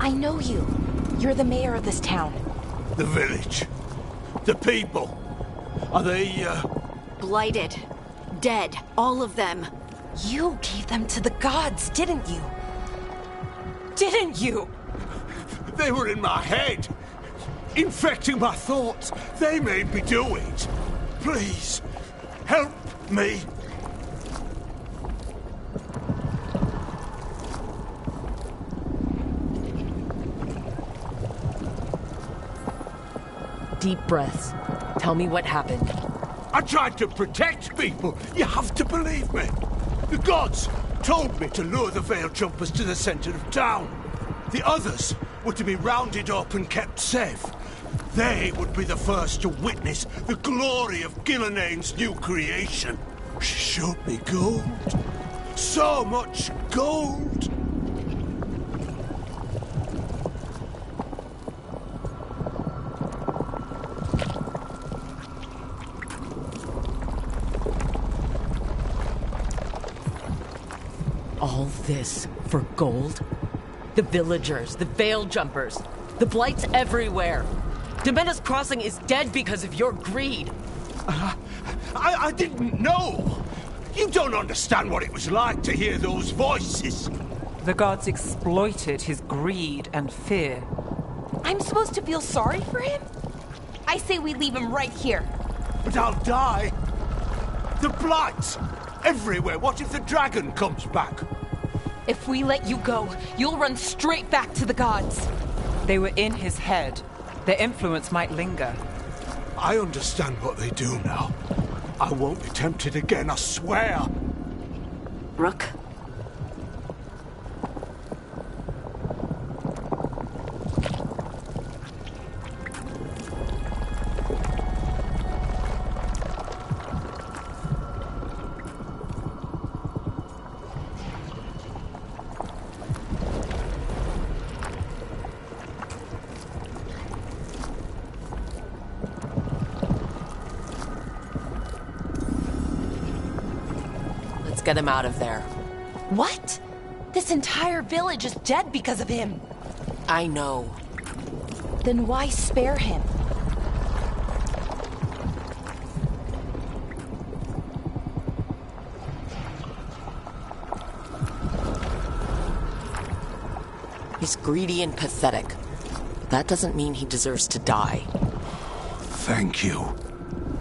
I know you. You're the mayor of this town. The village. The people. Are they, Blighted. Dead. All of them. You gave them to the gods, didn't you? Didn't you? They were in my head. Infecting my thoughts. They made me do it. Please, help me. Deep breaths. Tell me what happened. I tried to protect people. You have to believe me. The gods told me to lure the Veil Jumpers to the center of town. The others were to be rounded up and kept safe. They would be the first to witness the glory of Gilnenane's new creation. She showed me gold. So much gold. All this for gold? The villagers, the Veil Jumpers, the blights everywhere. Dimena's Crossing is dead because of your greed. I didn't know. You don't understand what it was like to hear those voices. The gods exploited his greed and fear. I'm supposed to feel sorry for him? I say we leave him right here. But I'll die. The blights everywhere. What if the dragon comes back? If we let you go, you'll run straight back to the gods. They were in his head. Their influence might linger. I understand what they do now. I won't be tempted again, I swear. Rook? Get him out of there. What? This entire village is dead because of him. I know. Then why spare him? He's greedy and pathetic. That doesn't mean he deserves to die. Thank you.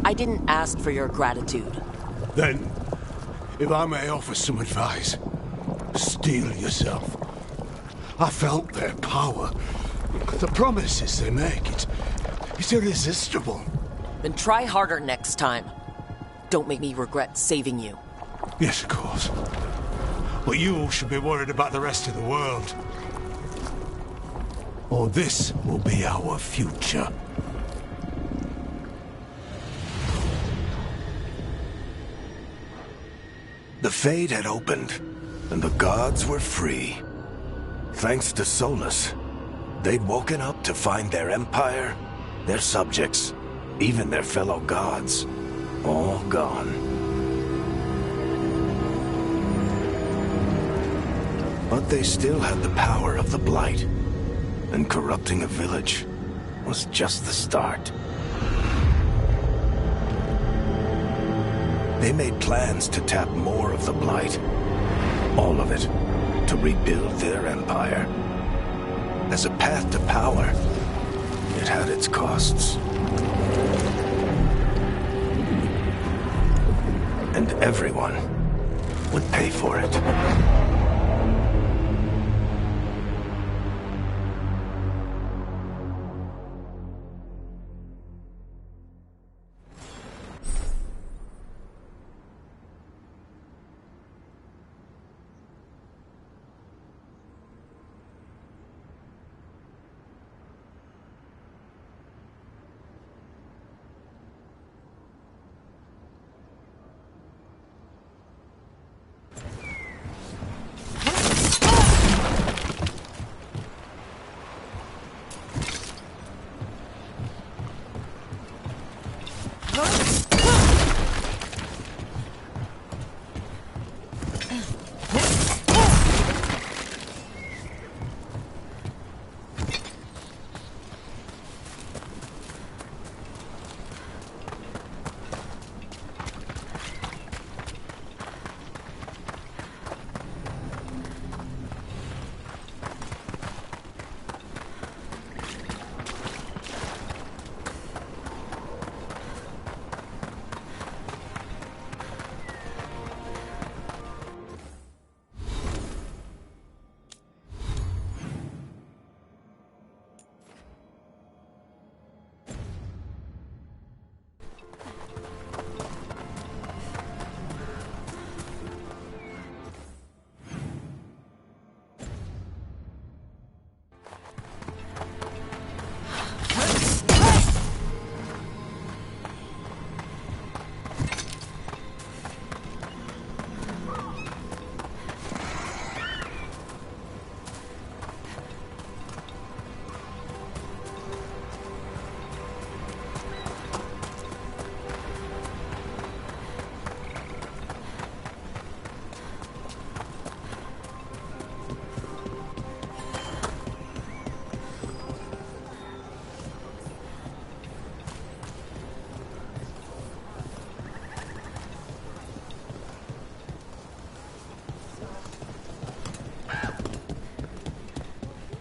I didn't ask for your gratitude. Then, if I may offer some advice, steel yourself. I felt their power. The promises they make, it's irresistible. Then try harder next time. Don't make me regret saving you. Yes, of course. But you should be worried about the rest of the world. Or this will be our future. The Fade had opened, and the gods were free. Thanks to Solus, they'd woken up to find their empire, their subjects, even their fellow gods, all gone. But they still had the power of the Blight, and corrupting a village was just the start. They made plans to tap more of the Blight. All of it. To rebuild their empire. As a path to power, it had its costs. And everyone would pay for it.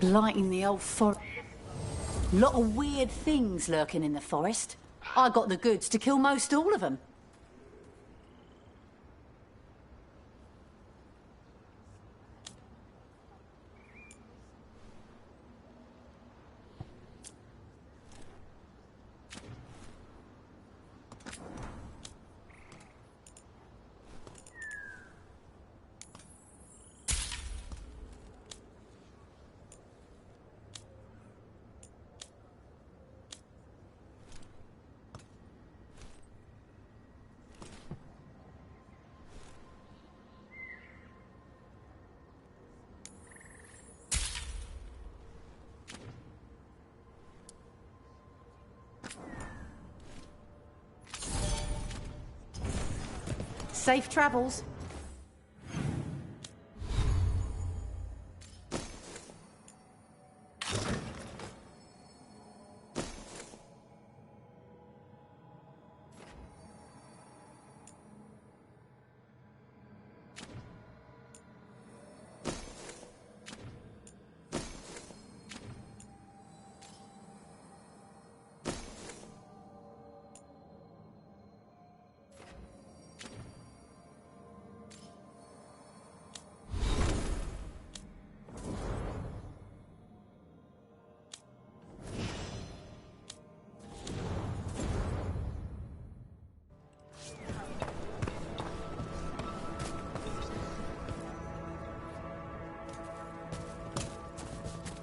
Blighting the old forest. Lot of weird things lurking in the forest. I got the goods to kill most all of them. Safe travels.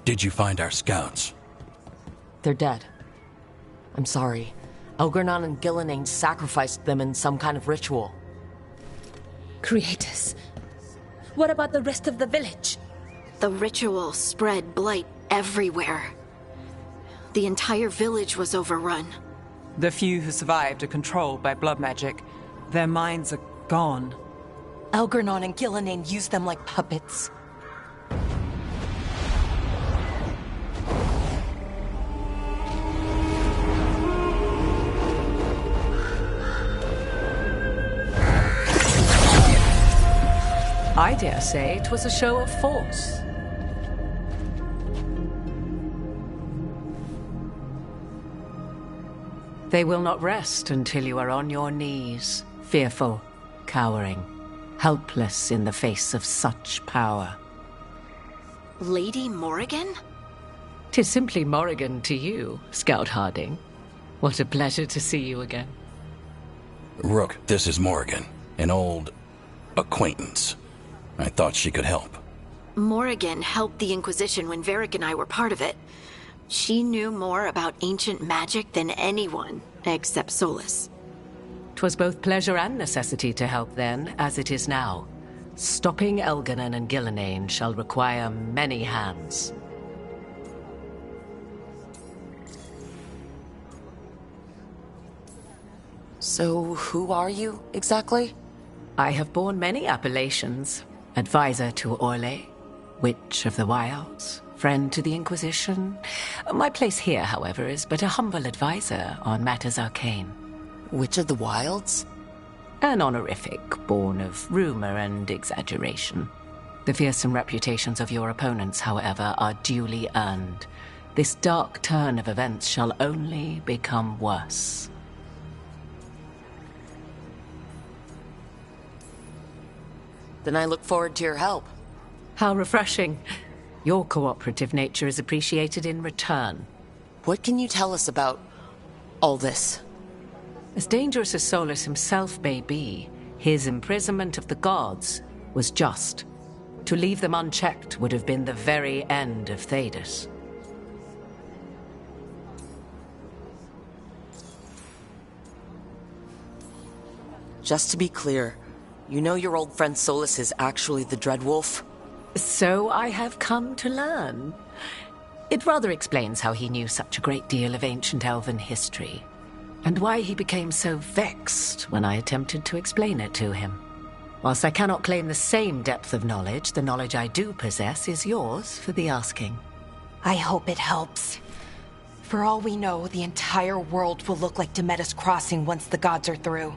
Did you find our scouts? They're dead. I'm sorry. Elgernon and Gillenane sacrificed them in some kind of ritual. Creators. What about the rest of the village? The ritual spread blight everywhere. The entire village was overrun. The few who survived are controlled by blood magic. Their minds are gone. Elgernon and Gillenane used them like puppets. I dare say it was a show of force. They will not rest until you are on your knees, fearful, cowering, helpless in the face of such power. Lady Morrigan? 'Tis simply Morrigan to you, Scout Harding. What a pleasure to see you again. Rook, this is Morrigan, an old acquaintance. I thought she could help. Morrigan helped the Inquisition when Varric and I were part of it. She knew more about ancient magic than anyone, except Solus. 'Twas both pleasure and necessity to help then, as it is now. Stopping Elgernon and Gillenane shall require many hands. So, who are you, exactly? I have borne many appellations. Advisor to Orlais, Witch of the Wilds, friend to the Inquisition. My place here, however, is but a humble advisor on matters arcane. Witch of the Wilds? An honorific born of rumor and exaggeration. The fearsome reputations of your opponents, however, are duly earned. This dark turn of events shall only become worse. Then I look forward to your help. How refreshing. Your cooperative nature is appreciated in return. What can you tell us about all this? As dangerous as Solus himself may be, his imprisonment of the gods was just. To leave them unchecked would have been the very end of Thedas. Just to be clear, you know your old friend Solus is actually the Dreadwolf? So I have come to learn. It rather explains how he knew such a great deal of ancient elven history, and why he became so vexed when I attempted to explain it to him. Whilst I cannot claim the same depth of knowledge, the knowledge I do possess is yours for the asking. I hope it helps. For all we know, the entire world will look like Demetus Crossing once the gods are through.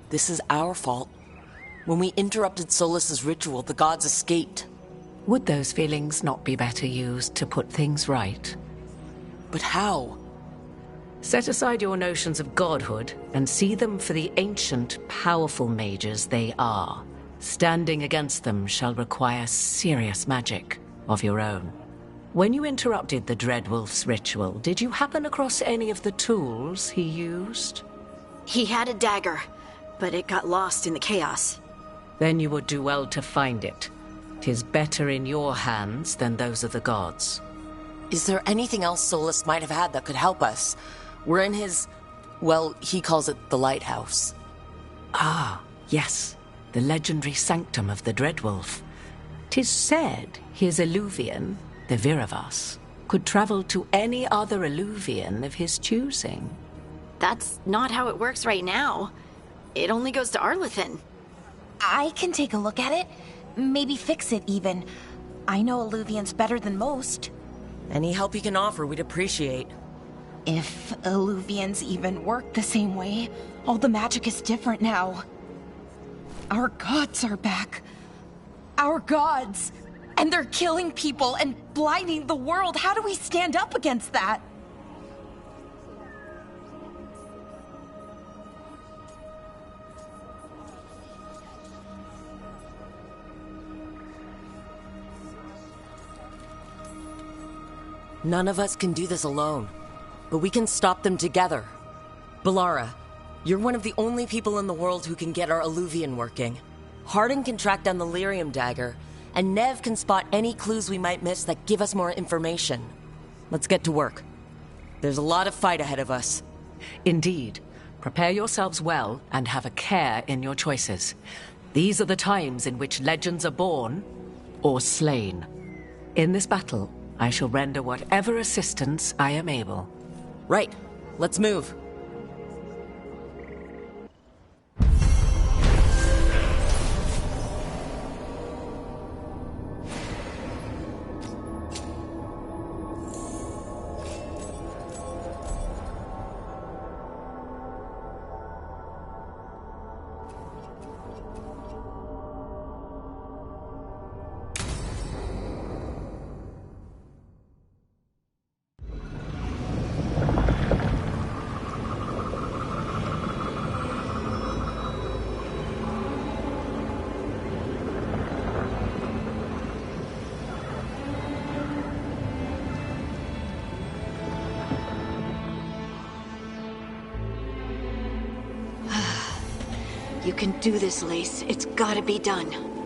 This is our fault. When we interrupted Solus's ritual, the gods escaped. Would those feelings not be better used to put things right? But how? Set aside your notions of godhood and see them for the ancient, powerful mages they are. Standing against them shall require serious magic of your own. When you interrupted the Dreadwolf's ritual, did you happen across any of the tools he used? He had a dagger, but it got lost in the chaos. Then you would do well to find it. 'Tis better in your hands than those of the gods. Is there anything else Solus might have had that could help us? We're in his... well, he calls it the lighthouse. Ah, yes. The legendary sanctum of the Dreadwolf. 'Tis said his Illuvian, the Viravas, could travel to any other Illuvian of his choosing. That's not how it works right now. It only goes to Arlethan. I can take a look at it. Maybe fix it, even. I know Illuvians better than most. Any help you can offer, we'd appreciate. If Illuvians even work the same way, all the magic is different now. Our gods are back. Our gods! And they're killing people and blinding the world. How do we stand up against that? None of us can do this alone, but we can stop them together. Balara, you're one of the only people in the world who can get our Illuvian working. Hardin can track down the Lyrium dagger, and Nev can spot any clues we might miss that give us more information. Let's get to work. There's a lot of fight ahead of us. Indeed. Prepare yourselves well and have a care in your choices. These are the times in which legends are born or slain. In this battle, I shall render whatever assistance I am able. Right. Let's move. You can do this, Lace. It's gotta be done.